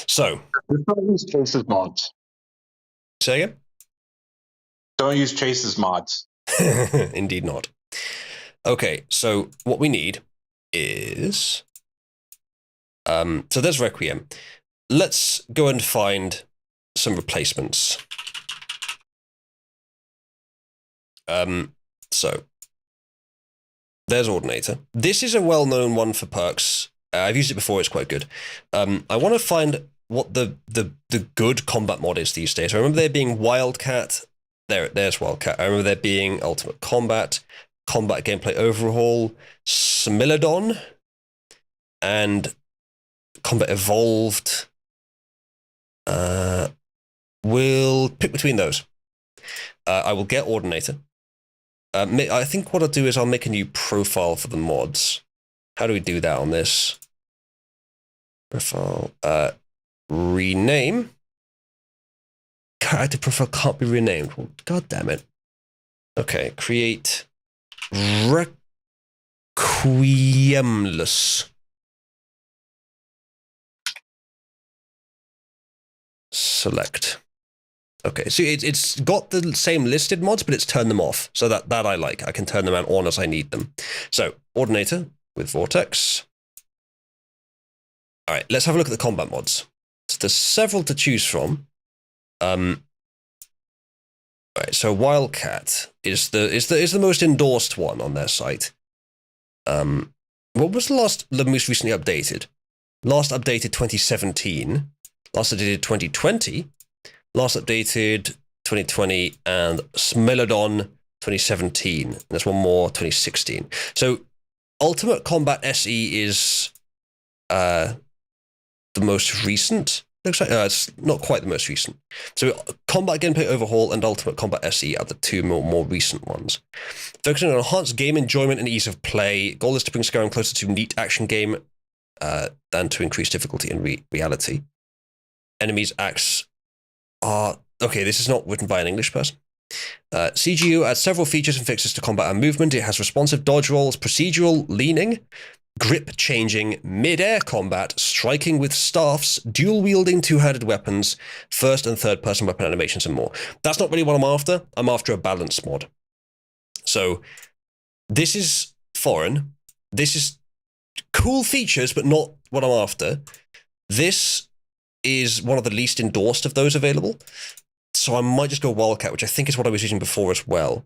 So, Don't use Chase's mods. Say again? Don't use Chase's mods. Indeed not. Okay, so what we need is... so there's Requiem. Let's go and find some replacements. So there's Ordinator. This is a well-known one for perks. I've used it before, it's quite good. I want to find what the good combat mod is these days. I remember there being Wildcat. There's Wildcat. I remember there being Ultimate Combat, Combat Gameplay Overhaul, Smilodon, and Combat Evolved. We'll pick between those. I will get Ordinator. I think what I'll do is I'll make a new profile for the mods. How do we do that on this? Profile. Rename. Character profile can't be renamed. Well, God damn it. Okay, create Requiemless. Select. Okay, so it's got the same listed mods, but it's turned them off. So that I like. I can turn them on as I need them. So, Ordinator with Vortex. All right, let's have a look at the combat mods. So there's several to choose from. All right, so Wildcat is the most endorsed one on their site. What was the most recently updated? Last updated 2017. Last updated 2020. Last updated 2020, and Smilodon 2017. And there's one more 2016. So Ultimate Combat SE is the most recent. Looks like it's not quite the most recent. So Combat Gameplay Overhaul and Ultimate Combat SE are the two more recent ones. Focusing on enhanced game enjoyment and ease of play. Goal is to bring Skyrim closer to neat action game than to increase difficulty and reality. Enemies acts are... Okay, this is not written by an English person. CGU adds several features and fixes to combat and movement. It has responsive dodge rolls, procedural leaning, grip changing, mid-air combat, striking with staffs, dual-wielding two-handed weapons, first and third-person weapon animations, and more. That's not really what I'm after. I'm after a balance mod. So this is foreign. This is cool features, but not what I'm after. This is one of the least endorsed of those available. So I might just go Wildcat, which I think is what I was using before as well.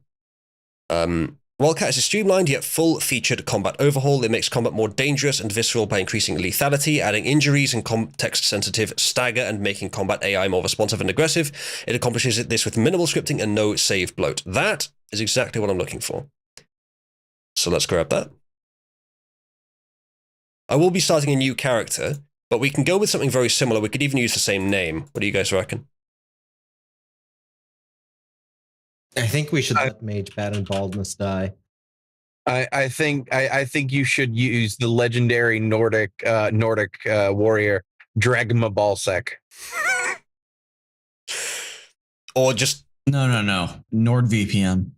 Wildcat is a streamlined yet full-featured combat overhaul. It makes combat more dangerous and visceral by increasing lethality, adding injuries and context-sensitive stagger, and making combat AI more responsive and aggressive. It accomplishes this with minimal scripting and no save bloat. That is exactly what I'm looking for. So let's grab that. I will be starting a new character, but we can go with something very similar. We could even use the same name. What do you guys reckon? I think we should let Mage Bat and Baldness die. I think you should use the legendary Nordic warrior Dragma Balsec. Or just no. NordVPN.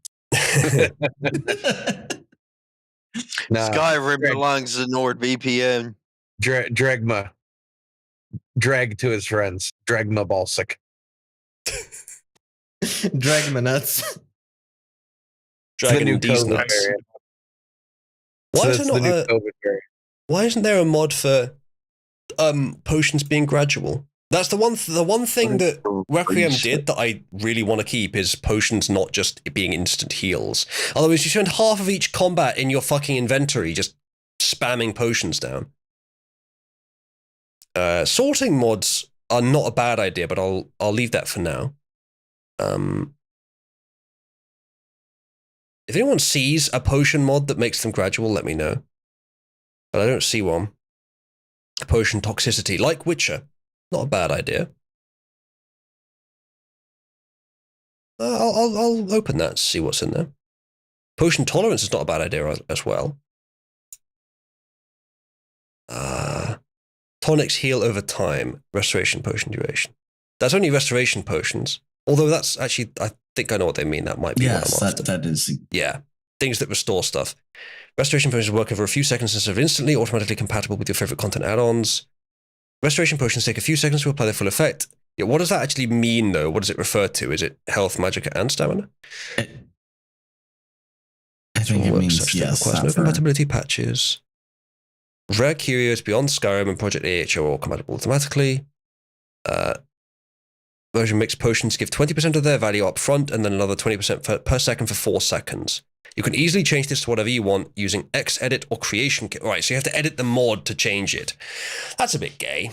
Skyrim belongs to NordVPN. Dragma. Drag to his friends. Dragma Balsec. Dragma nuts. Dragon D's nuts. Why isn't there a mod for potions being gradual? That's the one thing that Requiem did that I really want to keep is potions not just being instant heals. Otherwise, you spend half of each combat in your fucking inventory just spamming potions down. Sorting mods are not a bad idea, but I'll leave that for now. If anyone sees a potion mod that makes them gradual, let me know. But I don't see one. Potion toxicity, like Witcher. Not a bad idea. I'll open that and see what's in there. Potion tolerance is not a bad idea as well. Tonics heal over time. Restoration potion duration. That's only restoration potions. Although that's actually, I think I know what they mean. That might be what I'm after. That is. Yeah. Things that restore stuff. Restoration potions work over a few seconds instead of instantly, automatically compatible with your favorite content add-ons. Restoration potions take a few seconds to apply their full effect. Yeah, what does that actually mean, though? What does it refer to? Is it health, magicka, and stamina? I think it means, yes. No compatibility patches. Rare curios beyond Skyrim and Project AH are all compatible automatically. Version mixed potions give 20% of their value up front and then another 20% per second for 4 seconds. You can easily change this to whatever you want using Xedit or Creation Kit. All right, so you have to edit the mod to change it. That's a bit gay.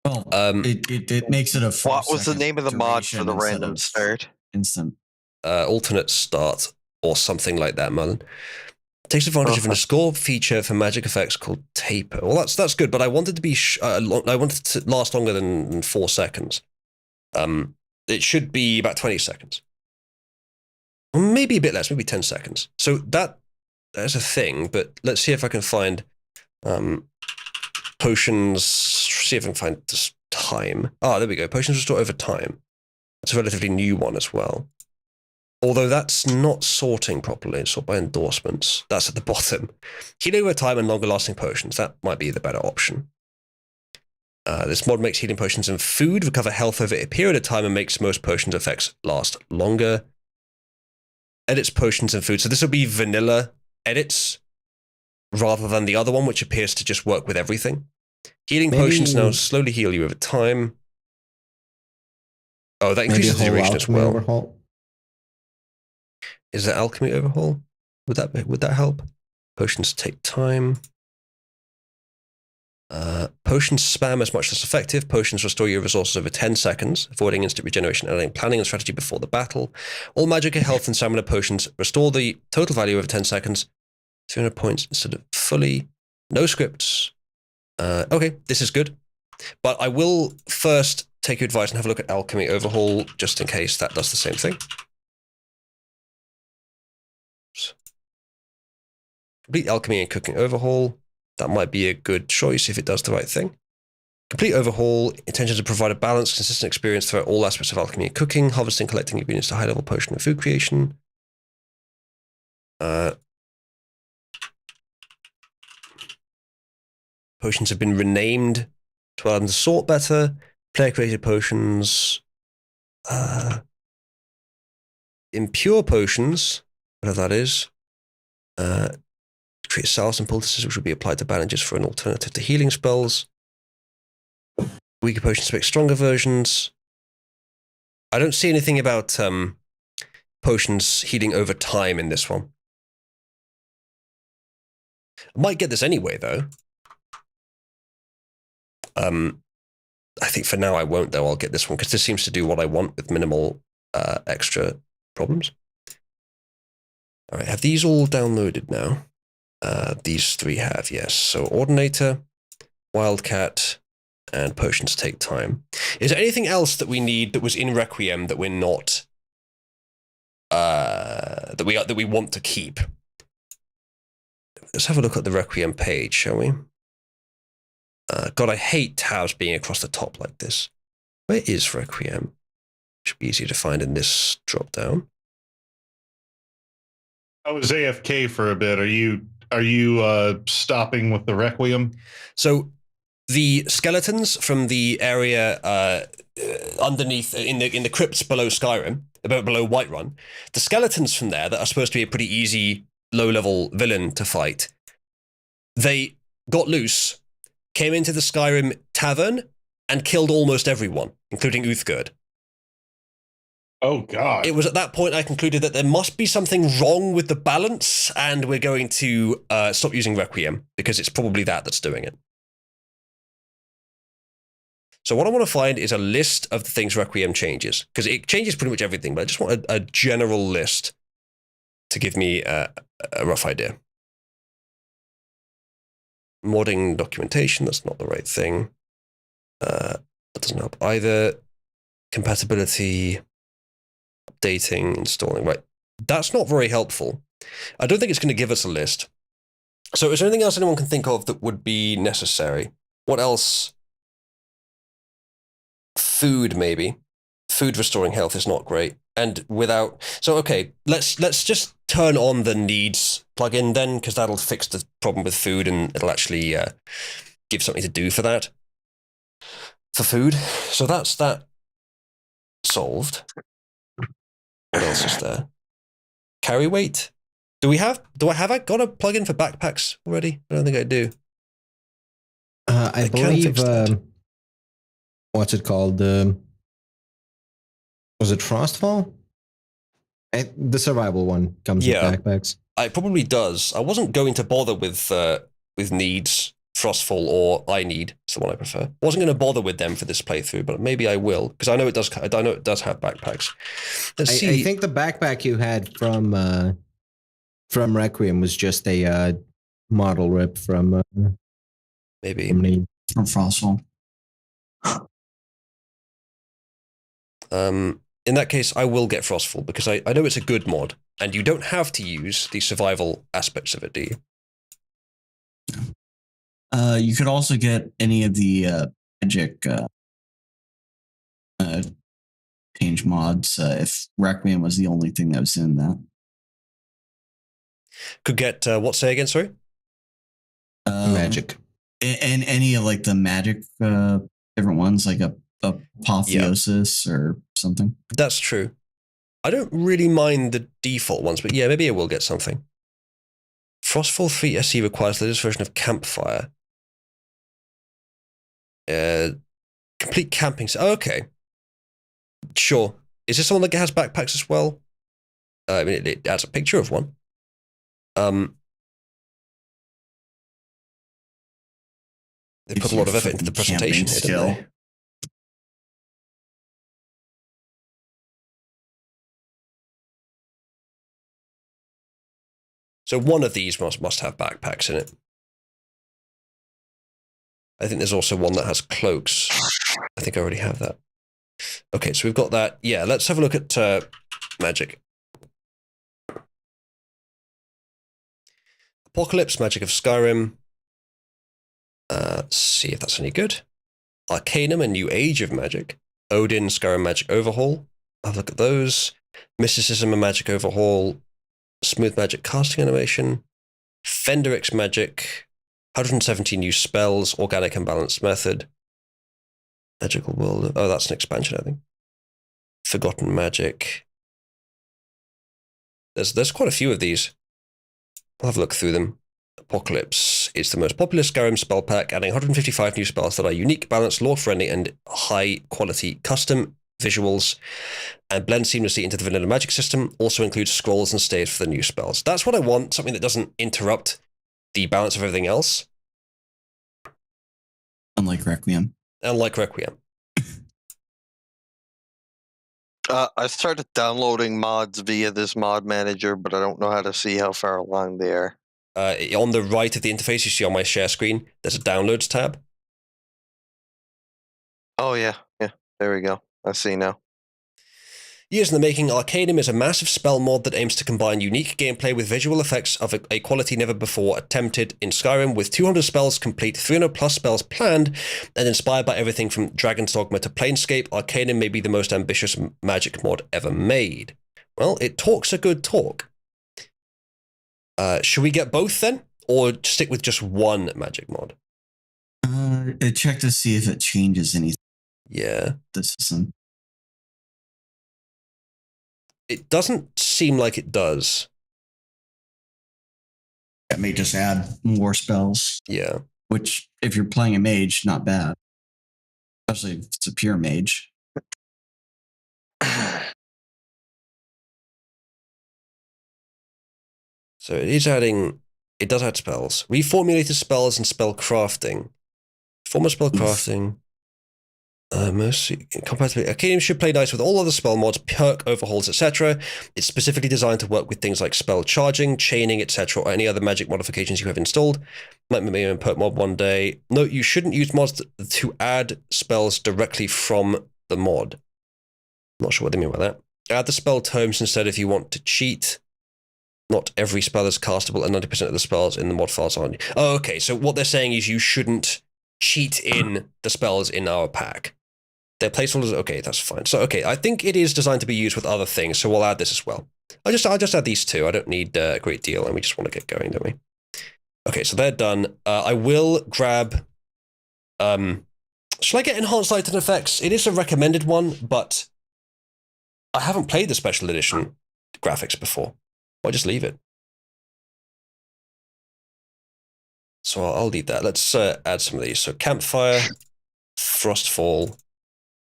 Well, it makes it a. What was the name of the mod for the random start? Instant. Alternate start or something like that, Merlin. Takes advantage of an score feature for magic effects called Taper. Well, that's good, but I wanted to be I wanted to last longer than 4 seconds. It should be about 20 seconds. Or maybe a bit less, maybe 10 seconds. So that's a thing, but let's see if I can find potions, see if I can find this time. Ah, there we go. Potions restore over time. That's a relatively new one as well. Although that's not sorting properly. It's sort by endorsements. That's at the bottom. Healing over time and longer lasting potions. That might be the better option. This mod makes healing potions and food recover health over a period of time and makes most potions effects last longer. Edits potions and food. So this will be vanilla edits rather than the other one, which appears to just work with everything. Healing potions now slowly heal you over time. Oh, that increases the duration as well. Overhaul. Is there alchemy overhaul? Would that help? Potions take time. Potions spam is much less effective. Potions restore your resources over 10 seconds, avoiding instant regeneration and adding planning and strategy before the battle. All magicka, health, and stamina potions restore the total value over 10 seconds. 200 points instead of fully. No scripts. Okay, this is good. But I will first take your advice and have a look at alchemy overhaul, just in case that does the same thing. Complete alchemy and cooking overhaul. That might be a good choice if it does the right thing. Complete overhaul, intention to provide a balanced, consistent experience throughout all aspects of alchemy and cooking, harvesting, collecting ingredients to high-level potion and food creation. Potions have been renamed to allow them to sort better. Player-created potions. Impure potions, whatever that is. Create salves and poultices which will be applied to bandages for an alternative to healing spells. Weaker potions make stronger versions. I don't see anything about potions healing over time in this one. I might get this anyway, though. I think for now I won't, though. I'll get this one because this seems to do what I want with minimal extra problems. All right, have these all downloaded now? These three have, yes. So Ordinator, Wildcat, and Potions take time. Is there anything else that we need that was in Requiem that we're not that we want to keep? Let's have a look at the Requiem page, shall we? God, I hate tabs being across the top like this. Where is Requiem? Should be easy to find in this drop down. I was AFK for a bit. Are you stopping with the Requiem? So the skeletons from the area underneath in the crypts below Skyrim, below Whiterun, the skeletons from there that are supposed to be a pretty easy low-level villain to fight, they got loose, came into the Skyrim tavern, and killed almost everyone, including Uthgerd. Oh, God. It was at that point I concluded that there must be something wrong with the balance, and we're going to stop using Requiem, because it's probably that's doing it. So what I want to find is a list of the things Requiem changes, because it changes pretty much everything, but I just want a general list to give me a rough idea. Modding documentation, that's not the right thing. That doesn't help either. Compatibility, updating, installing, right. That's not very helpful. I don't think it's going to give us a list. So is there anything else anyone can think of that would be necessary? What else? Food, maybe. Food restoring health is not great. And without... So, okay, let's just turn on the needs plugin then, because that'll fix the problem with food and it'll actually give something to do for that. For food. So that's that solved. What else is there? Carry weight? Do I have got a plugin for backpacks already? I don't think I do. I believe what's it called? Was it Frostfall? The survival one comes with backpacks. It probably does. I wasn't going to bother with needs, Frostfall, or I need. It's the one I prefer. I wasn't going to bother with them for this playthrough, but maybe I will, because I know it does. I know it does have backpacks. Let's see. I think the backpack you had from Requiem was just a model rip from maybe from Frostfall. In that case, I will get Frostfall, because I know it's a good mod, and you don't have to use the survival aspects of it, do you? You could also get any of the magic change mods if Requiem was the only thing that was in that. Could get what? Say again, sorry. Magic. And any of like the magic different ones, like a apotheosis or something. That's true. I don't really mind the default ones, but yeah, maybe I will get something. Frostfall 3 SE requires the latest version of Campfire. Complete camping. Oh, okay. Sure. Is this someone that has backpacks as well? I mean, it has a picture of one. They put a lot of effort into the presentation here, didn't they? So one of these must have backpacks in it. I think there's also one that has cloaks. I think I already have that. Okay, so we've got that. Yeah, let's have a look at magic. Apocalypse, Magic of Skyrim. Let's see if that's any good. Arcanum, a new age of magic. Odin, Skyrim Magic Overhaul. Have a look at those. Mysticism, a magic overhaul. Smooth magic casting animation. Fenderix magic. 170 new spells. Organic and balanced method. Magical world. Oh, that's an expansion, I think. Forgotten magic. There's quite a few of these. I'll have a look through them. Apocalypse is the most popular Skyrim spell pack, adding 155 new spells that are unique, balanced, lore-friendly, and high-quality custom visuals, and blend seamlessly into the vanilla magic system. Also includes scrolls and staves for the new spells. That's what I want, something that doesn't interrupt the balance of everything else. Unlike Requiem. I started downloading mods via this mod manager, but I don't know how to see how far along they are. on the right of the interface, you see on my share screen, there's a Downloads tab. Oh, yeah. Yeah. There we go. I see now. Years in the making, Arcanum is a massive spell mod that aims to combine unique gameplay with visual effects of a quality never before attempted in Skyrim, with 200 spells complete, 300 plus spells planned, and inspired by everything from Dragon's Dogma to Planescape. Arcanum may be the most ambitious Magic mod ever made. Well, it talks a good talk. Should we get both then, or stick with just one Magic mod? Check to see if it changes anything. Yeah. This isn't. It doesn't seem like it does. That may just add more spells. Yeah. Which, if you're playing a mage, not bad. Especially if it's a pure mage. So it is adding... It does add spells. Reformulated spells and spell crafting. Former spell crafting... Mercy, compatibility. Arcanum should play nice with all other spell mods, perk overhauls, etc. It's specifically designed to work with things like spell charging, chaining, etc., or any other magic modifications you have installed. Might be a perk mod one day. Note, you shouldn't use mods to add spells directly from the mod. Not sure what they mean by that. Add the spell tomes instead if you want to cheat. Not every spell is castable, and 90% of the spells in the mod files aren't. Oh, okay, so what they're saying is you shouldn't cheat in the spells in our pack. Their placeholders, okay, that's fine. So, okay, I think it is designed to be used with other things, so we'll add this as well. I'll just add these two. I don't need a great deal, and we just want to get going, don't we? Okay, so they're done. I will grab... Shall I get Enhanced Light and Effects? It is a recommended one, but I haven't played the Special Edition graphics before. I'll just leave it. So I'll leave that. Let's add some of these. So Campfire, Frostfall,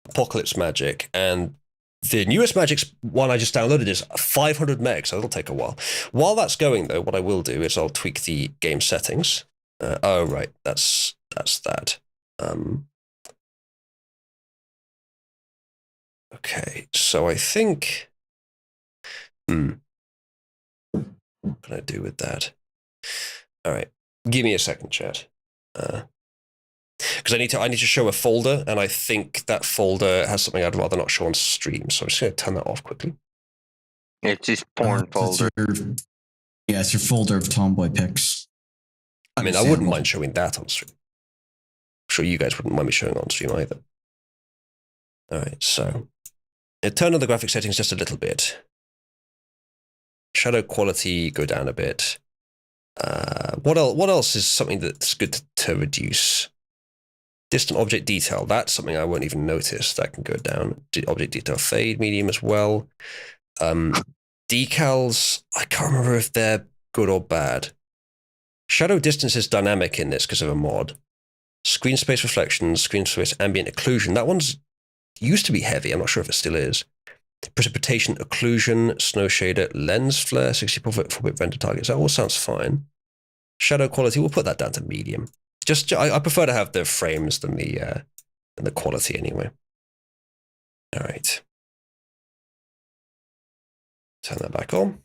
Apocalypse Magic, and the newest Magic's one I just downloaded is 500 megs, so it'll take a while. While that's going, though, what I will do is I'll tweak the game settings. Oh, right, that's that. Okay, so I think... What can I do with that? All right, give me a second, chat. Because I need to show a folder, and I think that folder has something I'd rather not show on stream. So I'm just going to turn that off quickly. It's just porn folder. It's your folder of tomboy pics. I mean, I wouldn't mind showing that on stream. I'm sure you guys wouldn't mind me showing on stream either. All right, so turn on the graphic settings just a little bit. Shadow quality go down a bit. What else is something that's good to reduce? Distant object detail, that's something I won't even notice. That can go down. Object detail fade, medium as well. Decals, I can't remember if they're good or bad. Shadow distance is dynamic in this because of a mod. Screen space reflections, screen space ambient occlusion. That one's used to be heavy. I'm not sure if it still is. Precipitation occlusion, snow shader, lens flare, 64-bit render targets. That all sounds fine. Shadow quality, we'll put that down to medium. I prefer to have the frames than the quality anyway. All right. Turn that back on.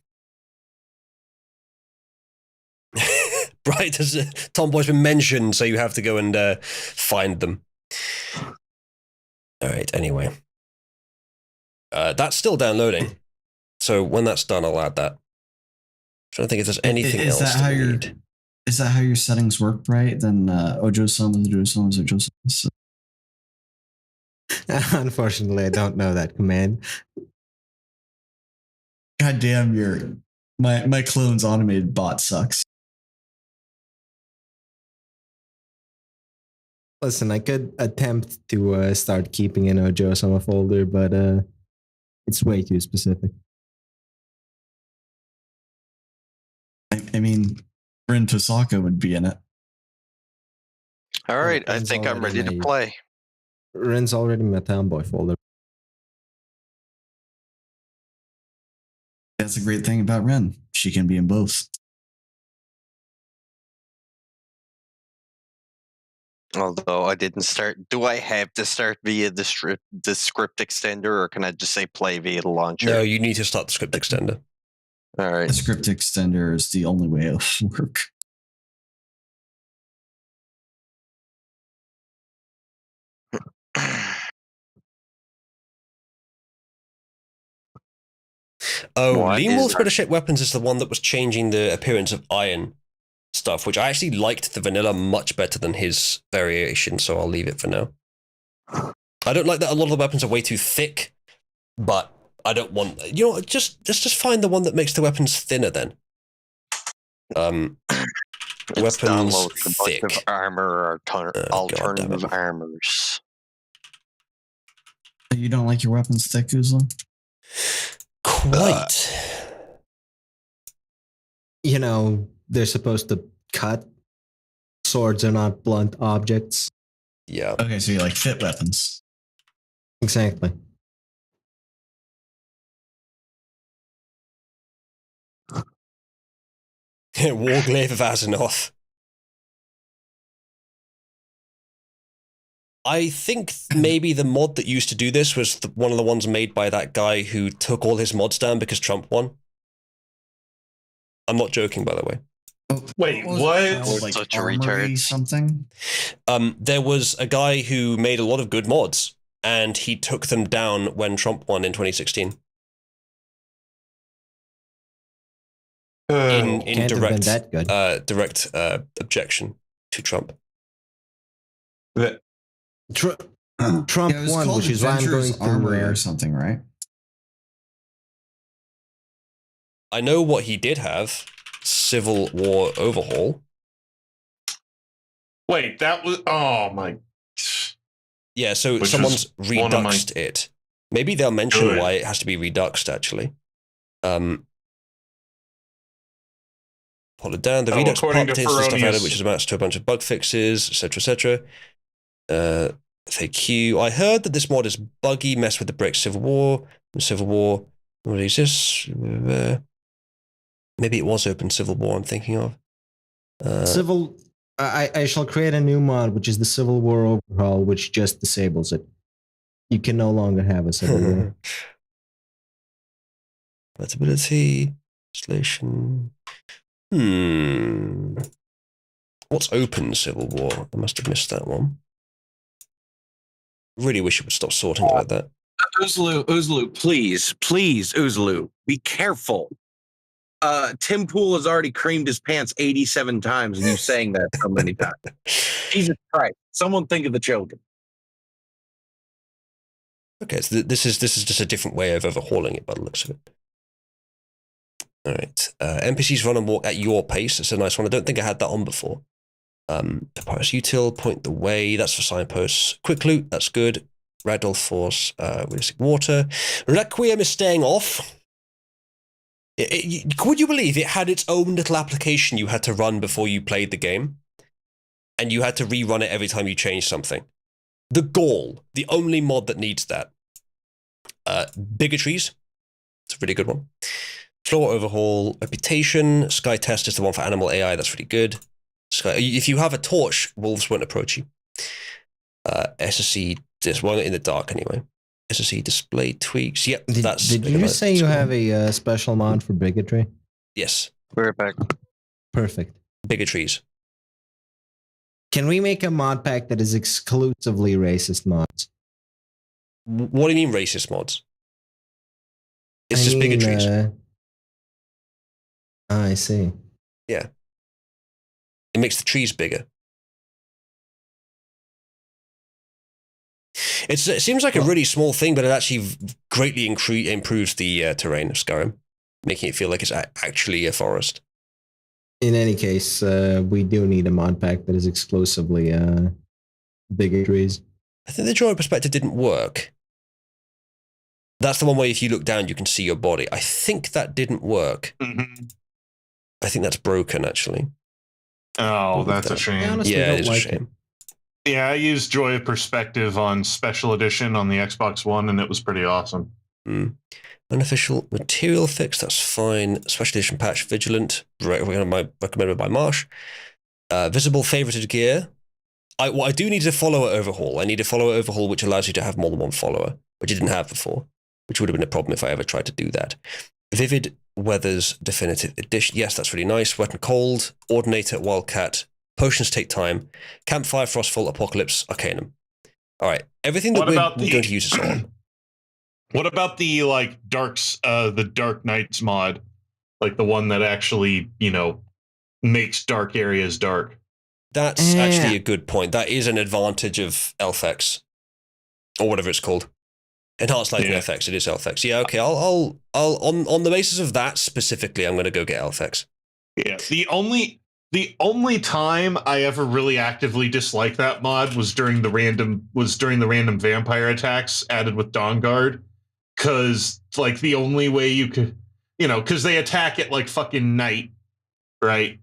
Right, Tomboy's been mentioned, so you have to go and find them. All right, anyway. That's still downloading. So when that's done, I'll add that. I'm trying to think if there's anything else that we need. Is that how your settings work, right? Then Ojo-sama is Ojo-sama. Unfortunately, I don't know that command. God damn, my clone's automated bot sucks. Listen, I could attempt to start keeping an Ojo-sama folder, but it's way too specific. I mean, Rin Tosaka would be in it. All right, I think I'm ready to play. Rin's already in my Tomboy folder. That's a great thing about Rin. She can be in both. Although I didn't start, do I have to start via the script extender, or can I just say play via the launcher? No, you need to start the script extender. All right. The script extender is the only way it'll work. Oh, What Lean is Wolf that? Better Shaped Weapons is the one that was changing the appearance of iron stuff, which I actually liked the vanilla much better than his variation, so I'll leave it for now. I don't like that a lot of the weapons are way too thick, but I don't want... let's just find the one that makes the weapons thinner then. Let's Weapons download a thick. bunch of armor or alternative armors. You don't like your weapons thick, Uzla? Quite. They're supposed to cut. Swords are not blunt objects. Yeah. Okay, so you like fit weapons. Exactly. Warglaive of Azeroth. I think maybe the mod that used to do this was one of the ones made by that guy who took all his mods down because Trump won. I'm not joking, by the way. Wait, what? Like Such a armory retard. something? There was a guy who made a lot of good mods, and he took them down when Trump won in 2016. In Can't have been that good. direct objection to Trump. Trump Yeah, it was won, called which is why I'm going Adventurous Armory to... or something, right? I know what he did have. Civil War Overhaul. Wait, that was... Oh, my... Yeah, so Which someone's was one of my- reduxed it. Maybe they'll mention Good. why it has to be reduxed, actually. Pull it down. The Oh, redux according part to takes the stuff out of Feronius- it, which amounts to a bunch of bug fixes, etc., etc. FAQ. I heard that this mod is buggy, mess with the brick Civil War. What is this? Maybe it was Open Civil War I'm thinking of. I shall create a new mod, which is the Civil War Overhaul, which just disables it. You can no longer have a Civil War. Compatibility. Translation. What's Open Civil War? I must have missed that one. Really wish it would stop sorting it like that. Uzlu, please, Uzlu, be careful. Tim Pool has already creamed his pants 87 times, and you saying that so many times. Jesus Christ! Someone think of the children. Okay, so this is just a different way of overhauling it by the looks of it. All right, NPCs run and walk at your pace. It's a nice one. I don't think I had that on before. Papyrus Util, point the way. That's for signposts. Quick loot. That's good. Ragdoll Force. Realistic Water. Requiem is staying off. Would you believe it had its own little application you had to run before you played the game? And you had to rerun it every time you changed something. The Gall, the only mod that needs that. Bigotries, it's a really good one. Floor Overhaul, Reputation, Sky Test is the one for Animal AI, that's really good. If you have a torch, wolves won't approach you. SSE, this one in the dark anyway. SSE display tweaks, yep, that's... Did you just say you have a special mod for bigotry? Yes. We're back. Perfect. Bigotries. Can we make a mod pack that is exclusively racist mods? What do you mean racist mods? It's just bigotries. I see. Yeah. It makes the trees bigger. It seems like a really small thing, but it actually greatly improves the terrain of Skyrim, making it feel like it's actually a forest. In any case, we do need a mod pack that is exclusively bigotries. I think the drawing perspective didn't work. That's the one where if you look down, you can see your body. I think that didn't work. Mm-hmm. I think that's broken, actually. Oh, that's a shame. Yeah, it is a shame. Yeah, I used Joy of Perspective on Special Edition on the Xbox One, and it was pretty awesome. Unofficial material fix, that's fine. Special Edition patch, Vigilant, recommended by Marsh. Visible favorited gear. I do need a follower overhaul. I need a follower overhaul which allows you to have more than one follower, which I didn't have before, which would have been a problem if I ever tried to do that. Vivid Weather's Definitive Edition. Yes, that's really nice. Wet and Cold, Ordinator, Wildcat, Potions Take Time, Campfire, Frostfall, Apocalypse, Arcanum. All right, everything that we're going to use this on. What about the the Dark Knights mod, like the one that actually makes dark areas dark? That's actually a good point. That is an advantage of LFX, or whatever it's called. Enhanced Lighting FX. It is LFX. Yeah. Okay. I'll on the basis of that specifically, I'm going to go get LFX. Yeah. The only time I ever really actively disliked that mod was during the random vampire attacks added with Dawn Guard, because like the only way you could, because they attack at like fucking night, right?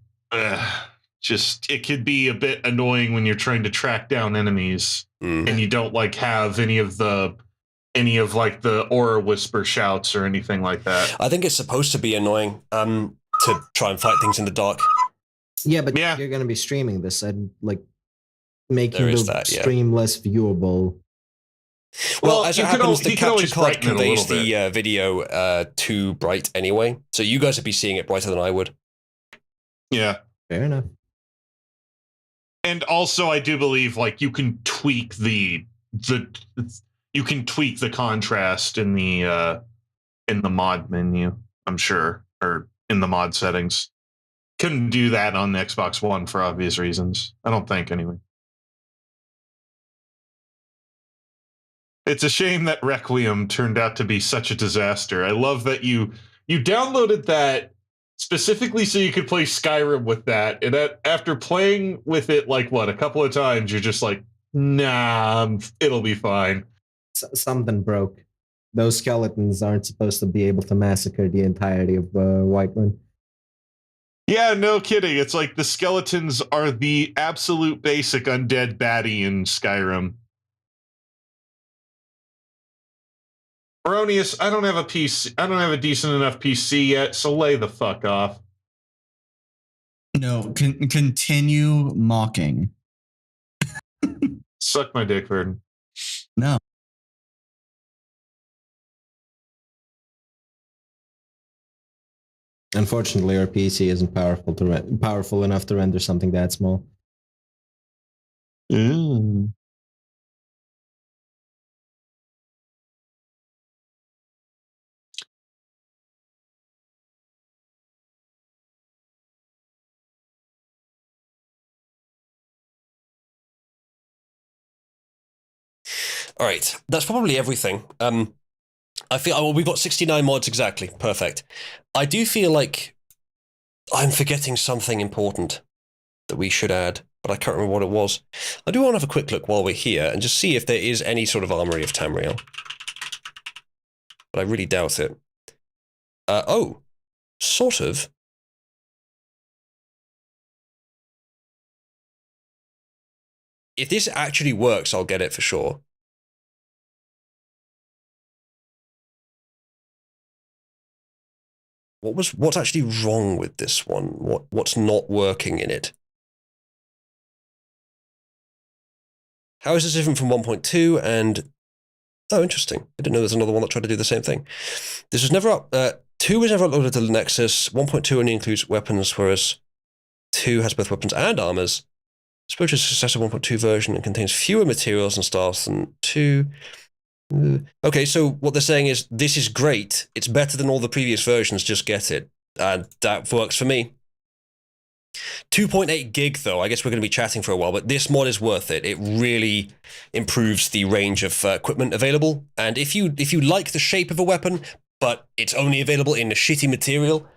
Just it could be a bit annoying when you're trying to track down enemies and you don't like have any of the aura whisper shouts or anything like that. I think it's supposed to be annoying to try and fight things in the dark. Yeah, but you're going to be streaming this and like making the stream less viewable. Well, as it happens, the capture card conveys the video too bright anyway, so you guys would be seeing it brighter than I would. Yeah, fair enough. And also, I do believe like you can tweak the contrast in the mod menu. I'm sure, or in the mod settings. Couldn't do that on the Xbox One for obvious reasons. I don't think, anyway. It's a shame that Requiem turned out to be such a disaster. I love that you downloaded that specifically so you could play Skyrim with that, and after playing with it like a couple of times, you're just like, nah, it'll be fine. Something broke. Those skeletons aren't supposed to be able to massacre the entirety of Whiterun. Yeah, no kidding. It's like the skeletons are the absolute basic undead baddie in Skyrim. Erroneous, I don't have a decent enough PC yet, so lay the fuck off. No, continue mocking. Suck my dick, Verdon. No. Unfortunately, our PC isn't powerful enough to render something that small. All right, that's probably everything. I feel we got 69 mods exactly. Perfect. I do feel like I'm forgetting something important that we should add, but I can't remember what it was. I do want to have a quick look while we're here and just see if there is any sort of armory of Tamriel. But I really doubt it. Oh, sort of. If this actually works, I'll get it for sure. What's actually wrong with this one? What's not working in it? How is this different from 1.2 and... Oh, interesting. I didn't know there's another one that tried to do the same thing. This was never up... 2 was never uploaded to the Nexus. 1.2 only includes weapons, whereas 2 has both weapons and armors. Spiritual successor 1.2 version and contains fewer materials and styles than 2. Okay, so what they're saying is, this is great. It's better than all the previous versions. Just get it. And that works for me. 2.8 gig, though. I guess we're going to be chatting for a while, but this mod is worth it. It really improves the range of equipment available. And if you like the shape of a weapon, but it's only available in a shitty material,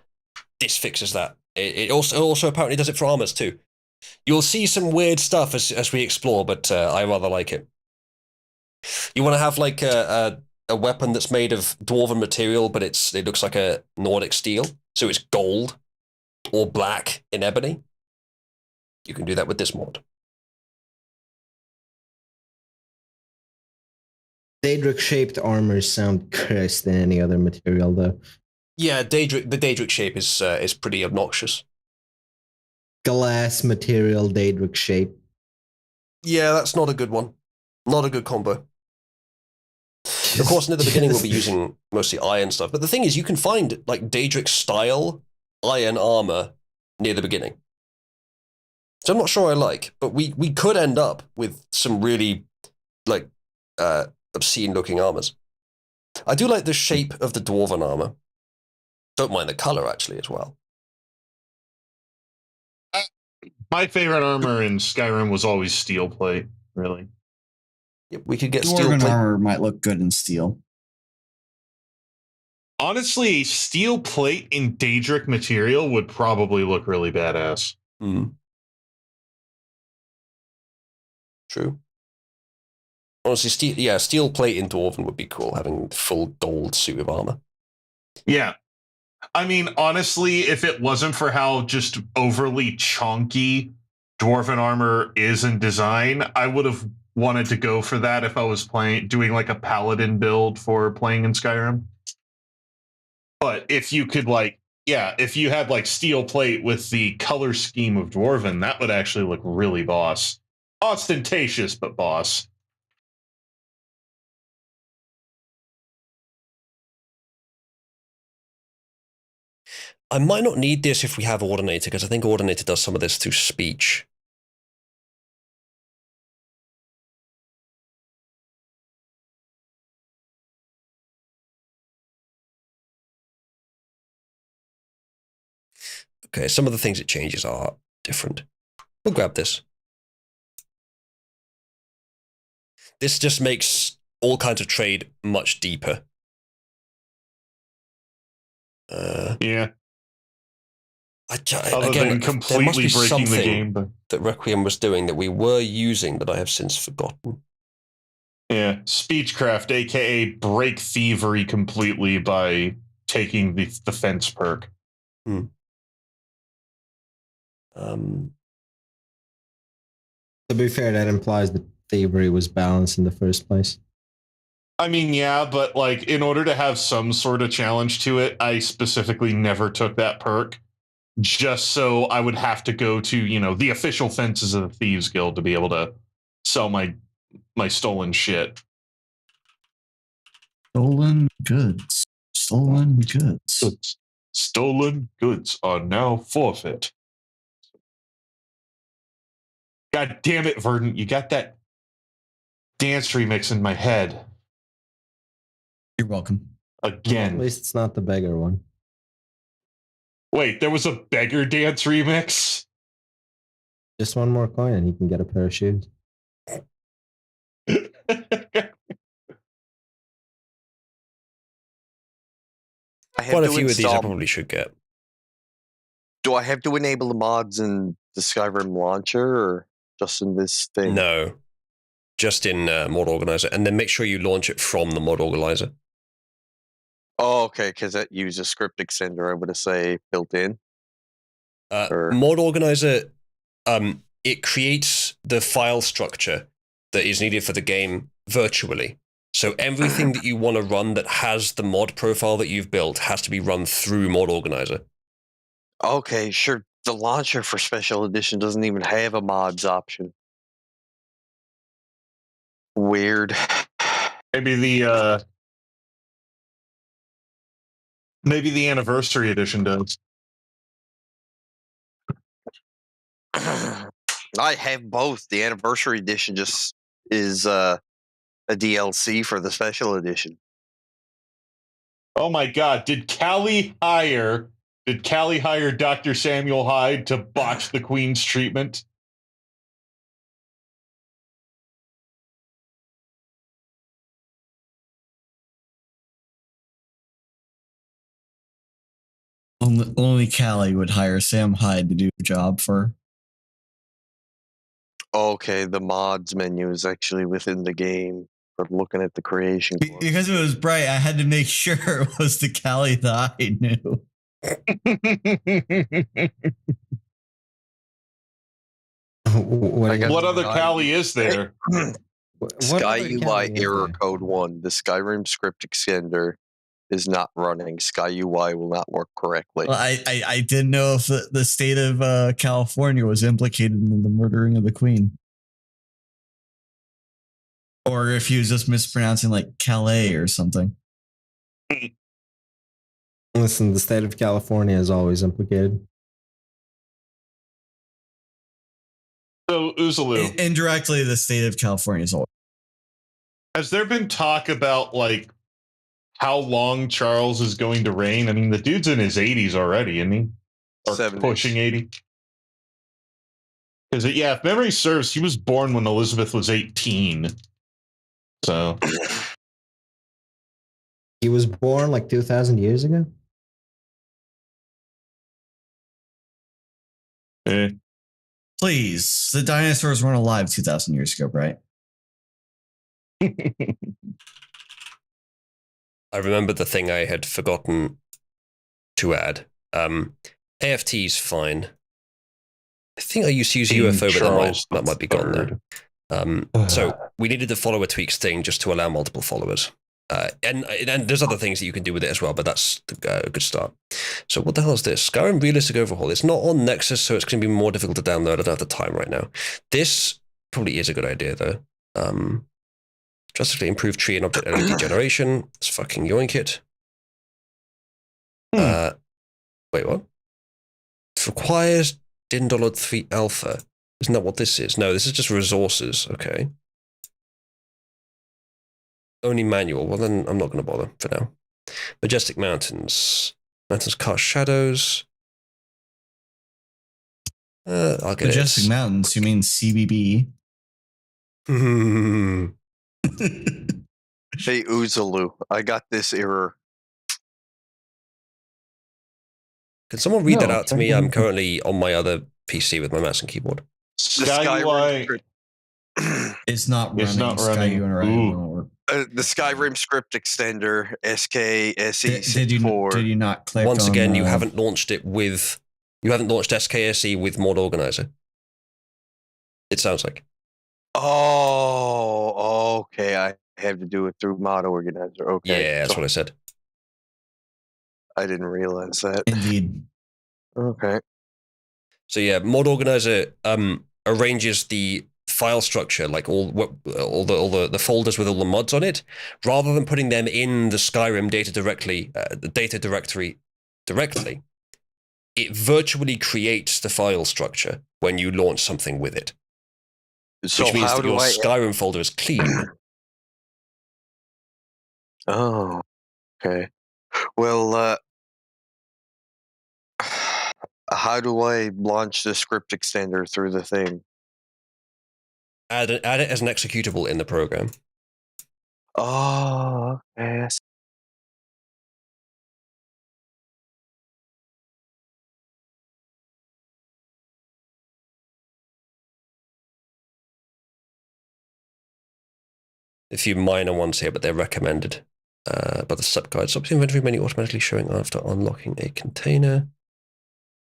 this fixes that. It also apparently does it for armors, too. You'll see some weird stuff as we explore, but I rather like it. You want to have like a weapon that's made of dwarven material, but it looks like a Nordic steel, so it's gold or black in ebony. You can do that with this mod. Daedric-shaped armors sound cursed in any other material, though. Yeah, the Daedric shape is pretty obnoxious. Glass material Daedric shape. Yeah, that's not a good one. Not a good combo. Of course, near the beginning we'll be using mostly iron stuff, but the thing is, you can find like Daedric style iron armor near the beginning. So I'm not sure I like, but we could end up with some really like obscene looking armors. I do like the shape of the dwarven armor. Don't mind the color actually as well. My favorite armor in Skyrim was always steel plate. Really. Yep, we could get steel Dwarven plate. armor might look good in steel. Honestly, steel plate in Daedric material would probably look really badass. True. Honestly, steel plate in Dwarven would be cool, having full gold suit of armor. Yeah. I mean, honestly, if it wasn't for how just overly chunky Dwarven armor is in design, I would have wanted to go for that if I was doing like a paladin build for playing in Skyrim. But if you could if you had like steel plate with the color scheme of Dwarven, that would actually look really boss. Ostentatious, but boss. I might not need this if we have Ordinator, because I think Ordinator does some of this through speech. Okay, some of the things it changes are different. We'll grab this. This just makes all kinds of trade much deeper. Yeah. Again, than completely there must be breaking something the game, but that Requiem was doing that we were using that I have since forgotten. yeah, Speechcraft, aka break thievery completely by taking the fence perk. To be fair, that implies that thievery was balanced in the first place. I mean, yeah, but like in order to have some sort of challenge to it, I specifically never took that perk, just so I would have to go to, the official fences of the Thieves Guild to be able to sell my stolen shit. Stolen goods. Stolen goods. Stolen goods are now forfeit. God damn it, Verdant, you got that dance remix in my head. You're welcome. Again. At least it's not the beggar one. Wait, there was a beggar dance remix? Just one more coin and he can get a pair of shoes. Quite a few of these I probably should get. Do I have to enable the mods in the Skyrim launcher or just in this thing? No. Just in Mod Organizer. And then make sure you launch it from the Mod Organizer. Oh, okay, because that uses script extender, I would say, built in. Mod Organizer, it creates the file structure that is needed for the game virtually. So everything that you want to run that has the mod profile that you've built has to be run through Mod Organizer. Okay, sure. The launcher for Special Edition doesn't even have a mods option. Weird. Maybe the Anniversary Edition does. I have both. The Anniversary Edition just is a DLC for the Special Edition. Oh my god, did Callie hire Dr. Samuel Hyde to botch the Queen's treatment? Only Callie would hire Sam Hyde to do the job for her. Okay, the mods menu is actually within the game. But looking at the creation course. Because it was bright, I had to make sure it was the Callie that I knew. What other Callie is there? Sky UI error code 1. The Skyrim script extender is not running. Sky UI will not work correctly. Well, I didn't know if the state of California was implicated in the murdering of the Queen. Or if he was just mispronouncing like Calais or something. Listen, the state of California is always implicated. So, Uzulu. Indirectly, the state of California is always. Has there been talk about, like, how long Charles is going to reign. I mean, the dude's in his 80s already, isn't he? Or 70s. pushing 80. Because, yeah, if memory serves, he was born when Elizabeth was 18. So. He was born like 2,000 years ago? Please, the dinosaurs weren't alive 2,000 years ago, right? I remember the thing I had forgotten to add. AFT's fine. I think I used to use UFO, but that might be gone now. So we needed the follower tweaks thing just to allow multiple followers. And there's other things that you can do with it as well, but that's a good start. So what the hell is this? Skyrim Realistic Overhaul. It's not on Nexus, so it's going to be more difficult to download. I don't have the time right now. This probably is a good idea, though. Drastically improved tree and object LED generation. Let's fucking yoink it. Wait, what? It requires Dindolod 3 Alpha. Isn't that what this is? No, this is just resources. Okay. Only manual. Well, then I'm not going to bother for now. Majestic Mountains. Mountains cast shadows. I'll get Majestic Mountains, you mean CBB? Hey, Oozaloo, I got this error. Can someone read that out to me? I'm currently on my other PC with my mouse and keyboard. The Skyrim script. It's not running. The Skyrim script extender SKSE64. Did you not click? Once again, you haven't launched it with. You haven't launched SKSE with Mod Organizer. It sounds like. Oh, okay. I have to do it through Mod Organizer. Okay. Yeah, that's what I said. I didn't realize that. Indeed. Okay. So yeah, Mod Organizer arranges the file structure, like all the folders with all the mods on it, rather than putting them in the Skyrim data directory directly. It virtually creates the file structure when you launch something with it. So which means how that your Skyrim folder is clean. Oh, okay. Well, how do I launch the script extender through the thing? Add it as an executable in the program. Oh, yes. A few minor ones here, but they're recommended. But the subguide stops the inventory menu automatically showing after unlocking a container.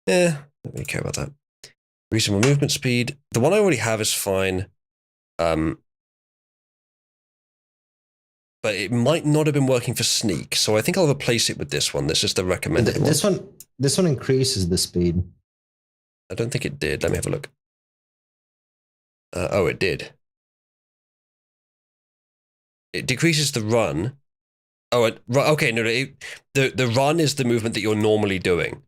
Yeah, don't really care about that. Reasonable movement speed. The one I already have is fine. But it might not have been working for sneak, so I think I'll replace it with this one. This is the recommended one. This one increases the speed. I don't think it did. Let me have a look. Oh, it did. It decreases the run. Oh, okay. No, the run is the movement that you're normally doing.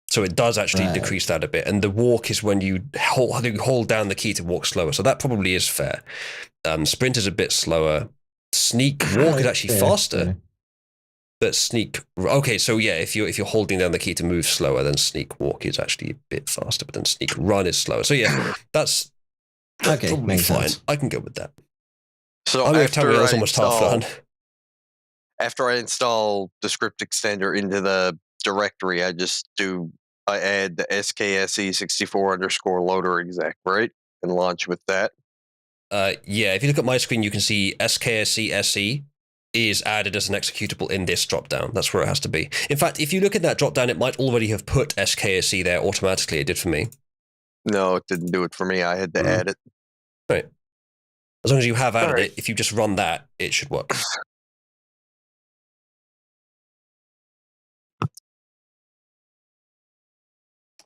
So it does actually decrease that a bit. And the walk is when you hold down the key to walk slower. So that probably is fair. Sprint is a bit slower. Sneak walk is actually faster. But sneak, okay, so yeah, if you're holding down the key to move slower, then sneak walk is actually a bit faster. But then sneak run is slower. So yeah, that's okay, probably fine. Sense. I can go with that. So after I install the script extender into the directory, I add the SKSE64_loader exec, right? And launch with that. Yeah, if you look at my screen, you can see SKSE is added as an executable in this dropdown. That's where it has to be. In fact, if you look at that dropdown, it might already have put SKSE there automatically. It did for me. No, it didn't do it for me. I had to add it. Right. As long as you have added it, if you just run that, it should work.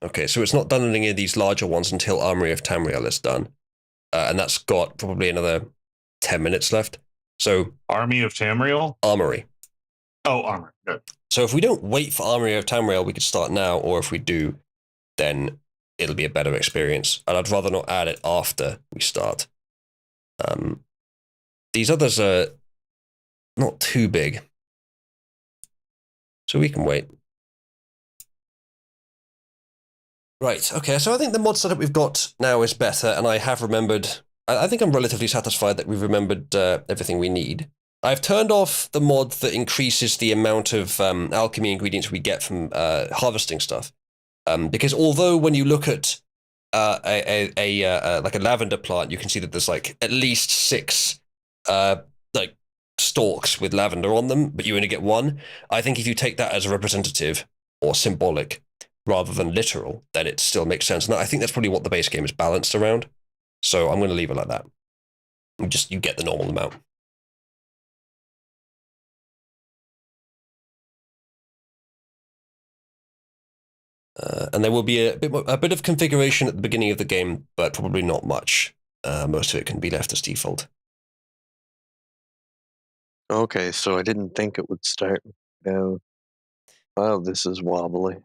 Okay, so it's not done any of these larger ones until Armory of Tamriel is done. And that's got probably another 10 minutes left. So Army of Tamriel? Armory. Oh, Armory. Good. So if we don't wait for Armory of Tamriel, we could start now, or if we do, then it'll be a better experience. And I'd rather not add it after we start. These others are not too big. So we can wait. Right, okay, so I think the mod setup we've got now is better, and I have remembered... I think I'm relatively satisfied that we've remembered everything we need. I've turned off the mod that increases the amount of alchemy ingredients we get from harvesting stuff. Because although when you look at like a lavender plant, you can see that there's like at least 6 like stalks with lavender on them, but you only get 1. I think if you take that as a representative or symbolic rather than literal, then it still makes sense. And I think that's probably what the base game is balanced around. So I'm going to leave it like that. You get the normal amount. And there will be a bit of configuration at the beginning of the game, but probably not much. Most of it can be left as default. Okay, so I didn't think it would start. Wow, this is wobbly.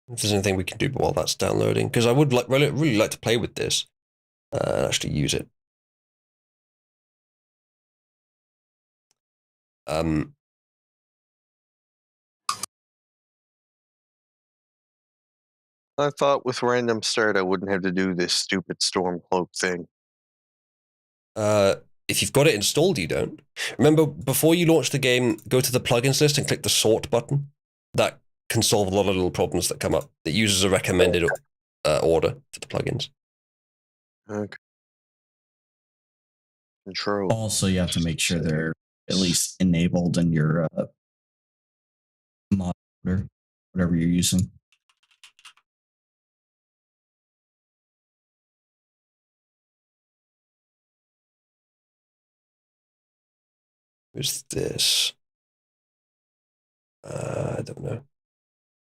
If there's anything we can do while that's downloading, because I would really like to play with this and actually use it. I thought with random start I wouldn't have to do this stupid Stormcloak thing. If you've got it installed, you don't. Remember, before you launch the game, go to the plugins list and click the sort button. That can solve a lot of little problems that come up. It uses a recommended order for the plugins. Okay. Control. Also, you have to make sure they're at least enabled in your mod order, whatever you're using. Who's this? I don't know.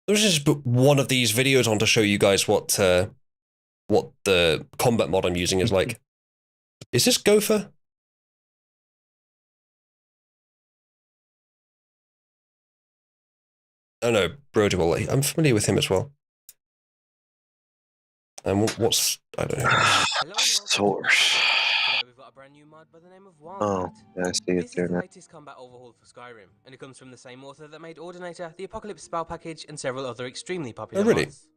There's just put one of these videos on to show you guys what the combat mod I'm using is like. Is this Gopher? Oh no, Broderwell. I'm familiar with him as well. And what's... I don't know. Source. Oh, yeah, I see it This there is the now. latest combat overhaul for Skyrim, and it comes from the same author that made Ordinator, the Apocalypse Spell Package, and several other extremely popular Oh, really? mods.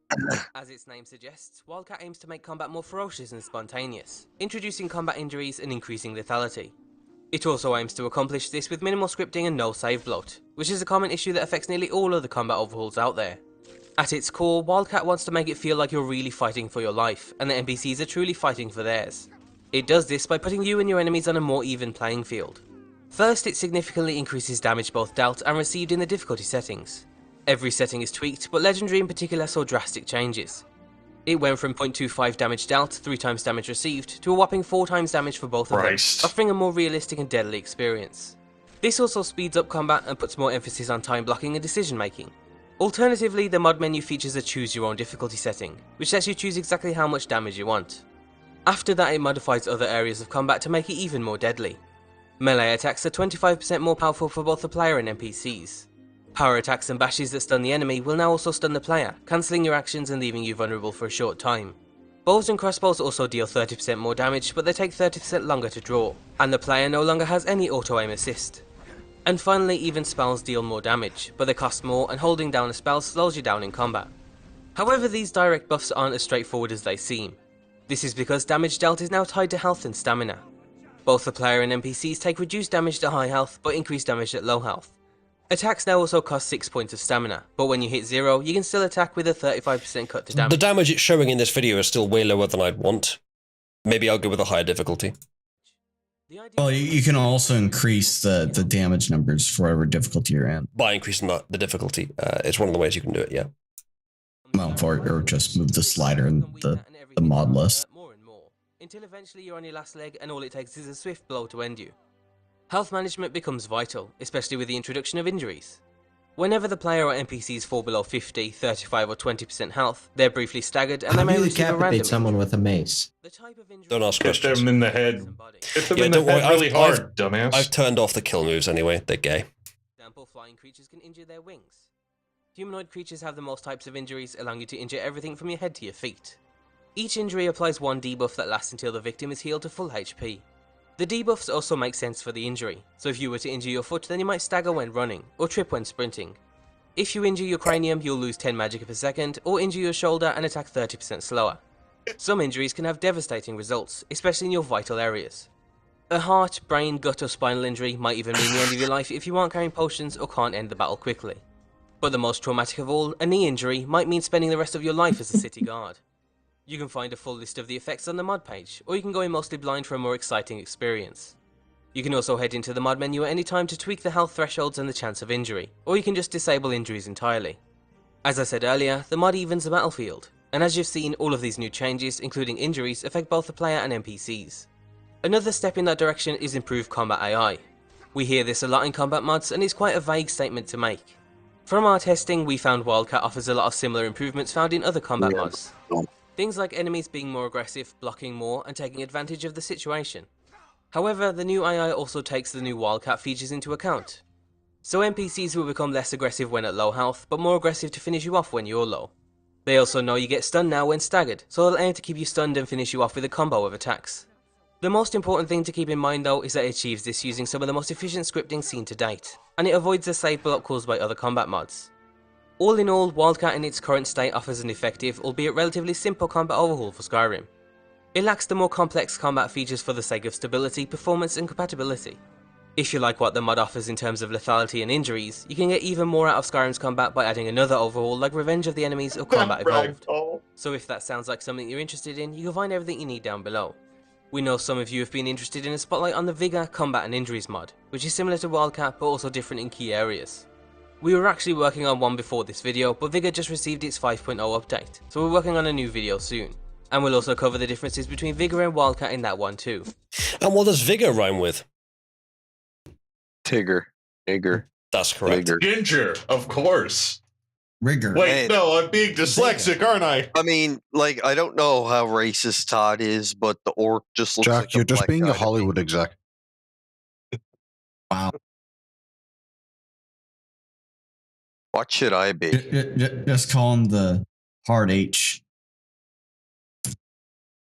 As its name suggests, Wildcat aims to make combat more ferocious and spontaneous, introducing combat injuries and increasing lethality. It also aims to accomplish this with minimal scripting and no save bloat, which is a common issue that affects nearly all other combat overhauls out there. At its core, Wildcat wants to make it feel like you're really fighting for your life, and that NPCs are truly fighting for theirs. It does this by putting you and your enemies on a more even playing field. First, it significantly increases damage both dealt and received in the difficulty settings. Every setting is tweaked, but Legendary in particular saw drastic changes. It went from 0.25 damage dealt, 3 times damage received, to a whopping 4 times damage for both of them, offering a more realistic and deadly experience. This also speeds up combat and puts more emphasis on time blocking and decision making. Alternatively, the mod menu features a choose your own difficulty setting, which lets you choose exactly how much damage you want. After that, it modifies other areas of combat to make it even more deadly. Melee attacks are 25% more powerful for both the player and NPCs. Power attacks and bashes that stun the enemy will now also stun the player, cancelling your actions and leaving you vulnerable for a short time. Bows and crossbows also deal 30% more damage, but they take 30% longer to draw, and the player no longer has any auto-aim assist. And finally, even spells deal more damage, but they cost more, and holding down a spell slows you down in combat. However, these direct buffs aren't as straightforward as they seem. This is because damage dealt is now tied to health and stamina. Both the player and NPCs take reduced damage at high health, but increased damage at low health. Attacks now also cost 6 points of stamina, but when you hit 0, you can still attack with a 35% cut to damage. The damage it's showing in this video is still way lower than I'd want. Maybe I'll go with a higher difficulty. Well, you can also increase the damage numbers for whatever difficulty you're in. By increasing the difficulty, it's one of the ways you can do it, yeah. Well, or just move the slider in the mod list. More and more, until eventually you're on your last leg and all it takes is a swift blow to end you. Health management becomes vital, especially with the introduction of injuries. Whenever the player or NPCs fall below 50, 35 or 20% health, they're briefly staggered and they may receive a random someone with a mace? Don't ask Hit questions. them in the head. Hit them in the don't worry, head really hard, dumbass. I've turned off the kill moves anyway. They're gay. Example, flying creatures can injure their wings. Humanoid creatures have the most types of injuries, allowing you to injure everything from your head to your feet. Each injury applies one debuff that lasts until the victim is healed to full HP. The debuffs also make sense for the injury, so if you were to injure your foot then you might stagger when running, or trip when sprinting. If you injure your cranium you'll lose 10 magicka per second, or injure your shoulder and attack 30% slower. Some injuries can have devastating results, especially in your vital areas. A heart, brain, gut or spinal injury might even mean the end of your life if you aren't carrying potions or can't end the battle quickly. But the most traumatic of all, a knee injury might mean spending the rest of your life as a city guard. You can find a full list of the effects on the mod page, or you can go in mostly blind for a more exciting experience. You can also head into the mod menu at any time to tweak the health thresholds and the chance of injury, or you can just disable injuries entirely. As I said earlier, the mod evens the battlefield, and as you've seen, all of these new changes, including injuries, affect both the player and NPCs. Another step in that direction is improved combat AI. We hear this a lot in combat mods, and it's quite a vague statement to make. From our testing, we found Wildcat offers a lot of similar improvements found in other combat mods. Things like enemies being more aggressive, blocking more, and taking advantage of the situation. However, the new AI also takes the new Wildcat features into account. So NPCs will become less aggressive when at low health, but more aggressive to finish you off when you're low. They also know you get stunned now when staggered, so they'll aim to keep you stunned and finish you off with a combo of attacks. The most important thing to keep in mind though is that it achieves this using some of the most efficient scripting seen to date, and it avoids the save block caused by other combat mods. All in all, Wildcat in its current state offers an effective, albeit relatively simple combat overhaul for Skyrim. It lacks the more complex combat features for the sake of stability, performance and compatibility. If you like what the mod offers in terms of lethality and injuries, you can get even more out of Skyrim's combat by adding another overhaul like Revenge of the Enemies or Combat Evolved. So if that sounds like something you're interested in, you can find everything you need down below. We know some of you have been interested in a spotlight on the Vigor, Combat and Injuries mod, which is similar to Wildcat but also different in key areas. We were actually working on one before this video, but Vigor just received its 5.0 update, so we're working on a new video soon. And we'll also cover the differences between Vigor and Wildcat in that one too. And what does Vigor rhyme with? Tigger. Igor. That's correct. Vigor. Ginger, of course. Rigor. Wait, no, I'm being dyslexic, aren't I? I mean, like, I don't know how racist Todd is, but the orc just looks Jack, like you're a just black being guy a to Hollywood exec. Wow. What should I be? Just call him the hard H.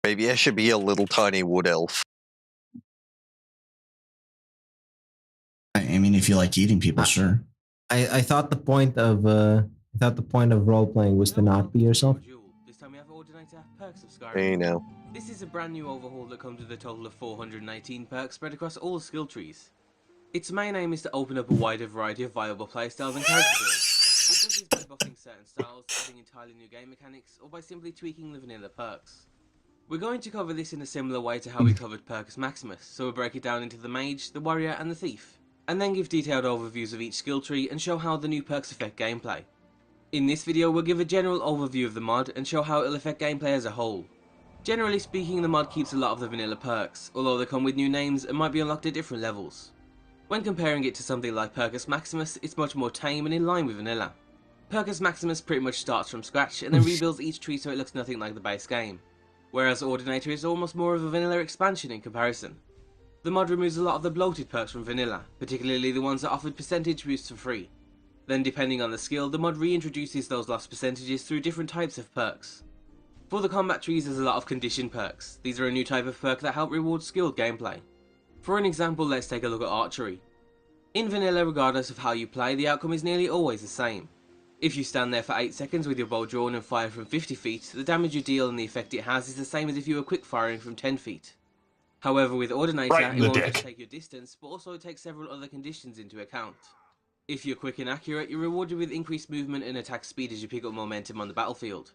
Maybe I should be a little tiny wood elf. I mean, if you like eating people, sure. I thought the point of role playing was to not be yourself. This time we have Ordinator, Perks of Skyrim. Hey now. This is a brand new overhaul that comes with a total of 419 perks spread across all skill trees. Its main aim is to open up a wider variety of viable playstyles and character builds. It does this by buffing certain styles, adding entirely new game mechanics, or by simply tweaking the vanilla perks. We're going to cover this in a similar way to how we covered Percus Maximus, so we'll break it down into the Mage, the Warrior and the Thief, and then give detailed overviews of each skill tree and show how the new perks affect gameplay. In this video we'll give a general overview of the mod and show how it'll affect gameplay as a whole. Generally speaking, the mod keeps a lot of the vanilla perks, although they come with new names and might be unlocked at different levels. When comparing it to something like Percus Maximus, it's much more tame and in line with vanilla. Percus Maximus pretty much starts from scratch and then rebuilds each tree so it looks nothing like the base game, whereas Ordinator is almost more of a vanilla expansion in comparison. The mod removes a lot of the bloated perks from vanilla, particularly the ones that offered percentage boosts for free. Then depending on the skill, the mod reintroduces those lost percentages through different types of perks. For the combat trees there's a lot of condition perks. These are a new type of perk that help reward skilled gameplay. For an example, let's take a look at archery. In vanilla, regardless of how you play, the outcome is nearly always the same. If you stand there for 8 seconds with your bow drawn and fire from 50 feet, the damage you deal and the effect it has is the same as if you were quick firing from 10 feet. However, with Ordinator, it won't just take your distance, but also takes several other conditions into account. If you're quick and accurate, you're rewarded with increased movement and attack speed as you pick up momentum on the battlefield.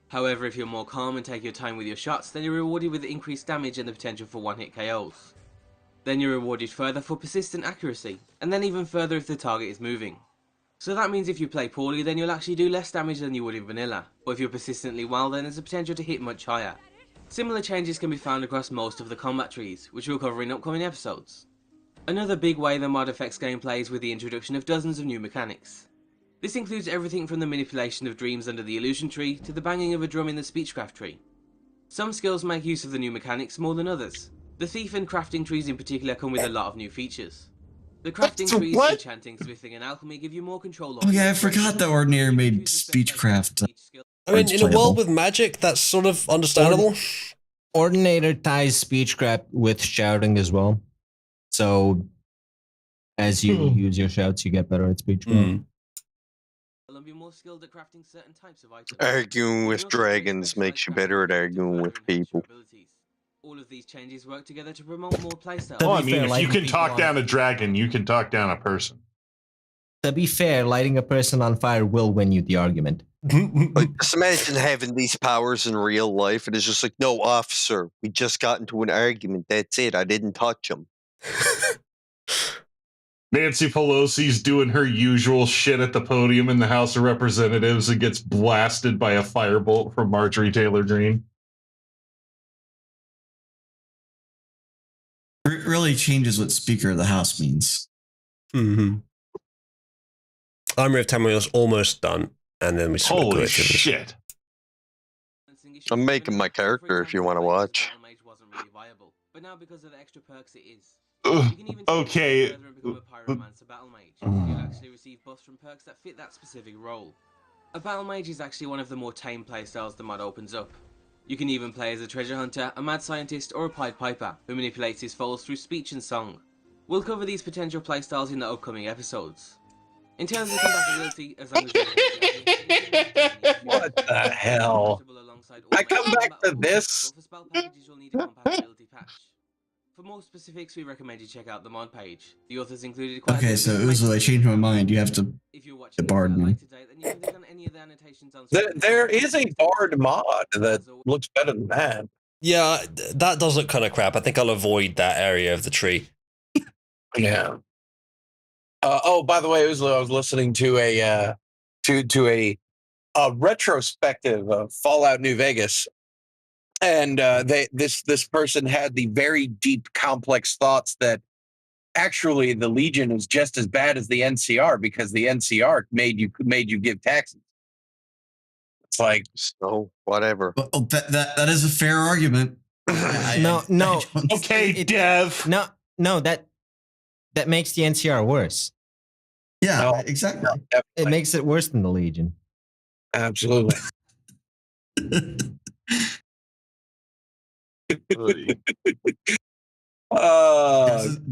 However, if you're more calm and take your time with your shots, then you're rewarded with increased damage and the potential for one-hit KOs. Then you're rewarded further for persistent accuracy, and then even further if the target is moving. So that means if you play poorly, then you'll actually do less damage than you would in vanilla, but if you're persistently well, then there's a potential to hit much higher. Similar changes can be found across most of the combat trees, which we'll cover in upcoming episodes. Another big way the mod affects gameplay is with the introduction of dozens of new mechanics. This includes everything from the manipulation of dreams under the illusion tree to the banging of a drum in the speechcraft tree. Some skills make use of the new mechanics more than others. The thief and crafting trees in particular come with a lot of new features. The crafting trees, enchanting, smithing, and alchemy give you more control over. Oh yeah, I forgot that Ordinary made speechcraft. I mean, in a world with magic, that's sort of understandable. Ordinator ties speechcraft with shouting as well. So as you use your shouts, you get better at speechcraft. Arguing with dragons makes you better at arguing with people. All of these changes work together to promote more playstyles. Well, I mean, if you can talk down a dragon, you can talk down a person. To be fair, lighting a person on fire will win you the argument. But just imagine having these powers in real life, and it's just like, no, officer, we just got into an argument. That's it. I didn't touch him. Nancy Pelosi's doing her usual shit at the podium in the House of Representatives and gets blasted by a firebolt from Marjorie Taylor Greene. It really changes what Speaker of the House means. Mm-hmm. Armory of Tamriel's almost done, and then we holy shit. I'm making my character if you want to watch. But now because of the extra perks it is. Okay. You'll actually receive buffs from perks that fit that specific role. A battle mage is actually one of the more tame playstyles the mod opens up. You can even play as a treasure hunter, a mad scientist, or a Pied Piper who manipulates his foes through speech and song. We'll cover these potential playstyles in the upcoming episodes. In terms of compatibility, as long as what the hell? I come back to this. For more specifics, we recommend you check out the mod page. The authors included quite Okay, so Uzo, I changed my mind. You have to bard me. There is a bard mod that looks better than that. Yeah, that does look kind of crap. I think I'll avoid that area of the tree. Yeah. Oh, by the way, Uzo, I was listening to a retrospective of Fallout New Vegas. And this person had the very deep, complex thoughts that actually the Legion is just as bad as the NCR because the NCR made you give taxes. It's like, so whatever. Well, that is a fair argument. No. Okay, Dev. No, that makes the NCR worse. Yeah, exactly. It makes it worse than the Legion. Absolutely.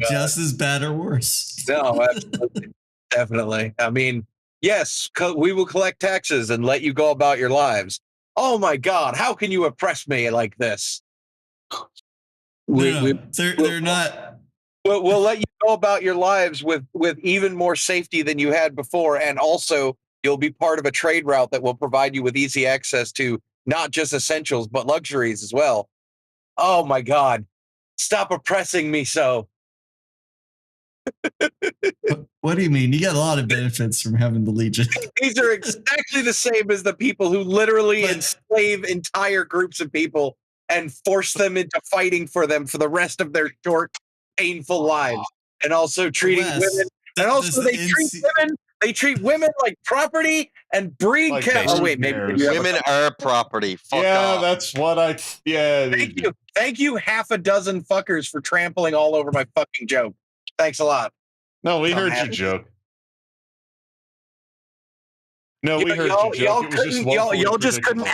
Just as bad or worse. No, definitely. I mean, yes, we will collect taxes and let you go about your lives. Oh my God, how can you oppress me like this? They're not. We'll let you go about your lives with even more safety than you had before, and also you'll be part of a trade route that will provide you with easy access to not just essentials but luxuries as well. Oh my God. Stop oppressing me so. What do you mean? You get a lot of benefits from having the Legion. These are exactly the same as the people who literally enslave entire groups of people and force them into fighting for them for the rest of their short, painful lives. And also treating women. And also they treat women like property and breed like cattle. Oh, wait, maybe women are property. Fuck off. That's what I. Yeah. Thank you, half a dozen fuckers for trampling all over my fucking joke. Thanks a lot. No, we heard your joke. No, we heard your joke. Y'all just couldn't.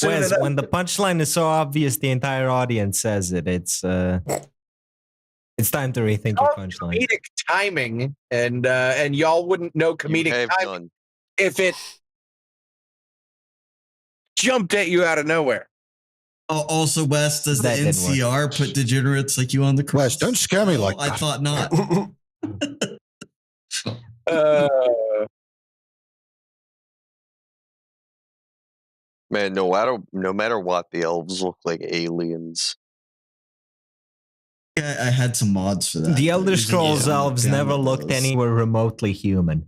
Wes, when the punchline is so obvious, the entire audience says it. It's time to rethink your punchline. Comedic timing, and y'all wouldn't know comedic timing if it jumped at you out of nowhere. Also, Wes, does the NCR put degenerates like you on the cross? Wes, don't scare me like that. I thought not. Man, no matter what, the elves look like aliens. I had some mods for that. The Elder Scrolls elves never looked anywhere remotely human.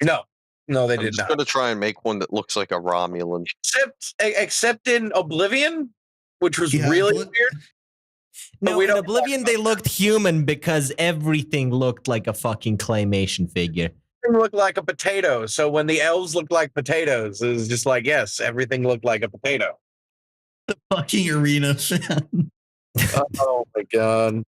No, they did not. I'm just going to try and make one that looks like a Romulan. Except in Oblivion, which was really weird. No, in Oblivion they looked human because everything looked like a fucking claymation figure. Everything looked like a potato. So when the elves looked like potatoes, it was just like, yes, everything looked like a potato. The fucking arena fan. Oh my God.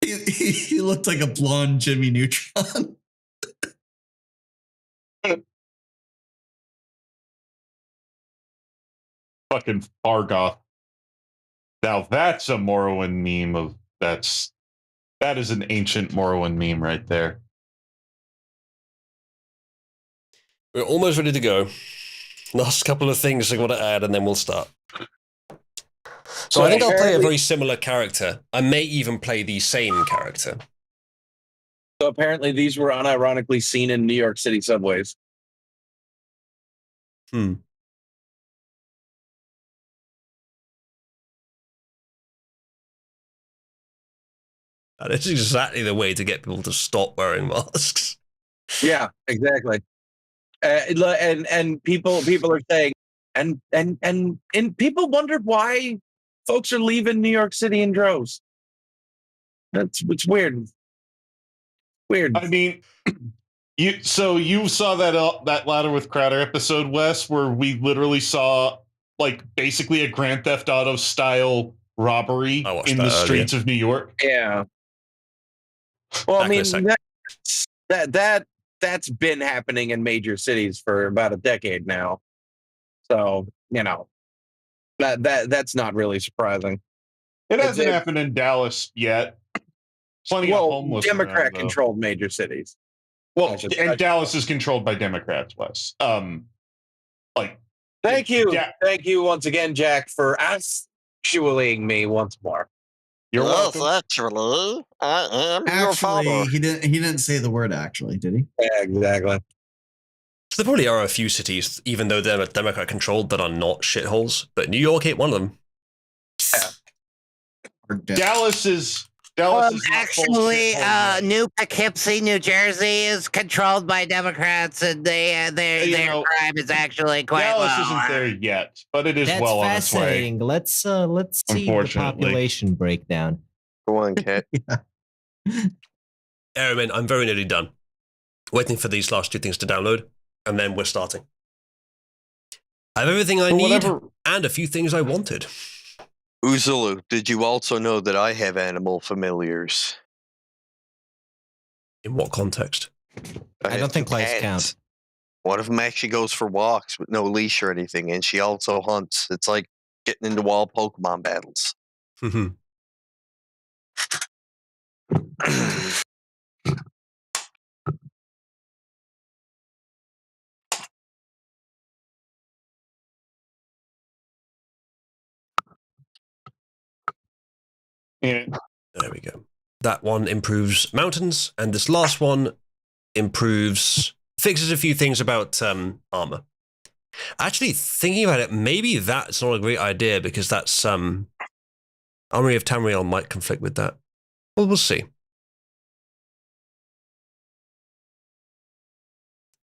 He looked like a blonde Jimmy Neutron. Fucking Fargoth. Now that's a Morrowind meme that is an ancient Morrowind meme right there. We're almost ready to go. Last couple of things I want to add, and then we'll start. So I think I'll play a very similar character. I may even play the same character. So apparently these were unironically seen in New York City subways. This is exactly the way to get people to stop wearing masks. Yeah, exactly. And people are saying, and people wondered why folks are leaving New York City in droves. It's weird. Weird. I mean, you saw that Ladder with Crowder episode, Wes, where we literally saw like basically a Grand Theft Auto style robbery in the streets of New York. Yeah. Well, I mean that's been happening in major cities for about a decade now. So, that's not really surprising. It hasn't happened in Dallas yet. Plenty of homeless. Democrat controlled major cities. Well, and Dallas is controlled by Democrats, Wes. Thank you once again, Jack, for actuallying me once more. You're welcome. Actually, I am your father. Actually, he didn't say the word actually, did he? Yeah, exactly. So there probably are a few cities, even though they're Democrat controlled, that are not shitholes. But New York ain't one of them. Yeah. Dallas is actually, New Poughkeepsie, New Jersey is controlled by Democrats, and their crime is actually quite low. Dallas isn't there yet, but it is That's well on its way. fascinating. Let's see the population breakdown. Go on, Kat. Erwin, I'm very nearly done. Waiting for these last two things to download, and then we're starting. I have everything I need, and a few things I wanted. Uzulu, did you also know that I have animal familiars? In what context? I don't think lice count. One of them actually goes for walks with no leash or anything, and she also hunts. It's like getting into wild Pokemon battles. Yeah. There we go. That one improves mountains, and this last one fixes a few things about armor. Actually, thinking about it, maybe that's not a great idea because that's Armory of Tamriel might conflict with that. Well, we'll see.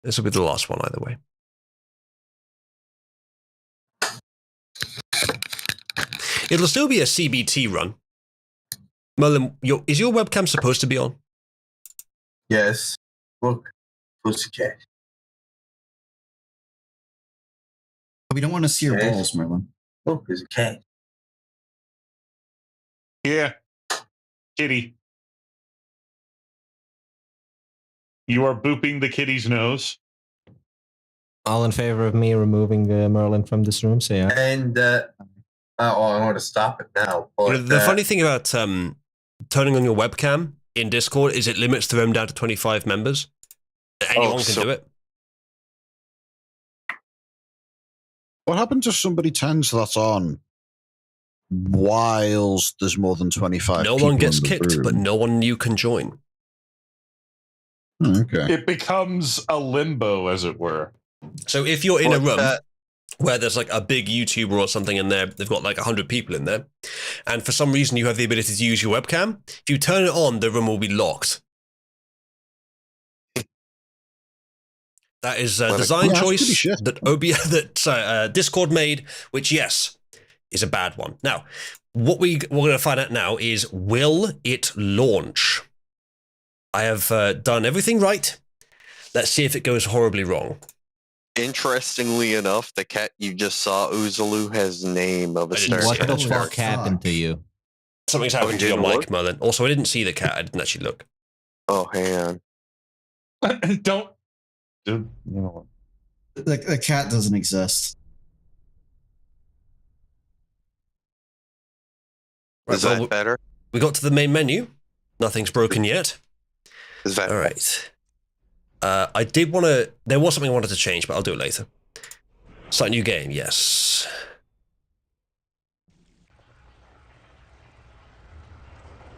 This will be the last one either way. It'll still be a CBT run. Merlin, is your webcam supposed to be on? Yes. Look, pussycat. We don't want to see your balls, Merlin. Look, there's a cat. Yeah. Kitty. You are booping the kitty's nose. All in favor of me removing Merlin from this room, say aye. And, I want to stop it now. But, the funny thing about turning on your webcam in Discord is it limits the room down to 25 members. Anyone can do it. What happens if somebody turns that on whilst there's more than 25 No people one gets in the kicked, room? but no one new can join. Okay. It becomes a limbo, as it were. So if you're in a room where there's like a big YouTuber or something in there, they've got like 100 people in there, and for some reason you have the ability to use your webcam, if you turn it on, the room will be locked. That is a design choice that Discord made, which, yes, is a bad one. Now, what we're going to find out now is, will it launch? I have done everything right. Let's see if it goes horribly wrong. Interestingly enough, the cat you just saw, Uzulu, has the name of a Star What Trek the fuck happened to you? Something's happened to your mic, Merlin. Also, I didn't see the cat. I didn't actually look. Oh, hang on. Don't. Dude, you know what? The cat doesn't exist. Is that better? We got to the main menu. Nothing's broken yet. Is that all right? I did want to. There was something I wanted to change, but I'll do it later. Start a new game. Yes.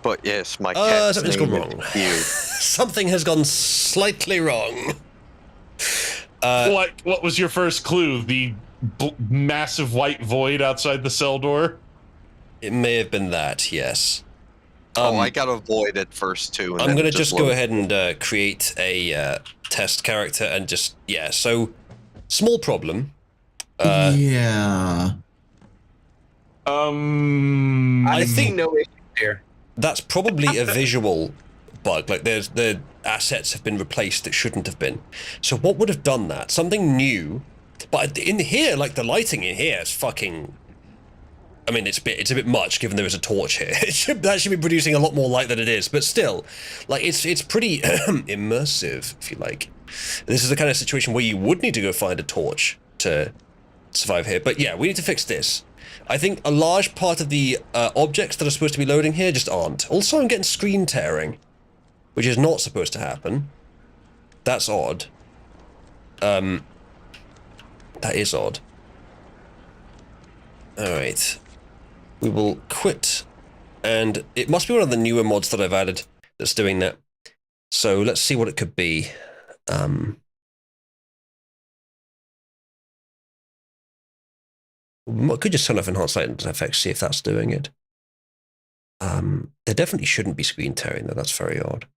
But yes, my cat's something's gone name wrong. is Something has gone slightly wrong. What was your first clue? The massive white void outside the cell door? It may have been that, yes. I got a void at first too. I'm going to just go ahead and create a test character and just, yeah, so small problem. Yeah. I think no issue here. That's probably a visual bug. Like the assets have been replaced that shouldn't have been. So what would have done that? Something new. But in here, like the lighting in here is fucking. I mean, it's a bit much given there is a torch here. That should be producing a lot more light than it is. But still, like it's pretty immersive, if you like. This is the kind of situation where you would need to go find a torch to survive here. But yeah, we need to fix this. I think a large part of the objects that are supposed to be loading here just aren't. Also, I'm getting screen tearing, which is not supposed to happen. That's odd. That is odd. Alright. We will quit. And it must be one of the newer mods that I've added that's doing that. So let's see what it could be. I could just turn off Enhanced Light Effects, see if that's doing it. There definitely shouldn't be screen tearing, though. That's very odd.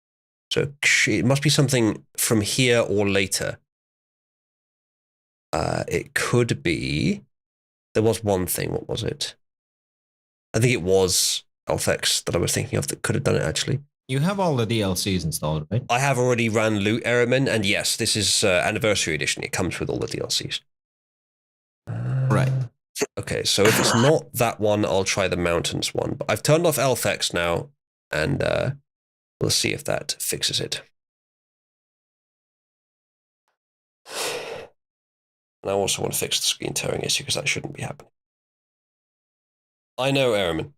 So it must be something from here or later. It could be... There was one thing. What was it? I think it was LFX that I was thinking of that could have done it, actually. You have all the DLCs installed, right? I have already ran Loot Airmen, and yes, this is Anniversary Edition. It comes with all the DLCs. Right. Okay, so if it's not that one, I'll try the Mountains one. But I've turned off LFX now, and we'll see if that fixes it. And I also want to fix the screen tearing issue, because that shouldn't be happening. I know, Airman.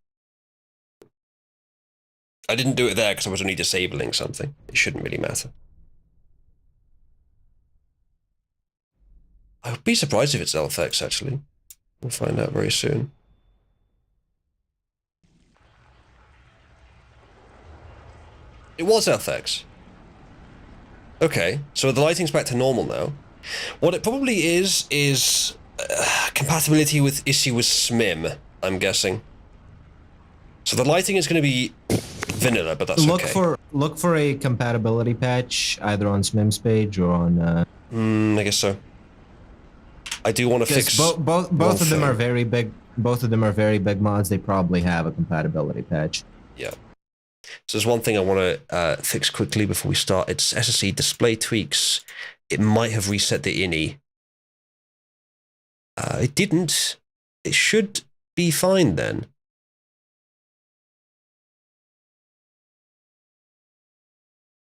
I didn't do it there because I was only disabling something. It shouldn't really matter. I would be surprised if it's LFX, actually. We'll find out very soon. It was LFX. Okay, so the lighting's back to normal now. What it probably is compatibility with issue with SMIM, I'm guessing. So the lighting is going to be vanilla, but that's okay. Look for a compatibility patch either on SMIM's page or on. I guess so. I do want to fix both of them are very big. Both of them are very big mods. They probably have a compatibility patch. Yeah. So there's one thing I want to fix quickly before we start. It's SSE display tweaks. It might have reset the INI. It didn't. It should be fine then.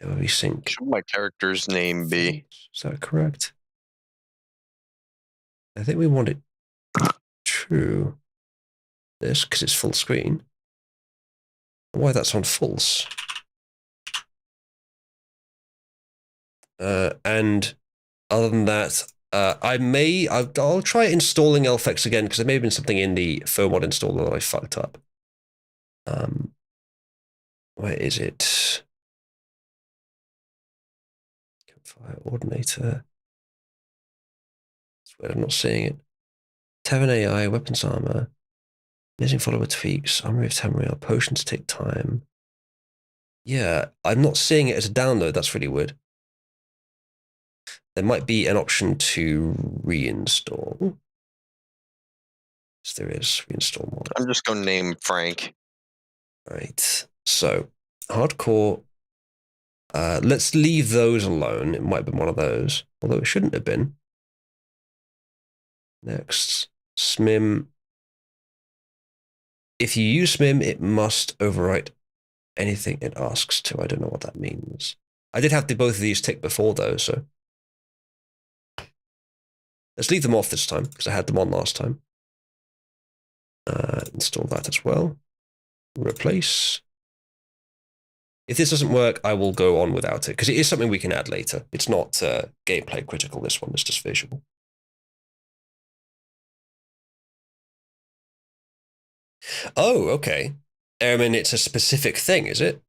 Resync. Should my character's name be? Is that correct? I think we want it true. This, because it's full screen. Why that's on false. And other than that, I'll try installing LFX again, because there may have been something in the FOMod installer that I fucked up. Where is it? Campfire Ordinator. That's weird, I'm not seeing it. Terran AI, weapons armor, amazing follower tweaks, armory of Tamriel, potions take time. Yeah, I'm not seeing it as a download, that's really weird. There might be an option to reinstall. Yes, there is. Reinstall mod. I'm just going to name Frank. Right. So, hardcore. Let's leave those alone. It might have been one of those, although it shouldn't have been. Next. SMIM. if you use SMIM, it must overwrite anything it asks to. I don't know what that means. I did have both of these ticked before, though, so... Let's leave them off this time, because I had them on last time. Install that as well. Replace. If this doesn't work, I will go on without it, because it is something we can add later. It's not gameplay critical, this one. It's just visual. Oh, okay. I mean, it's a specific thing, is it?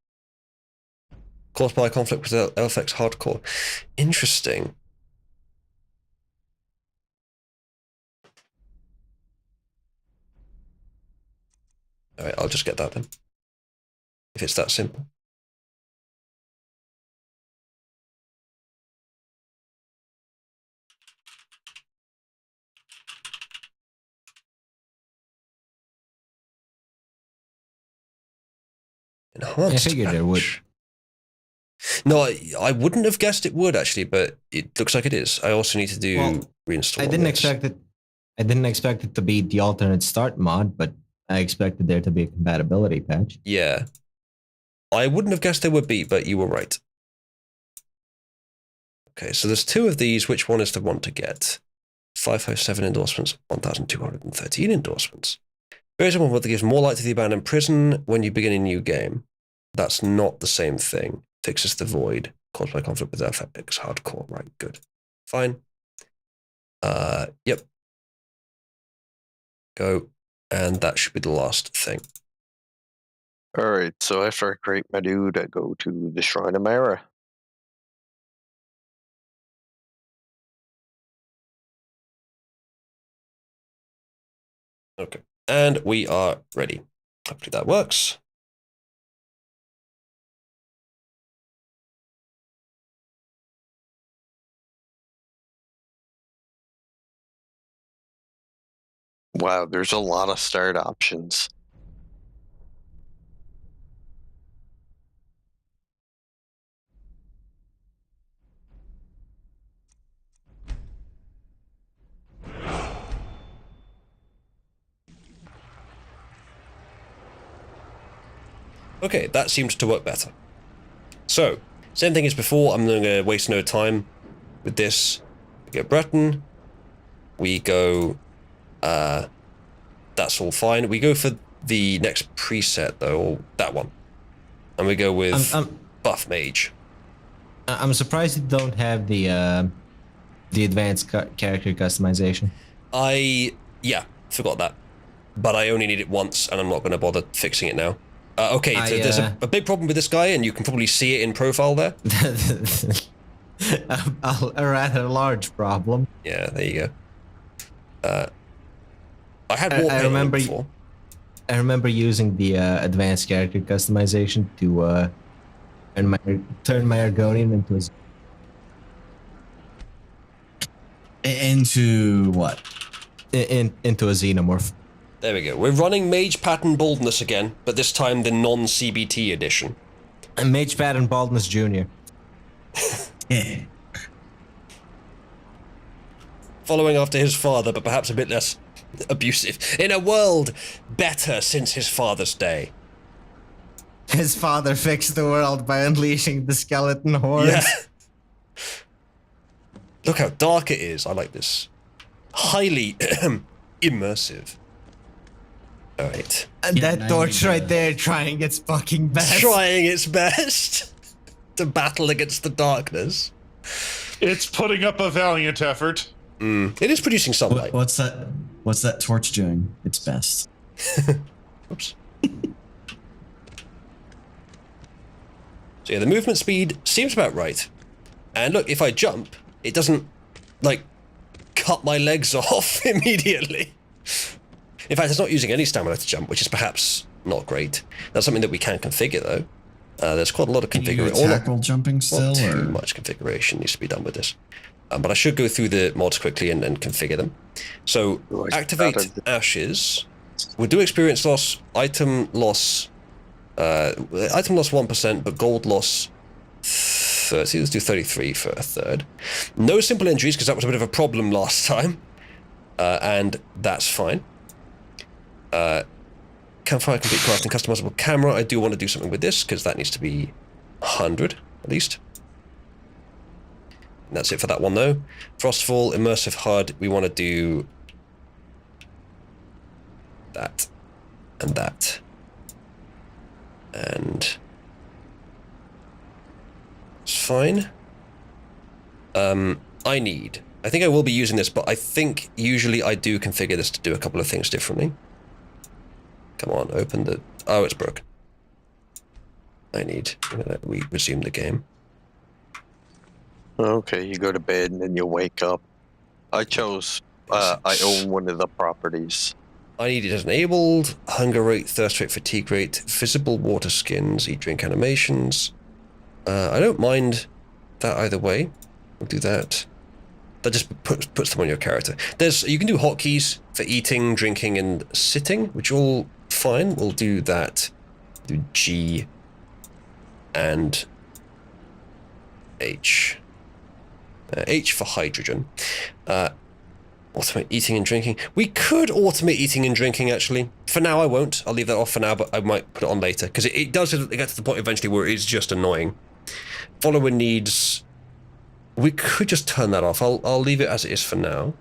Caused by a conflict with LFX hardcore. Interesting. Alright, I'll just get that then. If it's that simple. Enhanced I figured it would. No, I wouldn't have guessed it would actually, but it looks like it is. I also need to do reinstall. I didn't expect it. I didn't expect it to be the alternate start mod, but I expected there to be a compatibility patch. Yeah, I wouldn't have guessed there would be, but you were right. Okay, so there's 2 of these. Which one is the one to get? 557 endorsements, 1,213 endorsements. Here's one that gives more light to the abandoned prison when you begin a new game. That's not the same thing. Fixes the void caused by conflict with FX hardcore. Right, good. Fine. Yep. Go. And that should be the last thing. Alright, so after I create my dude, I go to the Shrine of Mara. Okay. And we are ready. Hopefully that works. Wow, there's a lot of start options. Okay, that seems to work better. So, same thing as before, I'm going to waste no time with this. We go Breton. We go... that's all fine. We go for the next preset, though, or that one. And we go with Buff Mage. I'm surprised you don't have the advanced character customization. Yeah, forgot that. But I only need it once, and I'm not going to bother fixing it now. Okay, so there's a big problem with this guy, and you can probably see it in profile there. A rather large problem. Yeah, there you go. I had I remember before. I remember using the advanced character customization to turn my Argonian into what? Into a xenomorph. There we go. We're running Mage Pattern Boldness again, but this time the non-CBT edition. And Mage Pattern Baldness Jr. Yeah. Following after his father, but perhaps a bit less abusive. In a world better since his father's day. His father fixed the world by unleashing the skeleton hordes. Yeah. Look how dark it is. I like this. Highly immersive. Alright. And that torch right there trying its fucking best. Trying its best to battle against the darkness. It's putting up a valiant effort. It is producing sunlight. What's that torch doing? Its best. Oops. So yeah, the movement speed seems about right. And look, if I jump, it doesn't, like, cut my legs off immediately. In fact, it's not using any stamina to jump, which is perhaps not great. That's something that we can configure, though. There's quite a lot of configuration. Tackle jumping still? Too much configuration needs to be done with this. But I should go through the mods quickly and configure them. So, activate Ashes. We do experience loss, item loss 1%, but gold loss 30. Let's do 33 for a third. No simple injuries, because that was a bit of a problem last time. And that's fine. Campfire, complete crafting, customizable camera. I do want to do something with this because that needs to be 100 at least. And that's it for that one though. Frostfall, immersive HUD. We want to do that and that. And it's fine. I think I will be using this, but I think usually I do configure this to do a couple of things differently. Come on, open the... Oh, it's broken. We resume the game. Okay, you go to bed and then you wake up. I chose... I own one of the properties. I need it as enabled. Hunger rate, thirst rate, fatigue rate, visible water skins, eat drink animations. I don't mind that either way. We'll do that. That just puts them on your character. You can do hotkeys for eating, drinking, and sitting, which are all fine. We'll do that. Do G and H. H for hydrogen. Automate eating and drinking. We could automate eating and drinking, actually. For now, I won't. I'll leave that off for now, but I might put it on later, because it does get to the point eventually where it's just annoying. Follower needs... We could just turn that off. I'll leave it as it is for now.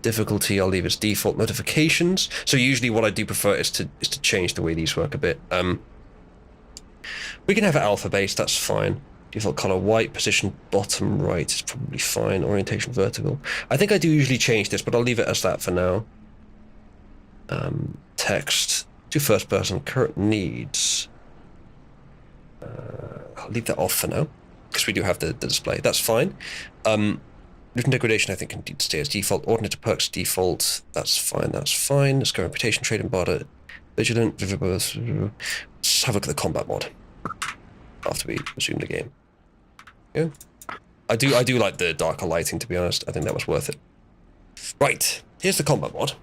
Difficulty, I'll leave as default. Notifications. So usually what I do prefer is to change the way these work a bit. We can have it alpha-based, that's fine. Default color white, position bottom right is probably fine. Orientation vertical. I think I do usually change this, but I'll leave it as that for now. Text to first person, current needs. I'll leave that off for now, because we do have the display. That's fine. Loot and degradation, I think, can stay as default. Ordinate perks default. That's fine. That's fine. Let's go reputation, trade and barter. Vigilant. Let's have a look at the combat mod after we resume the game. Yeah. I do like the darker lighting, to be honest. I think that was worth it. Right. Here's the combat mod.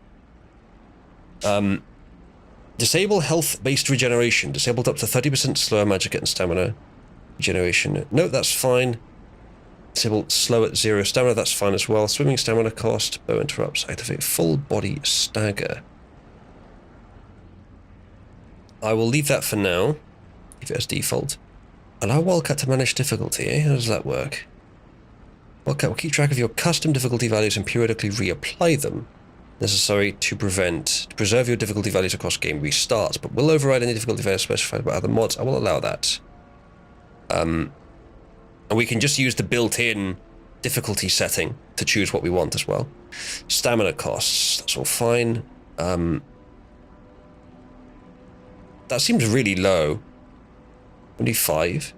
Disable health-based regeneration. Disabled up to 30% slower magic and stamina. Regeneration. No, that's fine. Disable slow at 0 stamina. That's fine as well. Swimming stamina cost. Bow interrupts. Activate full body stagger. I will leave that for now. Leave it as default. Allow Wildcat to manage difficulty, eh? How does that work? Wildcat will keep track of your custom difficulty values and periodically reapply them. Necessary to preserve your difficulty values across game restarts, but will override any difficulty values specified by other mods. I will allow that. And we can just use the built-in difficulty setting to choose what we want as well. Stamina costs, that's all fine. That seems really low. Only 5.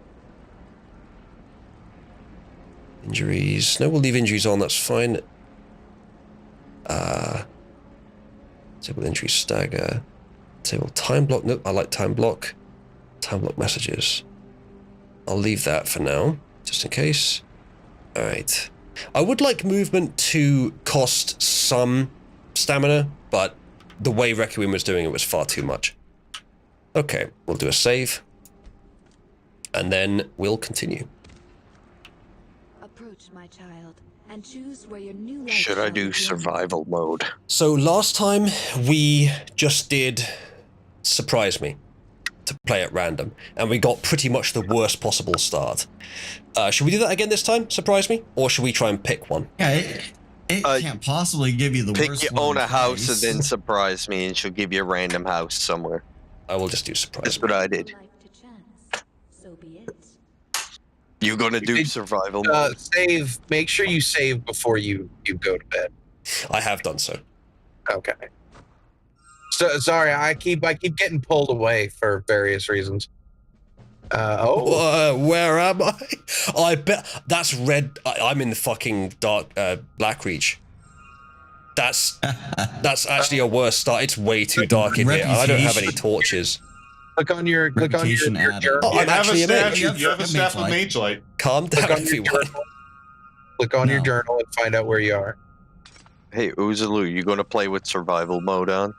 Injuries. No, we'll leave injuries on, that's fine. Disable injury stagger. Disable time block. Nope, I like time block. Time block messages. I'll leave that for now, just in case. Alright. I would like movement to cost some stamina, but the way Requiem was doing it was far too much. Okay, we'll do a save. And then we'll continue. Approach, my child, and choose where your new life Should I do survival mode? So last time we just did surprise me to play at random, and we got pretty much the worst possible start. Should we do that again this time? Surprise me? Or should we try and pick one? Yeah, it can't possibly give you the worst one. Pick your own a house and then surprise me, and she'll give you a random house somewhere. I will just do surprise. That's what I did. You gonna do survival mode? Save. Make sure you save before you go to bed. I have done so. Okay. So sorry, I keep getting pulled away for various reasons. Where am I? I bet that's red. I'm in the fucking dark black reach. That's actually a worse start. It's way too dark in here. I don't have any torches. Click on your journal. Oh, I'm actually a mage. You have a staff of mage light. Calm down, everyone. Click on your journal and find out where you are. Hey, Uzalu, you gonna play with survival mode on?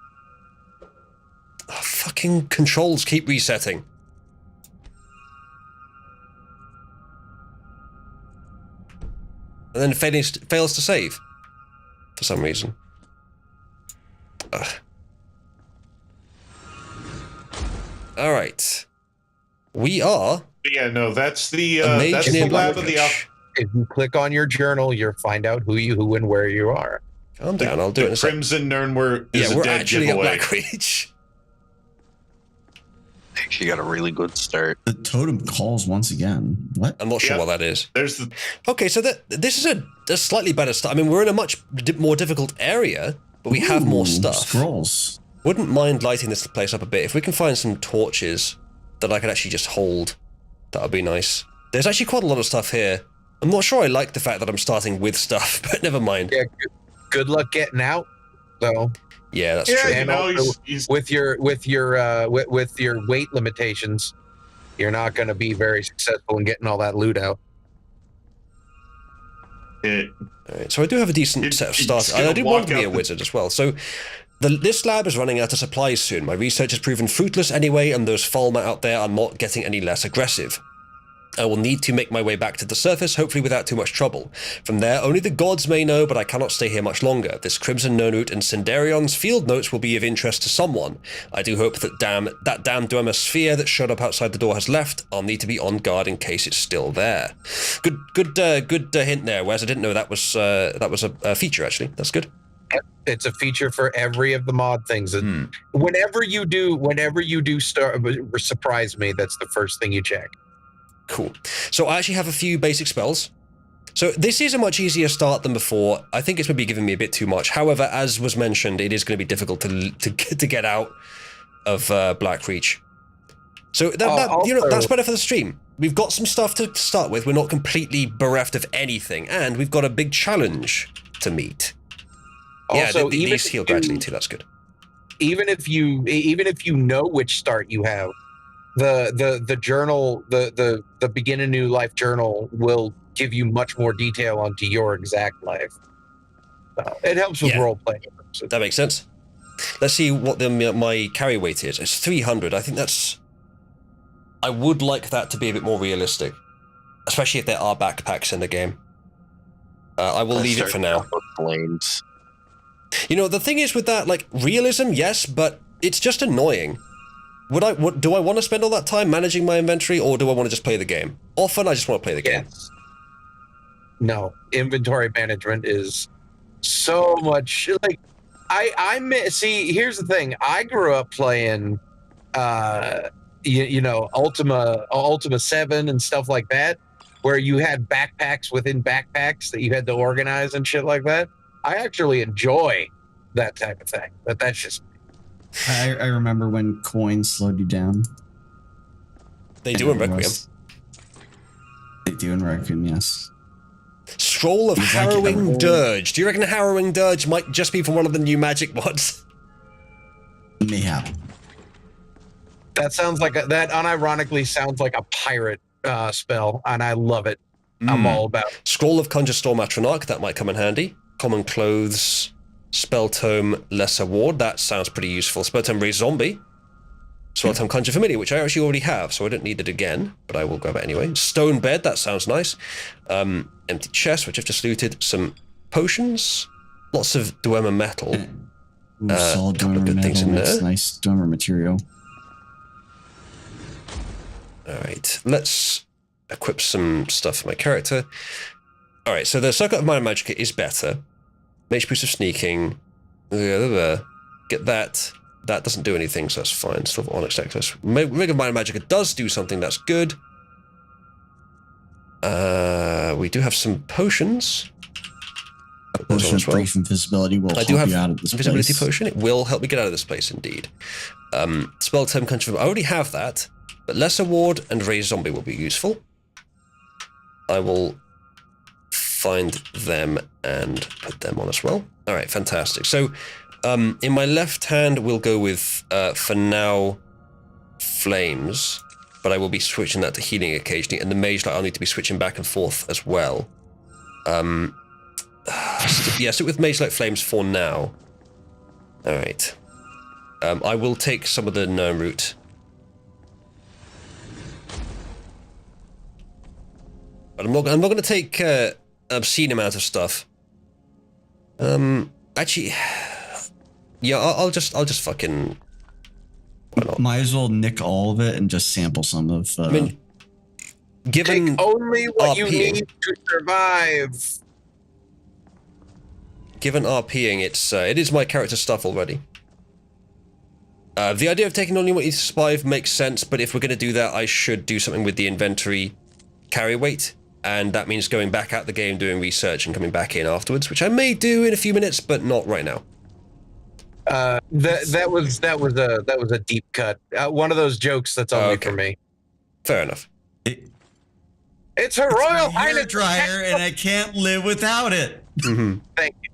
Oh, fucking controls keep resetting. And then fails to save. For some reason. Ugh. All right. We are. Yeah, no, that's the mage that's near the lab of the Blackreach. If you click on your journal, you'll find out who and where you are. Calm down, I'll do it in a sec. Crimson Nirnware is Yeah, a we're dead actually giveaway. at Blackreach. Actually got a really good start. The totem calls once again. What? I'm not sure what that is. There's the Okay, so this is a slightly better start. I mean, we're in a much more difficult area, but we have more stuff. Scrolls. Wouldn't mind lighting this place up a bit. If we can find some torches that I could actually just hold, that would be nice. There's actually quite a lot of stuff here. I'm not sure I like the fact that I'm starting with stuff, but never mind. Yeah, good luck getting out, though. Yeah, that's Yeah, true. you And know, also, he's- with your weight limitations, you're not going to be very successful in getting all that loot out. All right, so I do have a decent set of starters. I do want to be a wizard as well. So this lab is running out of supplies soon. My research has proven fruitless anyway, and those Falma out there are not getting any less aggressive. I will need to make my way back to the surface, hopefully without too much trouble. From there, only the gods may know, but I cannot stay here much longer. This Crimson Nonut and Cinderion's field notes will be of interest to someone. I do hope that that damn Dwemer sphere that showed up outside the door has left. I'll need to be on guard in case it's still there. Good hint there, Wes. I didn't know that was a feature, actually. That's good. It's a feature for every of the mod things. Whenever you do start surprise me, that's the first thing you check. Cool. So I actually have a few basic spells. So this is a much easier start than before. I think it's maybe giving me a bit too much. However, as was mentioned, it is going to be difficult to get out of Blackreach. So that's better for the stream. We've got some stuff to start with. We're not completely bereft of anything, and we've got a big challenge to meet. Also, yeah, these heal gradually too. That's good. Even if you know which start you have, the journal, the begin a new life journal will give you much more detail onto your exact life. It helps with role playing. That makes sense. Let's see what my carry weight is. It's 300. I think that's. I would like that to be a bit more realistic, especially if there are backpacks in the game. I will leave it for now. Flames. You know, the thing is with that, like, realism, yes, but it's just annoying. Do I want to spend all that time managing my inventory, or do I want to just play the game? Often, I just want to play the game. No, inventory management is so much like see. Here's the thing: I grew up playing, Ultima 7 and stuff like that, where you had backpacks within backpacks that you had to organize and shit like that. I actually enjoy that type of thing, but that's just. I remember when coins slowed you down. They do in Requiem. They do in Requiem, yes. Scroll of Harrowing Dirge. Do you reckon Harrowing Dirge might just be from one of the new magic mods? May happen. That sounds like that unironically sounds like a pirate spell, and I love it. I'm all about it. Scroll of Conjure Storm Atronach. That might come in handy. Common Clothes. Spell Tome Lesser Ward, that sounds pretty useful. Spell Tome Raise Zombie. Spell Tome Conjure Familiar, which I actually already have, so I don't need it again, but I will grab it anyway. Stone Bed, that sounds nice. Empty Chest, which I've just looted. Some potions. Lots of Dwemer Metal. Solid couple of Dwemer good metal, things in that's there. nice Dwemer material. Alright, let's equip some stuff for my character. Alright, so the Circuit of Minor Magic is better. Mage Boost of Sneaking. Get that. That doesn't do anything, so that's fine. Still Onyx Necklace. Ring of Minor Magic does do something that's good. We do have some potions. Potion of Brief Invisibility will help you out of this Invisibility place. Potion. It will help me get out of this place, indeed. Spell Tome Conjure. I already have that, but Lesser Ward and Raise Zombie will be useful. I will find them and put them on as well. All right, fantastic. So in my left hand, we'll go with, for now, Flames, but I will be switching that to healing occasionally, and the Mage Light I'll need to be switching back and forth as well. Yeah, stick with Mage Light Flames for now. All right. I will take some of the Gnome Root. But I'm not going to take obscene amount of stuff. Actually, yeah, I'll just fucking Might as well nick all of it and just sample some of. I mean, given Take only what you RPing, need to survive. Given RPing, it is my character stuff already. The idea of taking only what you survive makes sense, but if we're going to do that, I should do something with the inventory carry weight, and that means going back out the game, doing research, and coming back in afterwards, which I may do in a few minutes, but not right now. That was a deep cut. One of those jokes that's only for me. Fair enough. It's a Royal Highness dryer, and I can't live without it. Thank you.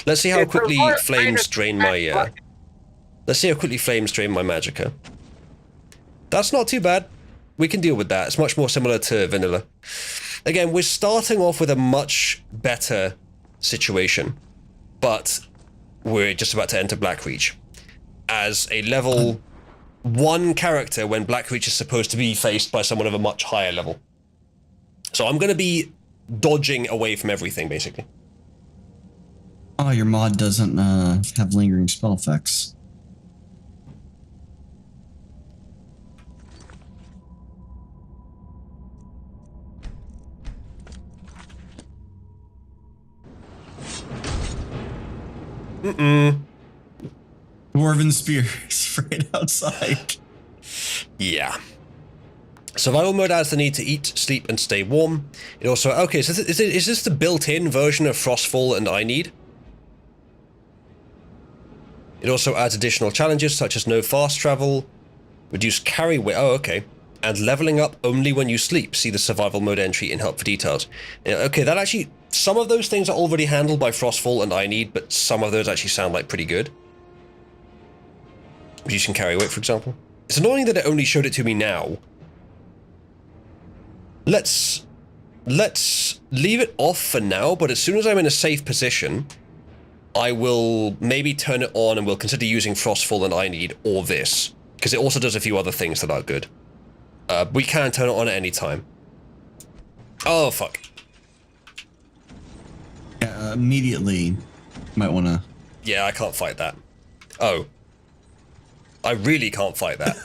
Let's see how It's a quickly Royal flames Highness drain my. Let's see how quickly flames drain my magicka. That's not too bad. We can deal with that. It's much more similar to vanilla. Again, we're starting off with a much better situation, but we're just about to enter Blackreach as a level 1 character when Blackreach is supposed to be faced by someone of a much higher level. So I'm going to be dodging away from everything, basically. Oh, your mod doesn't have lingering spell effects. Dwarven spear is right outside. Yeah. Survival mode adds the need to eat, sleep, and stay warm. It also... Okay, so is this the built-in version of Frostfall and I Need? It also adds additional challenges such as no fast travel, reduce carry weight... Oh, okay. And leveling up only when you sleep. See the survival mode entry in help for details. Yeah, okay, that actually... Some of those things are already handled by Frostfall and I Need, but some of those actually sound like pretty good. Reducing carry weight, for example. It's annoying that it only showed it to me now. Let's leave it off for now, but as soon as I'm in a safe position, I will maybe turn it on and we'll consider using Frostfall and I Need or this, because it also does a few other things that are good. We can turn it on at any time. Oh, fuck. Yeah, immediately, might want to... Yeah, I can't fight that. Oh. I really can't fight that.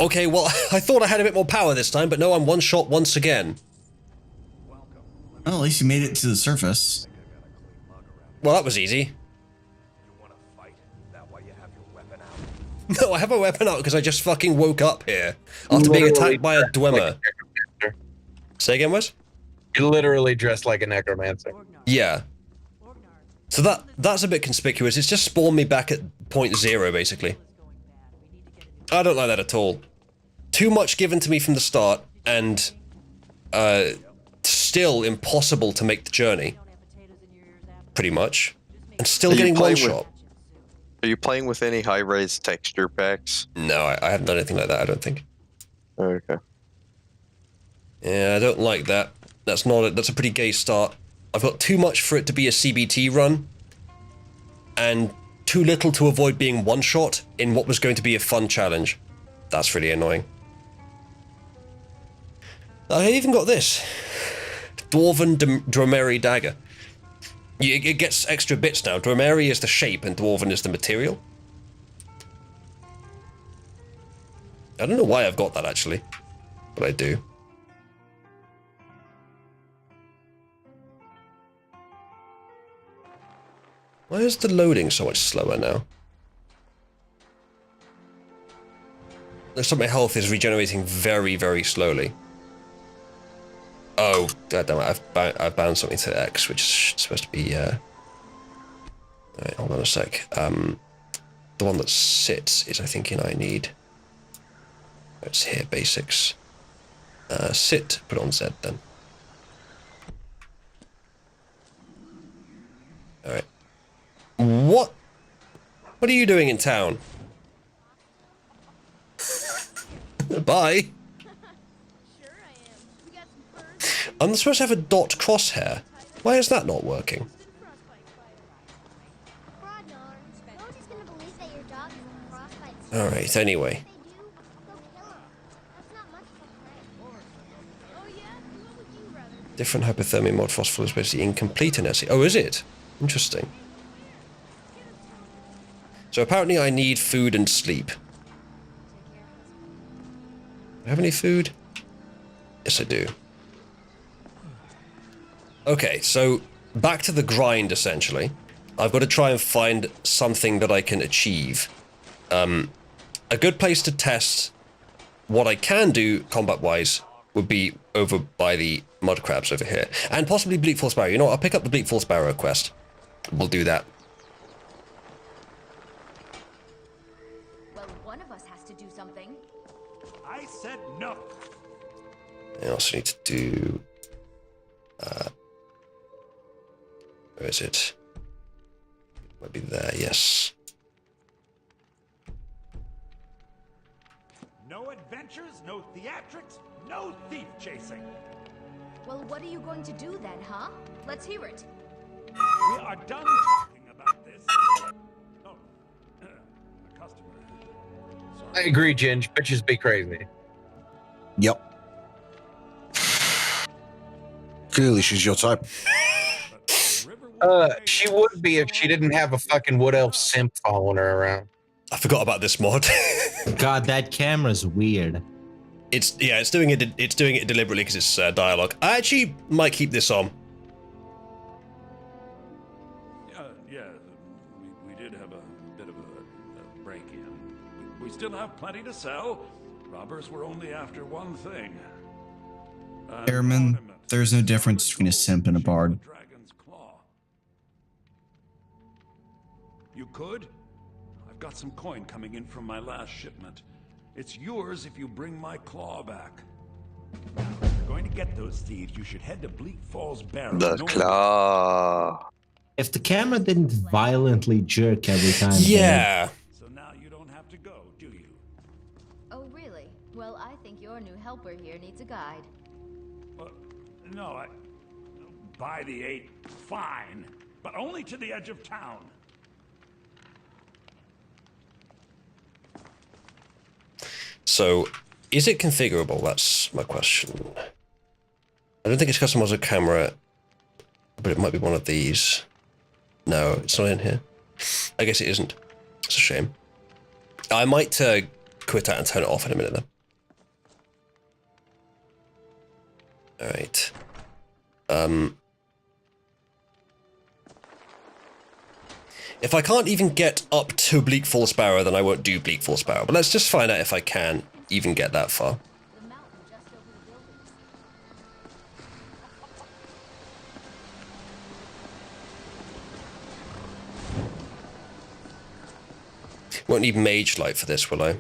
Okay, well, I thought I had a bit more power this time, but no, I'm one shot once again. Well, at least you made it to the surface. Well, that was easy. No, I have a weapon out because I just fucking woke up here after being attacked by a Dwemer. Say again, Wes? You're literally dressed like a necromancer. Yeah. So that's a bit conspicuous. It's just spawned me back at point 0, basically. I don't like that at all. Too much given to me from the start, and still impossible to make the journey. Pretty much. And still getting one shot. Are you playing with any high-res texture packs? No, I haven't done anything like that, I don't think. Okay. Yeah, I don't like that. That's a pretty gay start. I've got too much for it to be a CBT run, and too little to avoid being one-shot in what was going to be a fun challenge. That's really annoying. I even got this. Dwarven Dromeri Dagger. It gets extra bits now. Dromeri is the shape and Dwarven is the material. I don't know why I've got that, actually, but I do. Why is the loading so much slower now? Looks like my health is regenerating very, very slowly. Oh, goddammit, I've bound something to X, which is supposed to be, Alright, hold on a sec. The one that sits is, I think, in I Need. It's here, basics. Sit, put on Z then. Alright. What are you doing in town? Bye. I'm supposed to have a dot crosshair. Why is that not working? Alright, anyway. Different hypothermia mod Frostfall is basically incomplete in SE. Oh, is it? Interesting. So apparently I need food and sleep. Do I have any food? Yes, I do. Okay, so back to the grind, essentially. I've got to try and find something that I can achieve. A good place to test what I can do combat-wise would be over by the mud crabs over here. And possibly Bleakfall Sparrow. You know what? I'll pick up the Bleakfall Sparrow quest. We'll do that. Well, one of us has to do something. I said no. I also need to do... where is it? Might be there, yes. No adventures, no theatrics, no thief chasing. Well, what are you going to do then, huh? Let's hear it. We are done talking about this. Oh, a customer. I agree, Ginge. Bitches be crazy. Yep. Clearly, she's your type. She would be if she didn't have a fucking wood elf simp following her around. I forgot about this mod. God, that camera's weird. It's doing it. It's doing it deliberately because it's dialogue. I actually might keep this on. Yeah, we did have a bit of a break-in. We still have plenty to sell. Robbers were only after one thing. Airman, there's no difference between a simp and a bard. Dragon's claw. You could? I've got some coin coming in from my last shipment. It's yours if you bring my claw back. Now, if you're going to get those thieves, you should head to Bleak Falls Barrow. The claw. If the camera didn't violently jerk every time. Yeah. So now you don't have to go, do you? Oh, really? Well, I think your new helper here needs a guide. No, by the 8, fine, but only to the edge of town. So, is it configurable? That's my question. I don't think it's customized with camera, but it might be one of these. No, it's not in here. I guess it isn't. It's a shame. I might quit that and turn it off in a minute, though. Alright. If I can't even get up to Bleakfall Sparrow, then I won't do Bleakfall Sparrow. But let's just find out if I can even get that far. Won't need Mage Light for this, will I?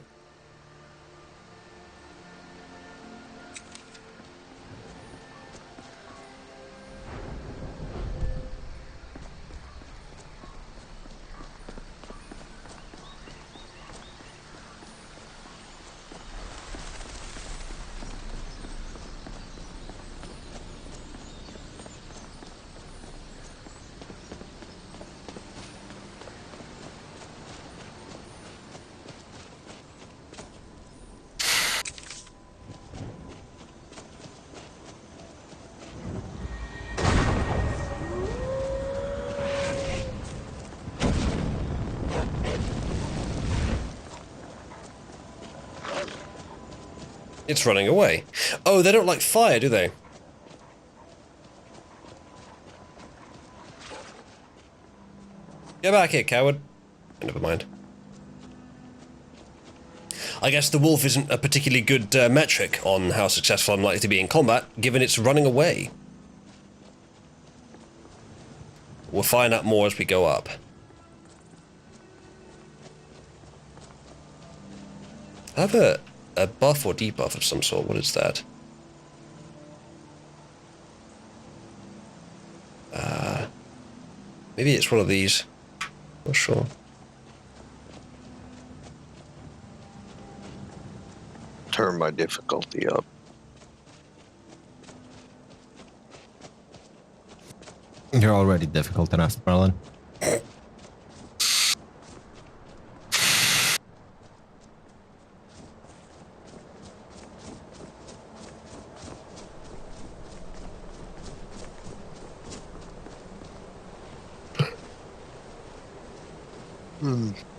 It's running away. Oh, they don't like fire, do they? Get back here, coward. Never mind. I guess the wolf isn't a particularly good metric on how successful I'm likely to be in combat, given it's running away. We'll find out more as we go up. I have a buff or debuff of some sort. What is that? Maybe it's one of these. Not sure. Turn my difficulty up. You're already difficult enough, Merlin.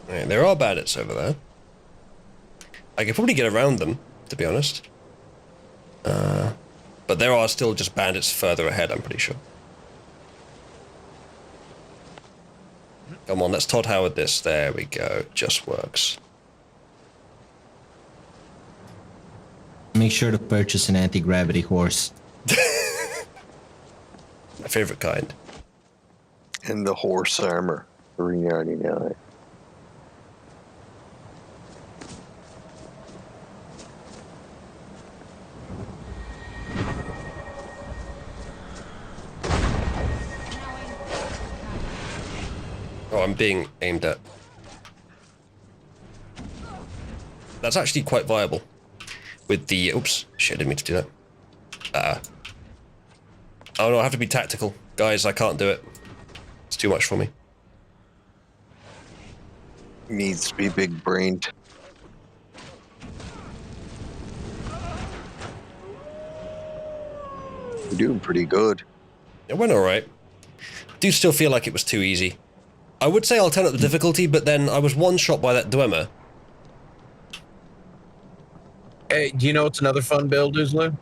Right, there are bandits over there. I could probably get around them, to be honest. But there are still just bandits further ahead, I'm pretty sure. Come on, let's Todd Howard this. There we go. Just works. Make sure to purchase an anti-gravity horse. My favorite kind. And the horse armor, $3.99. Oh, I'm being aimed at. That's actually quite viable. With the... Oops. Shit, I didn't mean to do that. Oh no, I have to be tactical. Guys, I can't do it. It's too much for me. Needs to be big-brained. You're doing pretty good. It went alright. Do still feel like it was too easy. I would say I'll turn up the difficulty, but then I was one shot by that Dwemer. Hey, do you know what's another fun build, Uzlu?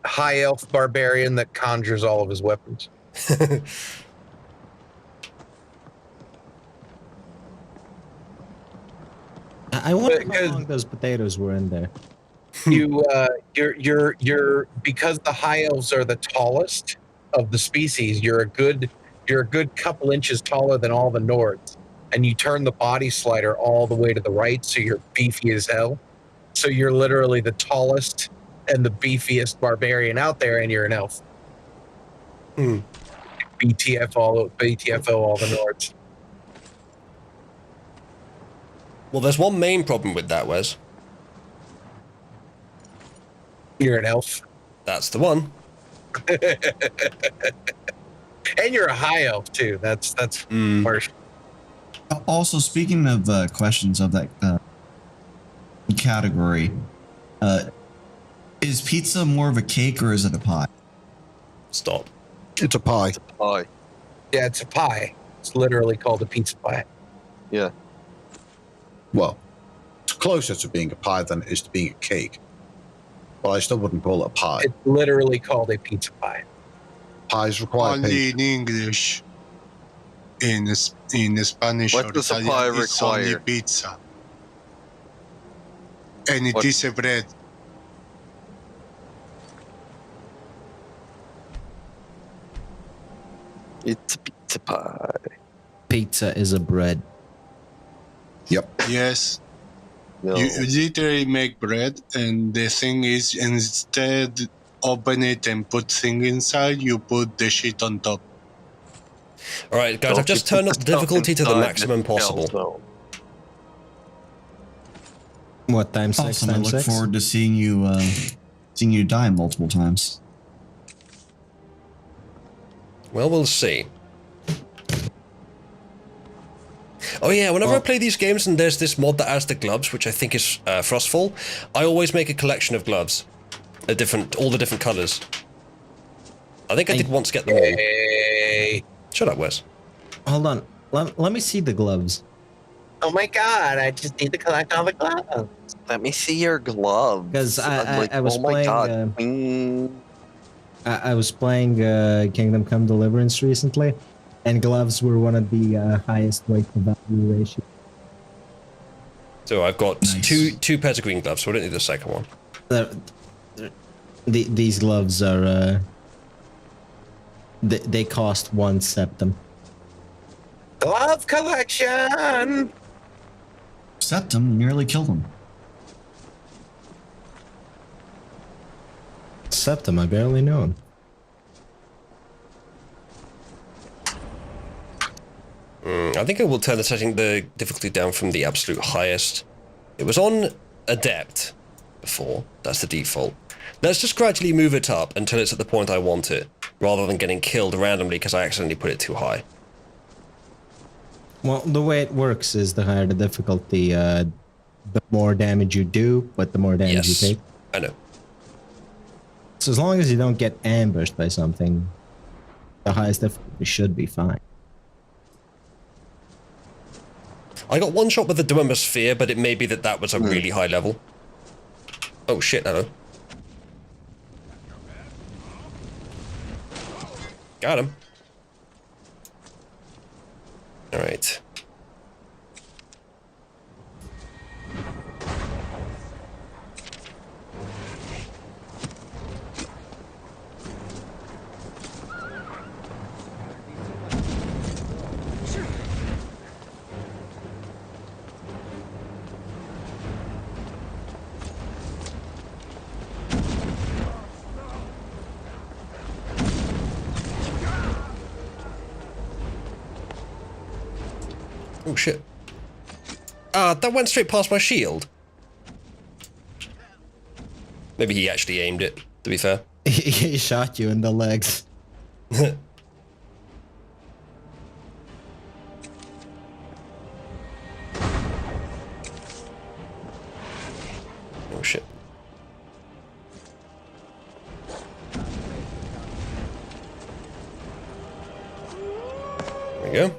High elf barbarian that conjures all of his weapons. I wonder how long those potatoes were in there. You're because the high elves are the tallest of the species. You're a good couple inches taller than all the Nords, and you turn the body slider all the way to the right, so you're beefy as hell. So you're literally the tallest and the beefiest barbarian out there, and you're an elf. BTFO all the Nords. Well, there's one main problem with that, Wes. You're an elf. That's the one. And you're a high elf too. That's harsh. Also, speaking of questions of that category, is pizza more of a cake or is it a pie? Stop. It's a pie. It's a pie. Yeah, it's a pie. It's literally called a pizza pie. Yeah. Well, it's closer to being a pie than it is to being a cake. But I still wouldn't call it a pie. It's literally called a pizza pie. Pies require Only patience. in English. In Spanish What or does a Italian, pie it's only require? pizza. And it is a bread. It's a pizza pie. Pizza is a bread. Yep. Yes. No. You literally make bread, and the thing is, instead open it and put thing inside, you put the shit on top. Alright, guys, I've just turned up the difficulty to the maximum possible. What, times 6, Awesome. I times look 6? forward to seeing you die multiple times. Well, we'll see. Oh yeah, whenever I play these games and there's this mod that adds the gloves, which I think is Frostfall, I always make a collection of gloves. All the different colours. I think I did once get them all. Shut up, Wes. Hold on. Let me see the gloves. Oh my god, I just need to collect all the gloves. Let me see your gloves. Because I was oh my playing... God. I was playing Kingdom Come Deliverance recently, and gloves were one of the highest weight to value ratio. So I've got two pairs of green gloves, so I don't need the second one. These gloves are... They cost 1 septum. Glove collection! Septum nearly killed him. Septum, I barely know him. I think I will turn the difficulty down from the absolute highest. It was on Adept before. That's the default. Let's just gradually move it up until it's at the point I want it, rather than getting killed randomly because I accidentally put it too high. Well, the way it works is the higher the difficulty, the more damage you do, but the more damage you take. I know. So as long as you don't get ambushed by something, the highest difficulty should be fine. I got one shot with the Dwemer Sphere, but it may be that was a really high level. Oh shit, hello. Got him. Alright. Oh shit. Ah, that went straight past my shield. Maybe he actually aimed it, to be fair. He shot you in the legs. Oh shit. There we go.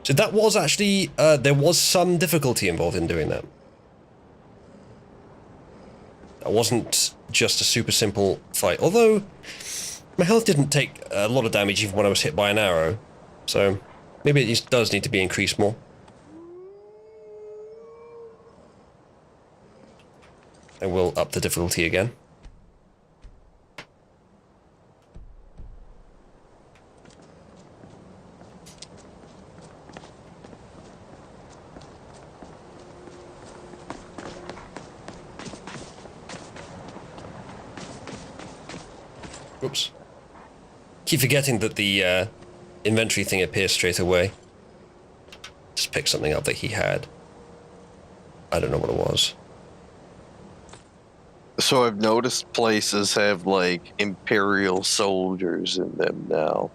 So that was actually, there was some difficulty involved in doing that. That wasn't just a super simple fight. Although, my health didn't take a lot of damage even when I was hit by an arrow. So, maybe it does need to be increased more. I will up the difficulty again. Oops. Keep forgetting that the inventory thing appears straight away. Just pick something up that he had. I don't know what it was. So I've noticed places have like Imperial soldiers in them now.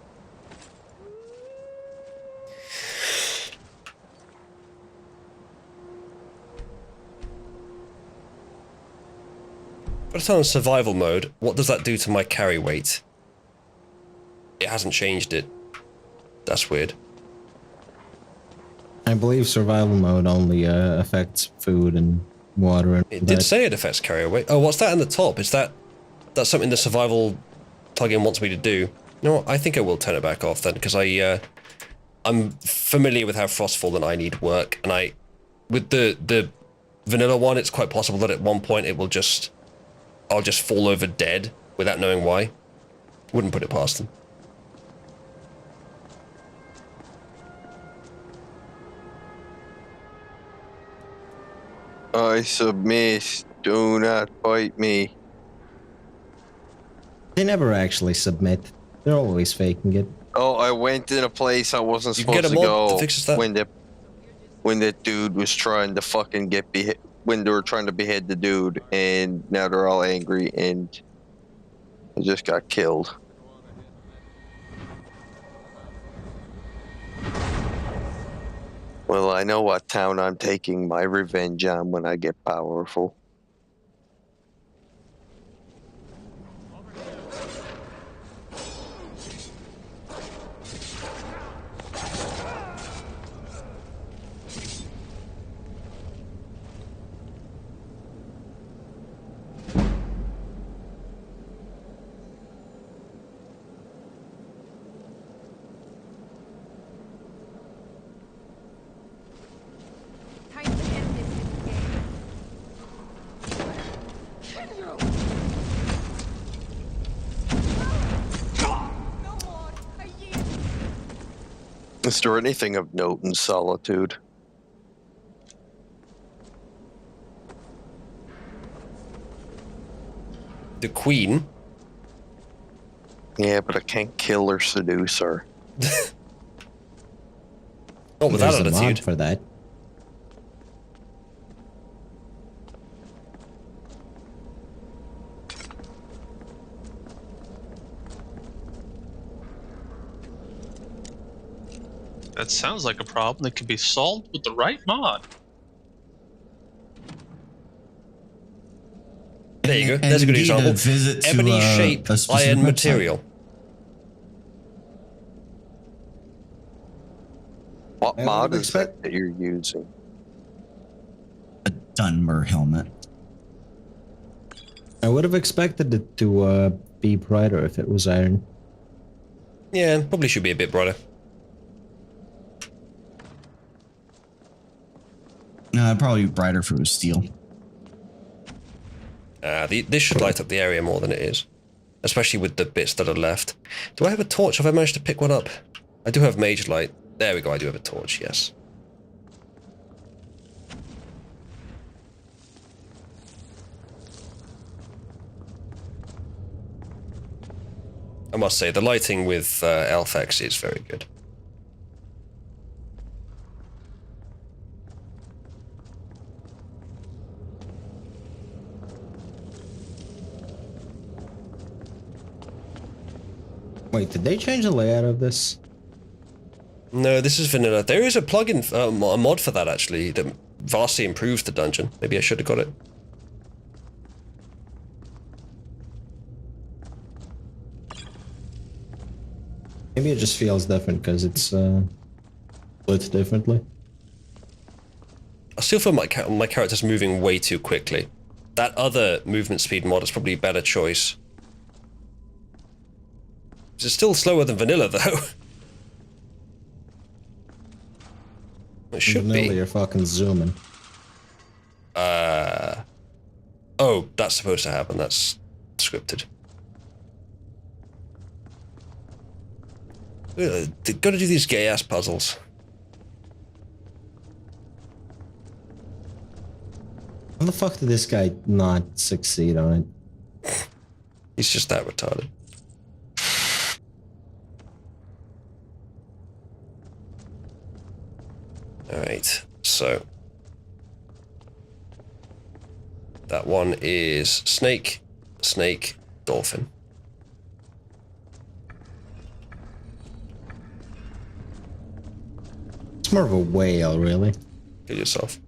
But it's on survival mode. What does that do to my carry weight? It hasn't changed it. That's weird. I believe survival mode only affects food and water. And it did say it affects carry weight. Oh, what's that in the top? Is that's something the survival plugin wants me to do? You know what? I think I will turn it back off then, because I'm familiar with how Frostfall and I need work, and with the vanilla one, it's quite possible that at one point I'll just fall over dead without knowing why. Wouldn't put it past them. I submit. Do not bite me. They never actually submit. They're always faking it. Oh, I went in a place I wasn't supposed to go when that dude was trying to fucking when they were trying to behead the dude, and now they're all angry, and I just got killed. Well, I know what town I'm taking my revenge on when I get powerful. Is there anything of note in Solitude? The Queen? Yeah, but I can't kill or seduce her. Oh, with that There's a mod attitude. for that. That sounds like a problem that can be solved with the right mod. There you go. There's a good example. Ebony shape, iron material. What I mod would is that you're using? A Dunmer helmet. I would have expected it to be brighter if it was iron. Yeah, probably should be a bit brighter. No, it'd probably be brighter if it was steel. This should light up the area more than it is. Especially with the bits that are left. Do I have a torch? Have I managed to pick one up? I do have mage light. There we go, I do have a torch, yes. I must say, the lighting with Elfex is very good. Wait, did they change the layout of this? No, this is vanilla. There is a plugin, a mod for that actually, that vastly improves the dungeon. Maybe I should have got it. Maybe it just feels different because it's split differently. I still feel my character's moving way too quickly. That other movement speed mod is probably a better choice. It's still slower than vanilla though. It should vanilla, be. You're fucking zooming. Oh, that's supposed to happen. That's scripted. Gotta do these gay ass puzzles. How the fuck did this guy not succeed on it? He's just that retarded. Alright, so that one is snake, snake, dolphin. It's more of a whale, really. Kill yourself.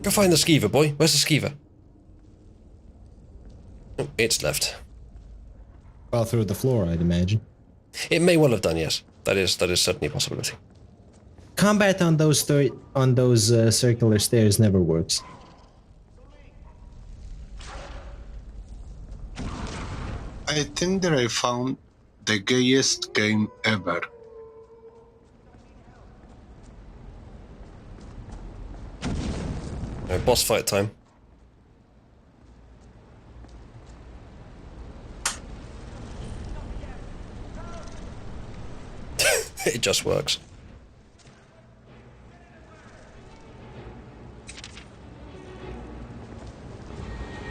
Go find the skeever, boy. Where's the skeever? Oh, it's left. Well, through the floor, I'd imagine. It may well have done, yes. That is certainly a possibility. Combat on those circular stairs never works. I think that I found the gayest game ever. Boss fight time. It just works.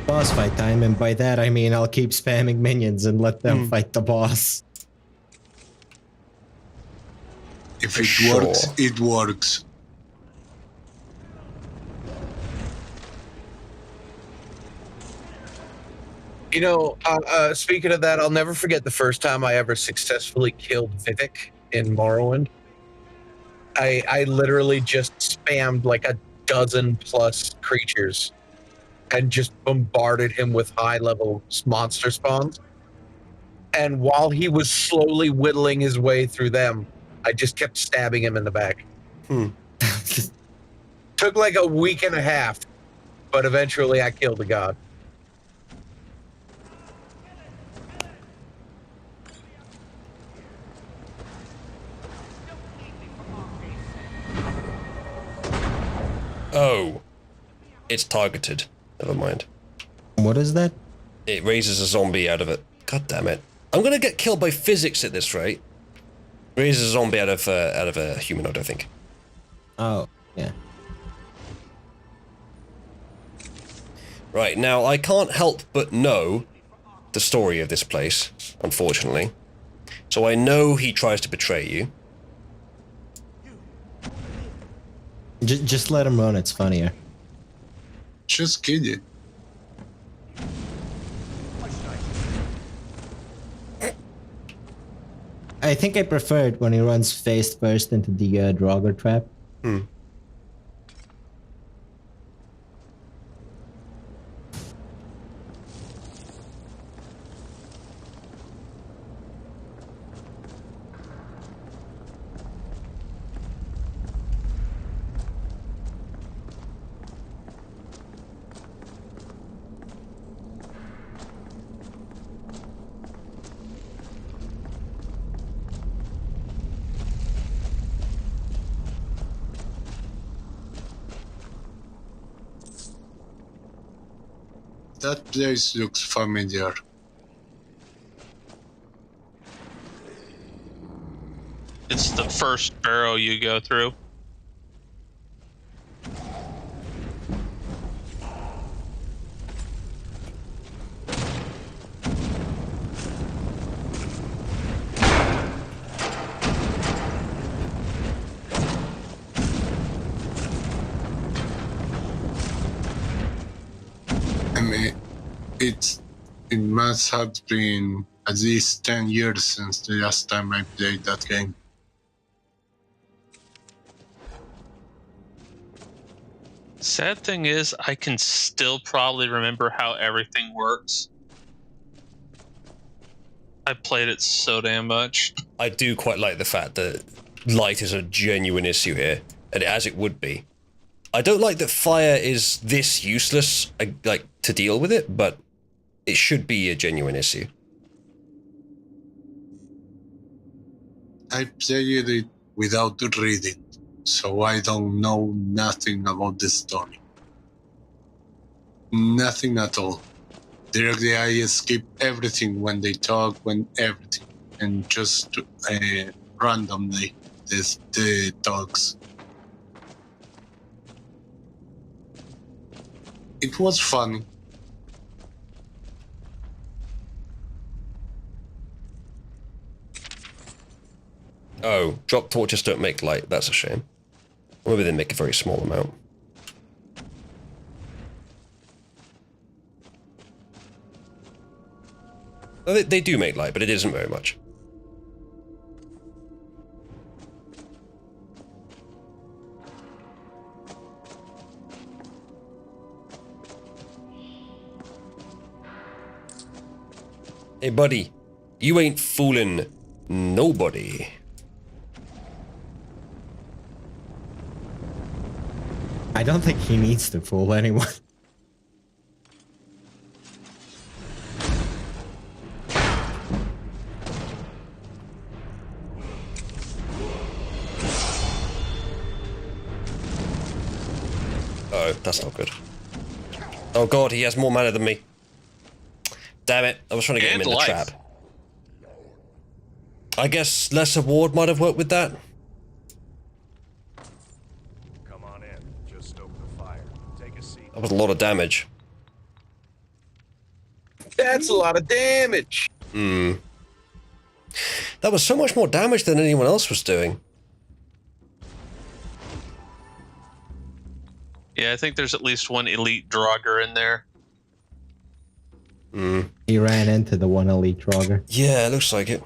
Boss fight time, and by that I mean I'll keep spamming minions and let them fight the boss. If it works, it works. You know, speaking of that, I'll never forget the first time I ever successfully killed Vivek in Morrowind. I literally just spammed like a dozen plus creatures and just bombarded him with high-level monster spawns. And while he was slowly whittling his way through them, I just kept stabbing him in the back. Took like a week and a half, but eventually I killed the god. Oh, it's targeted. Never mind. What is that? It raises a zombie out of it. God damn it! I'm gonna get killed by physics at this rate. Raises a zombie out of a humanoid, I think. Oh, yeah. Right, now I can't help but know the story of this place, unfortunately. So I know he tries to betray you. Just let him run, it's funnier. Just kill it. I think I prefer it when he runs face first into the Draugr trap. That place looks familiar. It's the first barrow you go through. I mean, it must have been at least 10 years since the last time I played that game. Sad thing is, I can still probably remember how everything works. I played it so damn much. I do quite like the fact that light is a genuine issue here, and as it would be. I don't like that fire is this useless, like, to deal with it, but it should be a genuine issue. I played it without reading, so I don't know nothing about the story. Nothing at all. Directly, I skip everything when they talk, everything, and just randomly the talks. It was funny. Oh, drop torches don't make light. That's a shame. Or maybe they make a very small amount. Well, they do make light, but it isn't very much. Hey, buddy, you ain't fooling nobody. I don't think he needs to fool anyone. Oh, that's not good. Oh god, he has more mana than me. Damn it, I was trying to get him in the trap. I guess lesser ward might have worked with that. Come on in. Just stoke the fire. Take a seat. That was a lot of damage. That's a lot of damage. That was so much more damage than anyone else was doing. Yeah, I think there's at least one elite Draugr in there. He ran into the one elite Draugr. Yeah, it looks like it.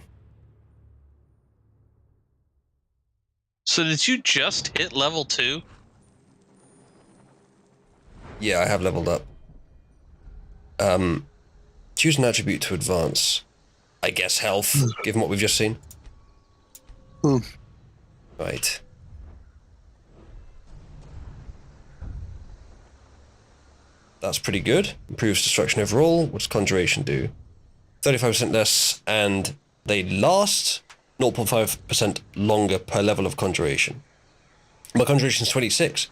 So did you just hit level 2? Yeah, I have leveled up. Choose an attribute to advance. I guess health, given what we've just seen. Right. That's pretty good. Improves destruction overall. What's Conjuration do? 35% less, and they last 0.5% longer per level of Conjuration. My Conjuration's 26,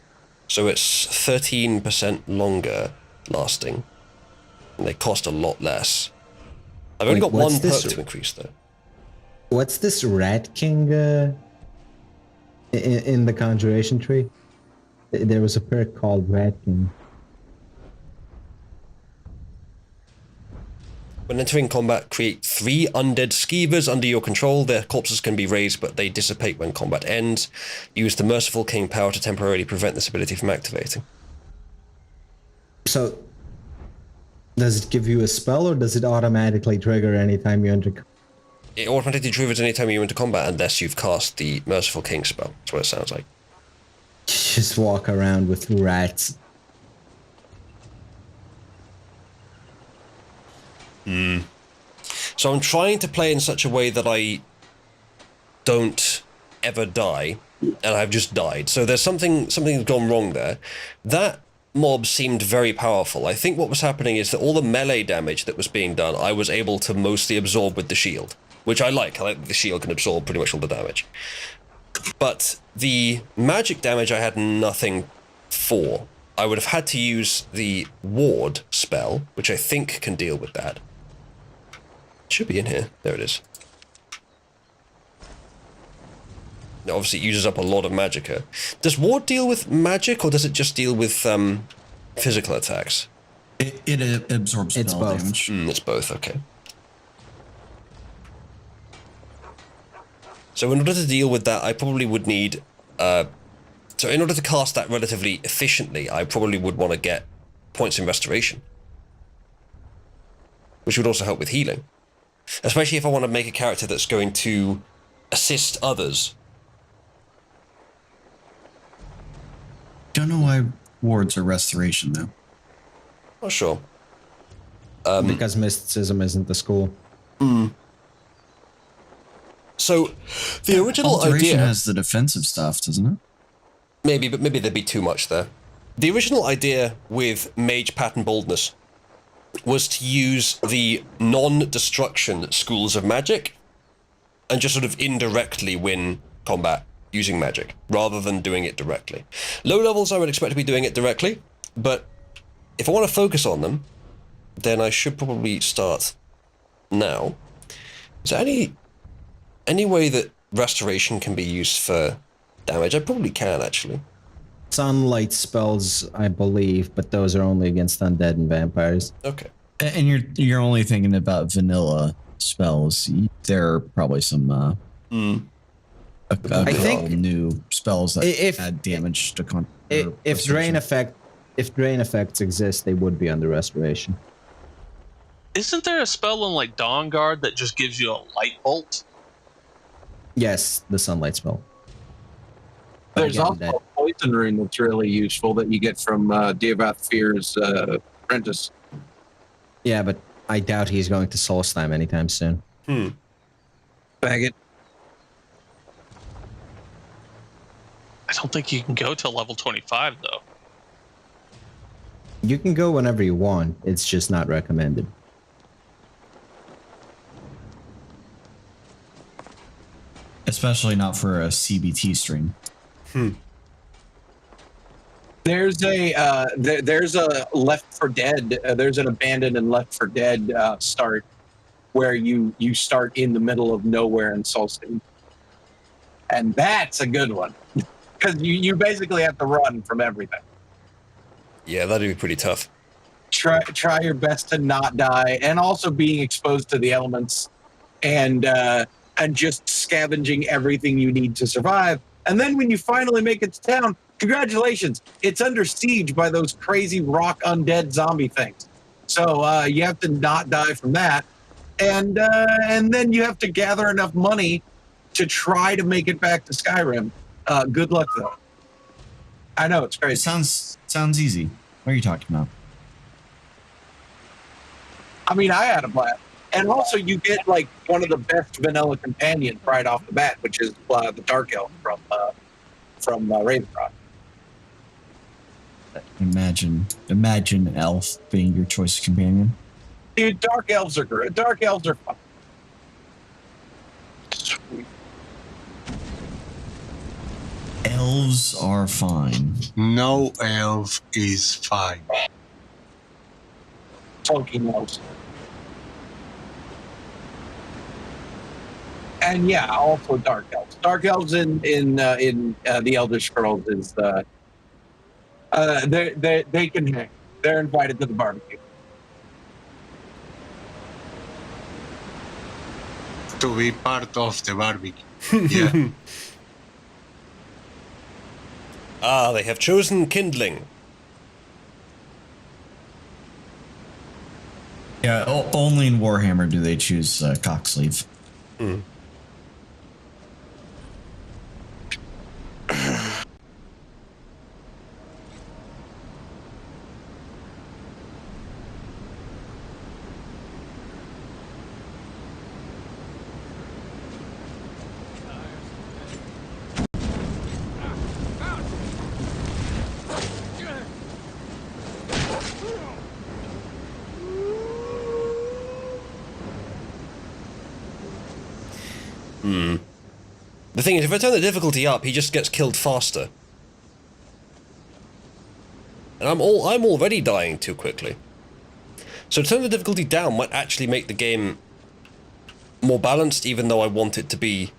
so it's 13% longer lasting. And they cost a lot less. I've only got one perk to increase, though. What's this Rat King in the Conjuration tree? There was a perk called Rat King. When entering combat, create 3 undead skeevers under your control. Their corpses can be raised, but they dissipate when combat ends. Use the Merciful King power to temporarily prevent this ability from activating. So, does it give you a spell, or does it automatically trigger anytime you enter? It automatically triggers anytime you enter combat, unless you've cast the Merciful King spell. That's what it sounds like. Just walk around with rats. So I'm trying to play in such a way that I don't ever die, and I've just died. So there's something's gone wrong there. That mob seemed very powerful. I think what was happening is that all the melee damage that was being done, I was able to mostly absorb with the shield, which I like. I like that the shield can absorb pretty much all the damage. But the magic damage I had nothing for. I would have had to use the ward spell, which I think can deal with that. Should be in here. There it is. Now, obviously, it uses up a lot of magicka. Does ward deal with magic, or does it just deal with physical attacks? It absorbs spell damage. It's both, okay. So in order to deal with that, I probably would need... so in order to cast that relatively efficiently, I probably would want to get points in restoration. Which would also help with healing. Especially if I want to make a character that's going to assist others. Don't know why wards are restoration, though. Not sure. Because mysticism isn't the school. So, the original Alteration idea... has the defensive stuff, doesn't it? Maybe, but maybe there'd be too much there. The original idea with Mage Pattern Boldness was to use the non-destruction schools of magic and just sort of indirectly win combat using magic, rather than doing it directly. Low levels I would expect to be doing it directly, but if I want to focus on them, then I should probably start now. Is there any way that restoration can be used for damage? I probably can, actually. Sunlight spells, I believe, but those are only against undead and vampires. Okay. And you're only thinking about vanilla spells. There are probably some a couple new spells that add damage to if drain effects exist, they would be under restoration. Isn't there a spell on like Dawn Guard that just gives you a light bolt? Yes, the sunlight spell. There's also a poison rune that's really useful that you get from Diovath Fear's apprentice. Yeah, but I doubt he's going to soul slam anytime soon. Bag it. I don't think you can go to level 25 though. You can go whenever you want. It's just not recommended. Especially not for a CBT stream. There's a Left 4 Dead. There's an Abandoned and Left 4 Dead start where you start in the middle of nowhere in Soul City. And that's a good one. Because you basically have to run from everything. Yeah, that'd be pretty tough. Try your best to not die, and also being exposed to the elements, and just scavenging everything you need to survive. And then when you finally make it to town, congratulations, it's under siege by those crazy rock undead zombie things. So you have to not die from that, and then you have to gather enough money to try to make it back to Skyrim. Good luck though. I know it's crazy. Sounds easy. What are you talking about? I mean, I had a blast. And also you get like one of the best vanilla companions right off the bat, which is the Dark Elf from Ravencroft. Imagine an elf being your choice companion. Dude, Dark Elves are great. Dark Elves are fun. Sweet. Elves are fine. No elf is fine. Tolkien elves. And yeah, also Dark Elves. Dark Elves in the Elder Scrolls is they can hang. They're invited to the barbecue. To be part of the barbecue. Yeah. They have chosen kindling. Yeah, only in Warhammer do they choose cocksleeve. Mm. The thing is, if I turn the difficulty up, he just gets killed faster. And I'm already dying too quickly. So turn the difficulty down might actually make the game more balanced, even though I want it to be...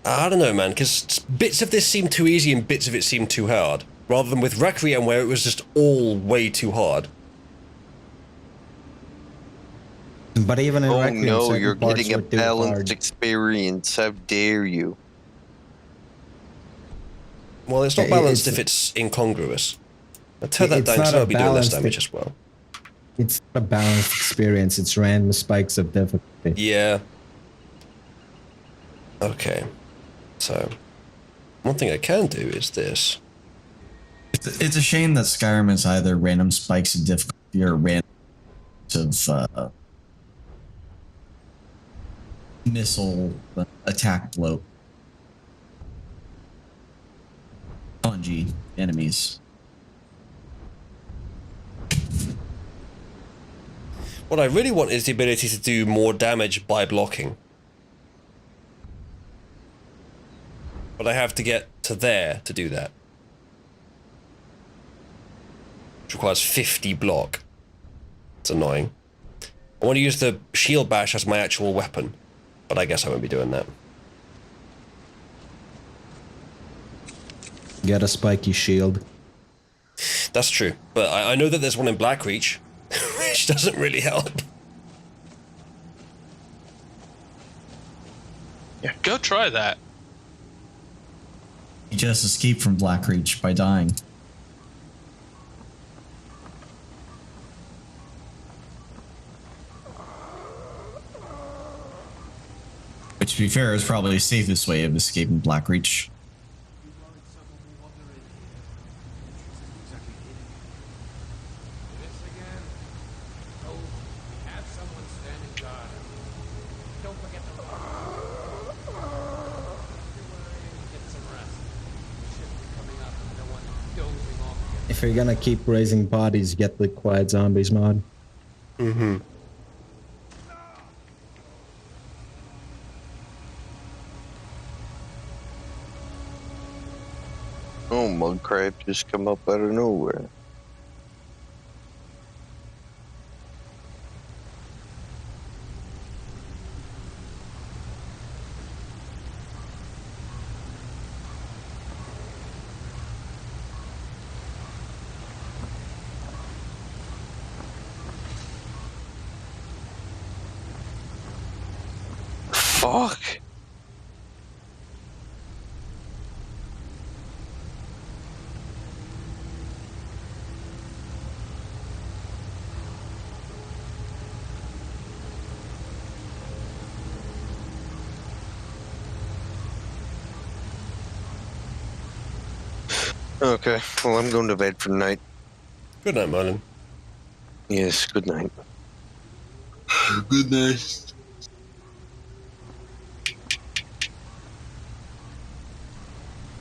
I don't know, man, because bits of this seem too easy and bits of it seem too hard. Rather than with Requiem, where it was just all way too hard. But even in Requiem, no, you're parts getting a were too balanced hard. experience. How dare you? Well, it's not balanced if it's incongruous. I'll turn that down because I'll be doing less damage as well. It's not a balanced experience. It's random spikes of difficulty. Yeah. Okay. So, one thing I can do is this. It's a shame that Skyrim is either random spikes of difficulty or random of missile attack bloat. Spongy enemies. What I really want is the ability to do more damage by blocking. But I have to get to there to do that. Which requires 50 block. It's annoying. I want to use the shield bash as my actual weapon, but I guess I won't be doing that. Get a spiky shield. That's true, but I know that there's one in Blackreach, which doesn't really help. Yeah, go try that. You just escaped from Blackreach by dying. Which, to be fair, is probably the safest way of escaping Blackreach. If you're gonna keep raising bodies, get the Quiet Zombies mod. Mm-hmm. Oh, Mudcrab just come up out of nowhere. fuck? Okay, well, I'm going to bed for the night. Good night, Marlon. Yes, good night. Good night.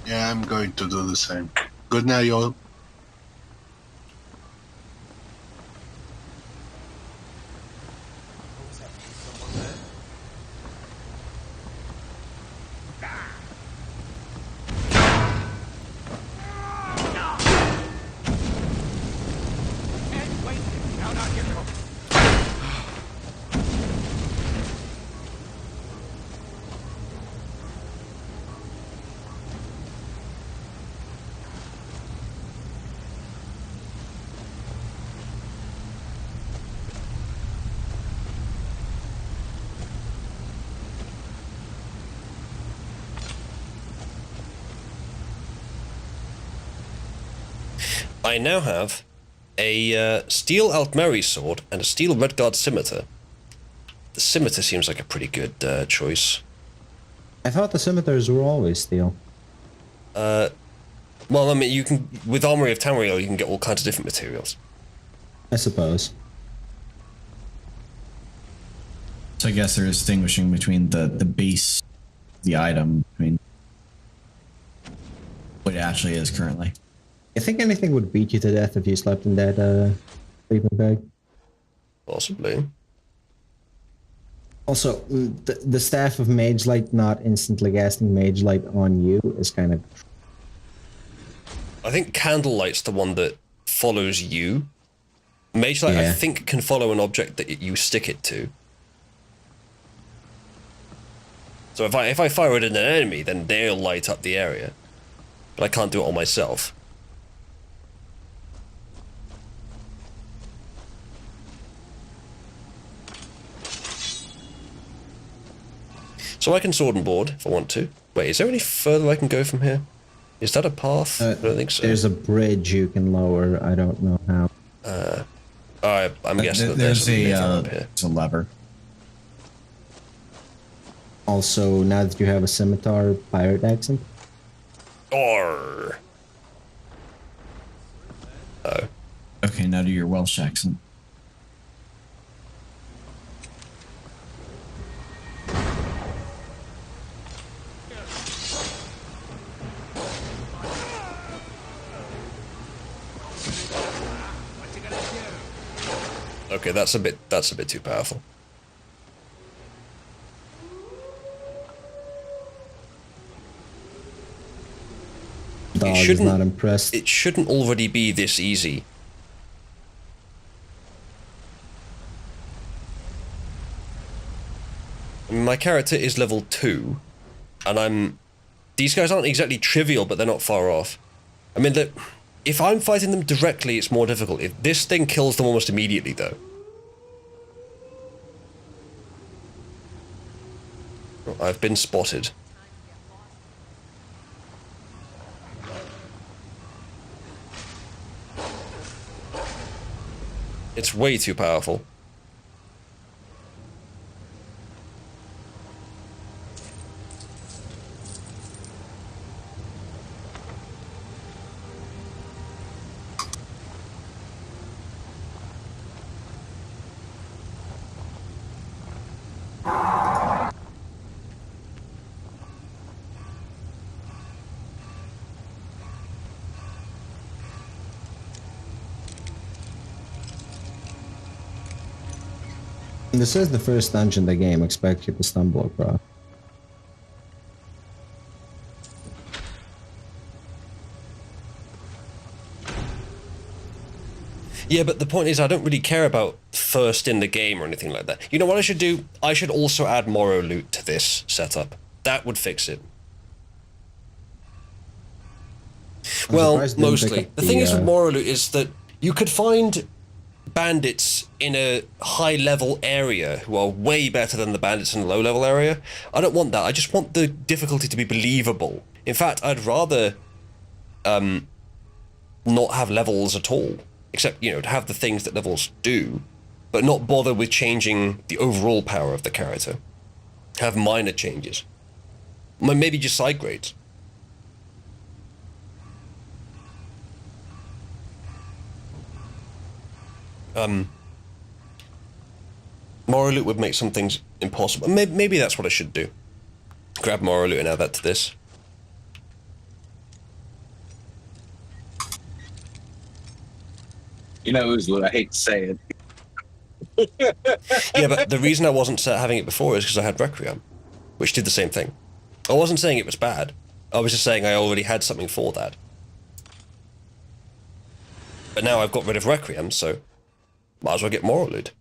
Yeah, I'm going to do the same. Good night, y'all. I now have a steel Altmeri sword and a steel Redguard scimitar. The scimitar seems like a pretty good choice. I thought the scimitars were always steel. Well, I mean, you can with Armory of Tamriel, you can get all kinds of different materials. I suppose. So I guess they're distinguishing between the base, the item, between what it actually is currently. I think anything would beat you to death if you slept in that sleeping bag. Possibly. Also, the staff of Mage Light not instantly casting Mage Light on you is kind of... I think Candlelight's the one that follows you. Mage Light, I think, can follow an object that you stick it to. So if I fire it at an enemy, then they'll light up the area. But I can't do it on myself. So I can sword and board if I want to. Wait, is there any further I can go from here? Is that a path? I don't think so. There's a bridge you can lower. I don't know how. I'm guessing that there's a lever. Also, now that you have a scimitar pirate accent. Or. Oh. Okay, now do your Welsh accent. Okay, that's a bit too powerful. Dog is not impressed. It shouldn't already be this easy. My character is level 2, and these guys aren't exactly trivial, but they're not far off. I mean, if I'm fighting them directly, it's more difficult. If this thing kills them almost immediately, though. Oh, I've been spotted. It's way too powerful. This is the first dungeon the game expects you to stumble across. Yeah, but the point is I don't really care about first in the game or anything like that. You know what I should do? I should also add Morrow loot to this setup. That would fix it. Well, mostly. The thing is with Morrow loot is that you could find bandits in a high-level area who are way better than the bandits in a low-level area. I don't want that. I just want the difficulty to be believable. In fact, I'd rather not have levels at all, except, you know, to have the things that levels do, but not bother with changing the overall power of the character. Have minor changes. Maybe just side grades. Moral loot would make some things impossible. Maybe that's what I should do. Grab moral loot and add that to this. You know, Uzlu, I hate to say it. Yeah, but the reason I wasn't having it before is because I had Requiem, which did the same thing. I wasn't saying it was bad. I was just saying I already had something for that. But now I've got rid of Requiem, so might as well get moral loot.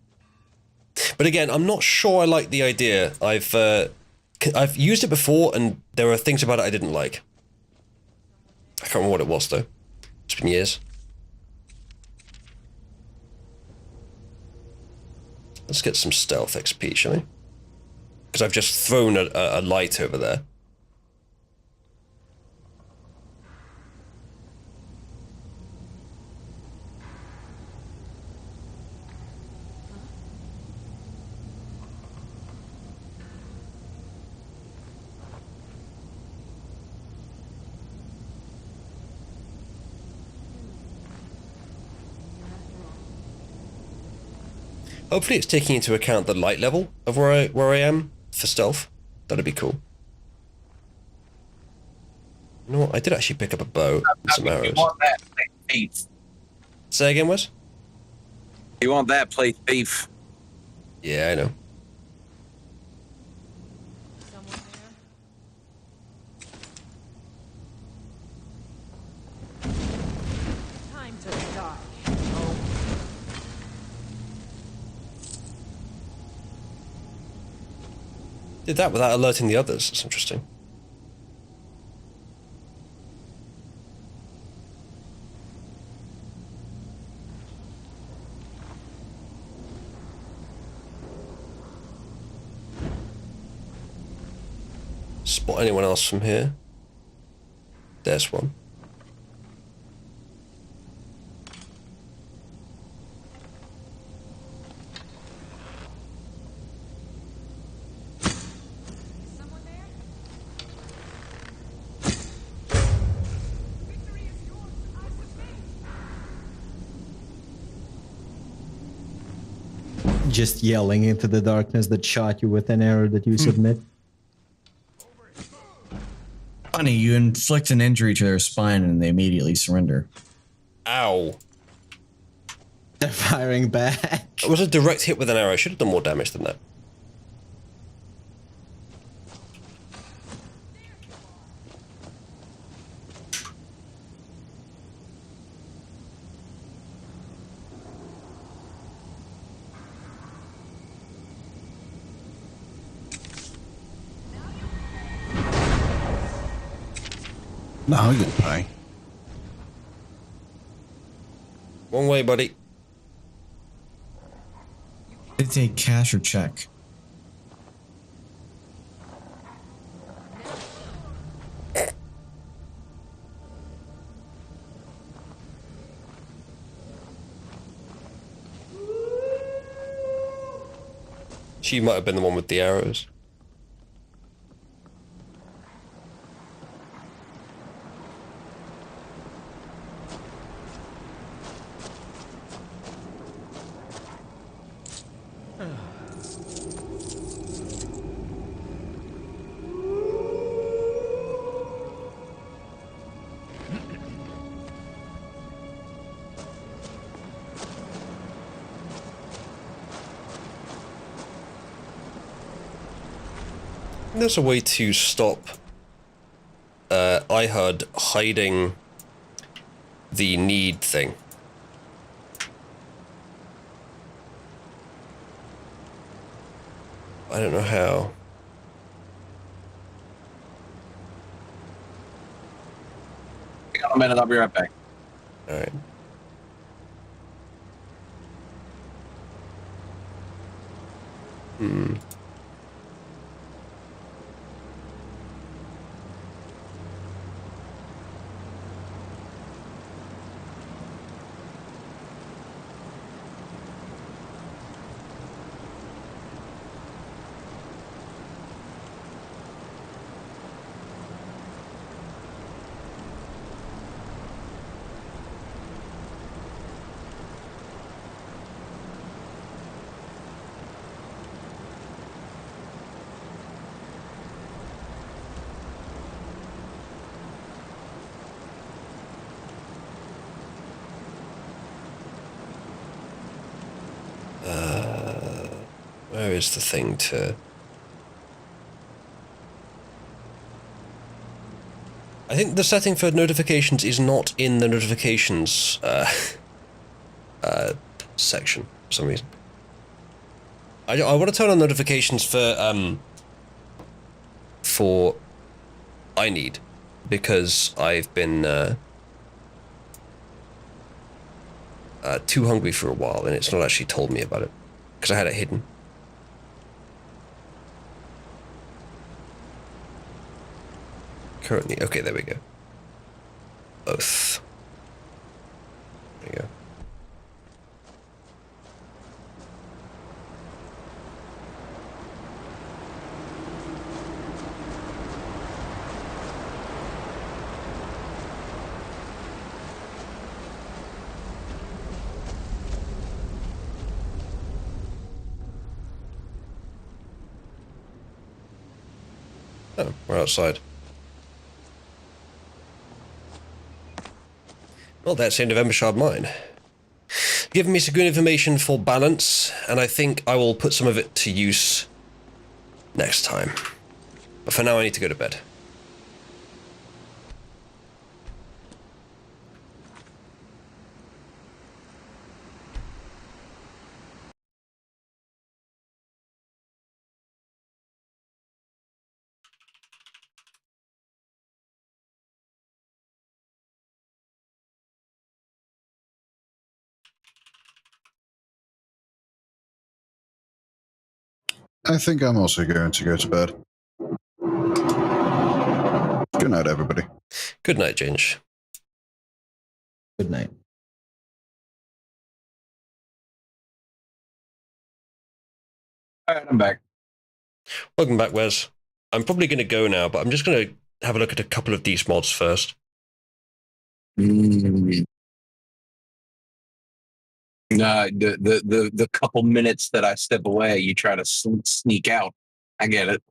But again, I'm not sure I like the idea. I've used it before, and there are things about it I didn't like. I can't remember what it was, though. It's been years. Let's get some stealth XP, shall we? Because I've just thrown a light over there. Hopefully it's taking into account the light level of where I am for stealth. That'd be cool. You know what? I did actually pick up a bow and some arrows. You want that, play thief. Say again, Wes? You want that, play thief. Yeah, I know. Time to die. Did that without alerting the others. That's interesting. Spot anyone else from here? There's one. Just yelling into the darkness that shot you with an arrow that you submit. Funny, you inflict an injury to their spine and they immediately surrender. Ow. They're firing back. It was a direct hit with an arrow. I should have done more damage than that. No, you'll pay. One way, buddy. Did it take cash or check? She might have been the one with the arrows. There's a way to stop IHUD hiding the need thing. I don't know how. Hang on a minute, I'll be right back. Alright. Hmm. Where is the thing to... I think the setting for notifications is not in the notifications section for some reason. I want to turn on notifications for I need, because I've been too hungry for a while and it's not actually told me about it because I had it hidden. Currently, okay, there we go. Both. There you go. Oh, we're outside. Well, that's the end of Embershard Mine. Given me some good information for balance, and I think I will put some of it to use next time. But for now, I need to go to bed. I think I'm also going to go to bed. Good night, everybody. Good night, Ginge. Good night. All right, I'm back. Welcome back, Wes. I'm probably going to go now, but I'm just going to have a look at a couple of these mods first. The couple minutes that I step away, you try to sneak out. I get it.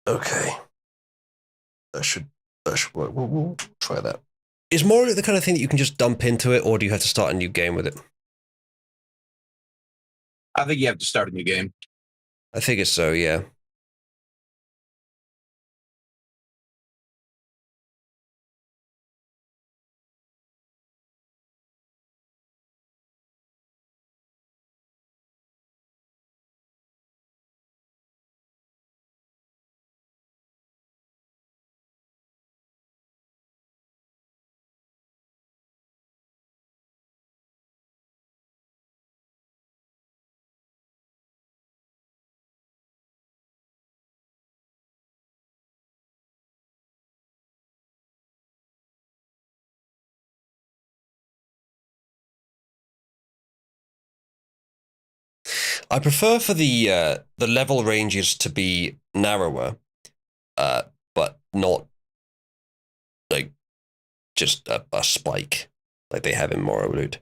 Okay. That should work. We'll try that. Is Morio the kind of thing that you can just dump into it, or do you have to start a new game with it? I think you have to start a new game. I figure so, yeah. I prefer for the level ranges to be narrower, but not like just a spike like they have in Morrowind.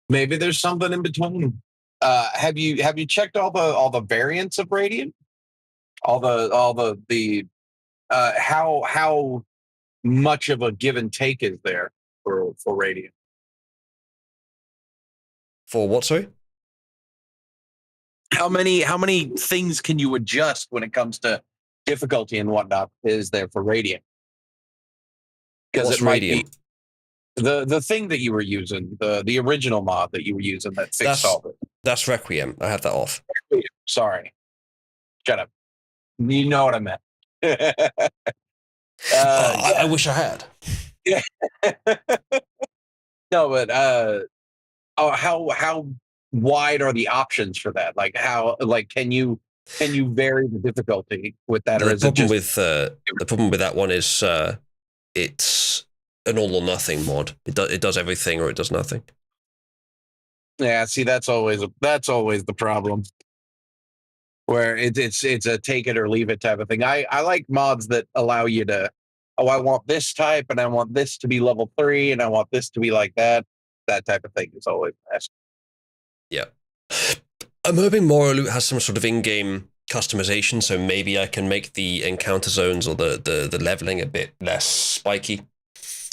Maybe there's something in between. Have you checked all the variants of Radiant? How much of a give and take is there for Radiant? For what, sorry? how many things can you adjust when it comes to difficulty and whatnot is there for Radiant? Because it might be the thing that you were using, the original mod that you were using that fixed all this. That's Requiem. I had that off. Sorry. Shut up. You know what I meant. I wish I had. Yeah. No, but how wide are the options for that? Like can you vary the difficulty with that, or The is it problem just the problem with that one is it's an all or nothing mod. It does everything or it does nothing. Yeah, see, that's always the problem. Where it's a take it or leave it type of thing. I like mods that allow you to, I want this type and I want this to be level 3 and I want this to be like that. That type of thing is always best. Yeah. I'm hoping Moraloot has some sort of in-game customization, so maybe I can make the encounter zones or the leveling a bit less spiky.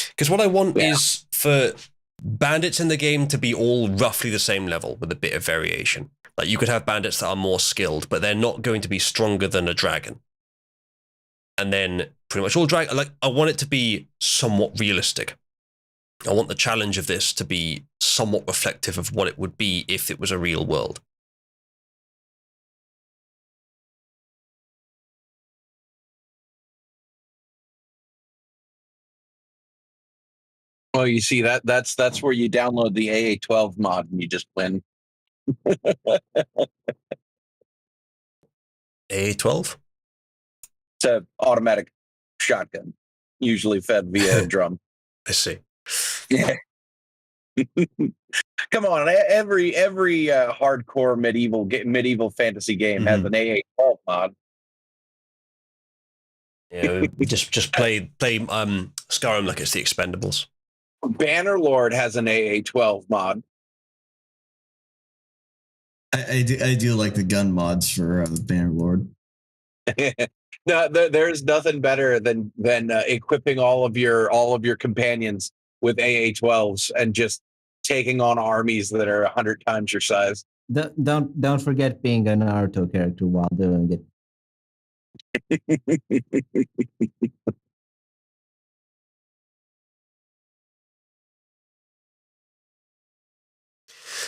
Because what I want is for bandits in the game to be all roughly the same level with a bit of variation. Like, you could have bandits that are more skilled, but they're not going to be stronger than a dragon. And then pretty much all I want it to be somewhat realistic. I want the challenge of this to be somewhat reflective of what it would be if it was a real world. Well, you see that's where you download the AA12 mod and you just win. AA12? It's an automatic shotgun, usually fed via a drum. I see. Yeah. Come on, every hardcore medieval fantasy game has an AA12 mod. Yeah, just play Skyrim like it's the Expendables. Bannerlord has an AA12 mod. I do like the gun mods for Bannerlord. No, there's nothing better than equipping all of your companions with AA12s and just taking on armies that are 100 times your size. Don't forget being a Naruto character while doing it.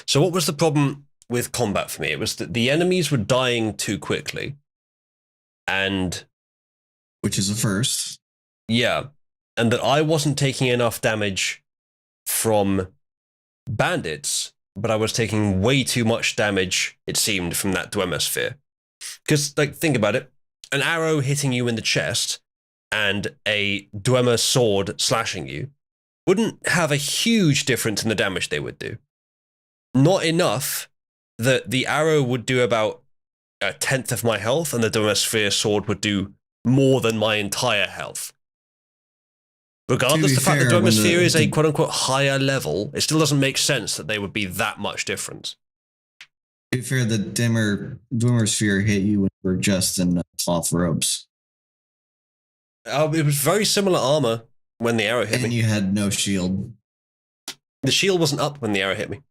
So what was the problem with combat for me? It was that the enemies were dying too quickly. And... which is a first. Yeah. And that I wasn't taking enough damage from bandits, but I was taking way too much damage, it seemed, from that Dwemer. Because, like, think about it. An arrow hitting you in the chest and a Dwemer sword slashing you wouldn't have a huge difference in the damage they would do. Not enough that the arrow would do about 1/10 of my health and the Dwemer sword would do more than my entire health. Regardless of the fact that Dwemer is a quote-unquote higher level, it still doesn't make sense that they would be that much difference. To be fair, the Dwemer sphere hit you when you were just in cloth robes. It was very similar armor when the arrow hit me. And you had no shield. The shield wasn't up when the arrow hit me.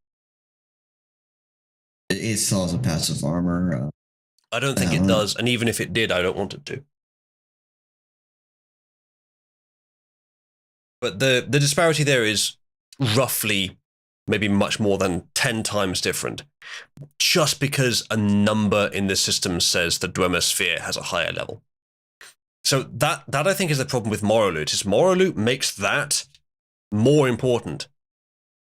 It still has a passive armor. I don't think it does, and even if it did, I don't want it to. But the disparity there is roughly, maybe much more than 10 times different, just because a number in the system says the Dwemer has a higher level. So that I think is the problem with Moraloot, is Moraloot makes that more important.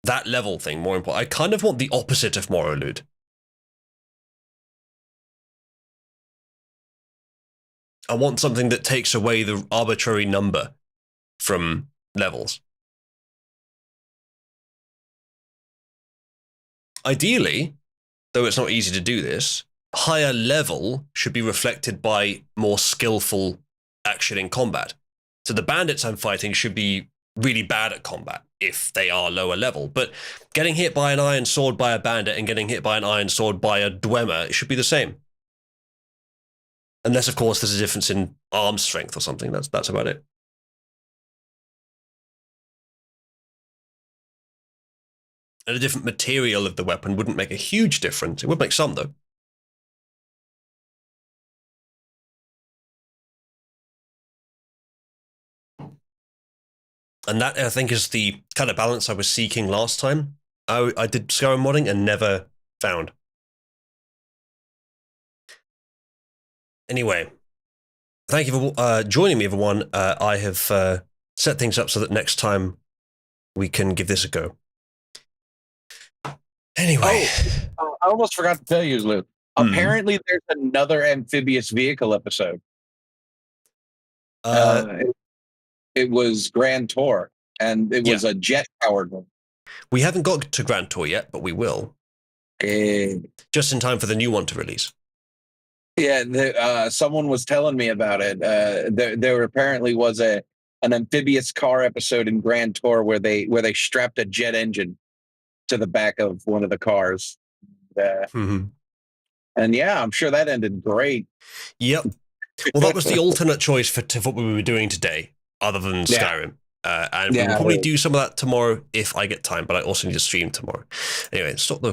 That level thing more important. I kind of want the opposite of Moraloot. I want something that takes away the arbitrary number from levels. Ideally, though it's not easy to do this, higher level should be reflected by more skillful action in combat. So the bandits I'm fighting should be really bad at combat if they are lower level, but getting hit by an iron sword by a bandit and getting hit by an iron sword by a Dwemer, it should be the same. Unless, of course, there's a difference in arm strength or something. That's about it. And a different material of the weapon wouldn't make a huge difference. It would make some, though. And that, I think, is the kind of balance I was seeking last time. I did Skyrim modding and never found. Anyway, thank you for joining me, everyone. I have set things up so that next time we can give this a go. Anyway. Oh, I almost forgot to tell you, Luke. Apparently, there's another amphibious vehicle episode. It was Grand Tour, and it was a jet-powered one. We haven't got to Grand Tour yet, but we will. Just in time for the new one to release. Yeah, someone was telling me about it. There apparently was an amphibious car episode in Grand Tour where they strapped a jet engine to the back of one of the cars. And yeah, I'm sure that ended great. Yep. Well, that was the alternate choice for what we were doing today, other than Skyrim. And we'll probably do some of that tomorrow if I get time, but I also need to stream tomorrow. Anyway, stop the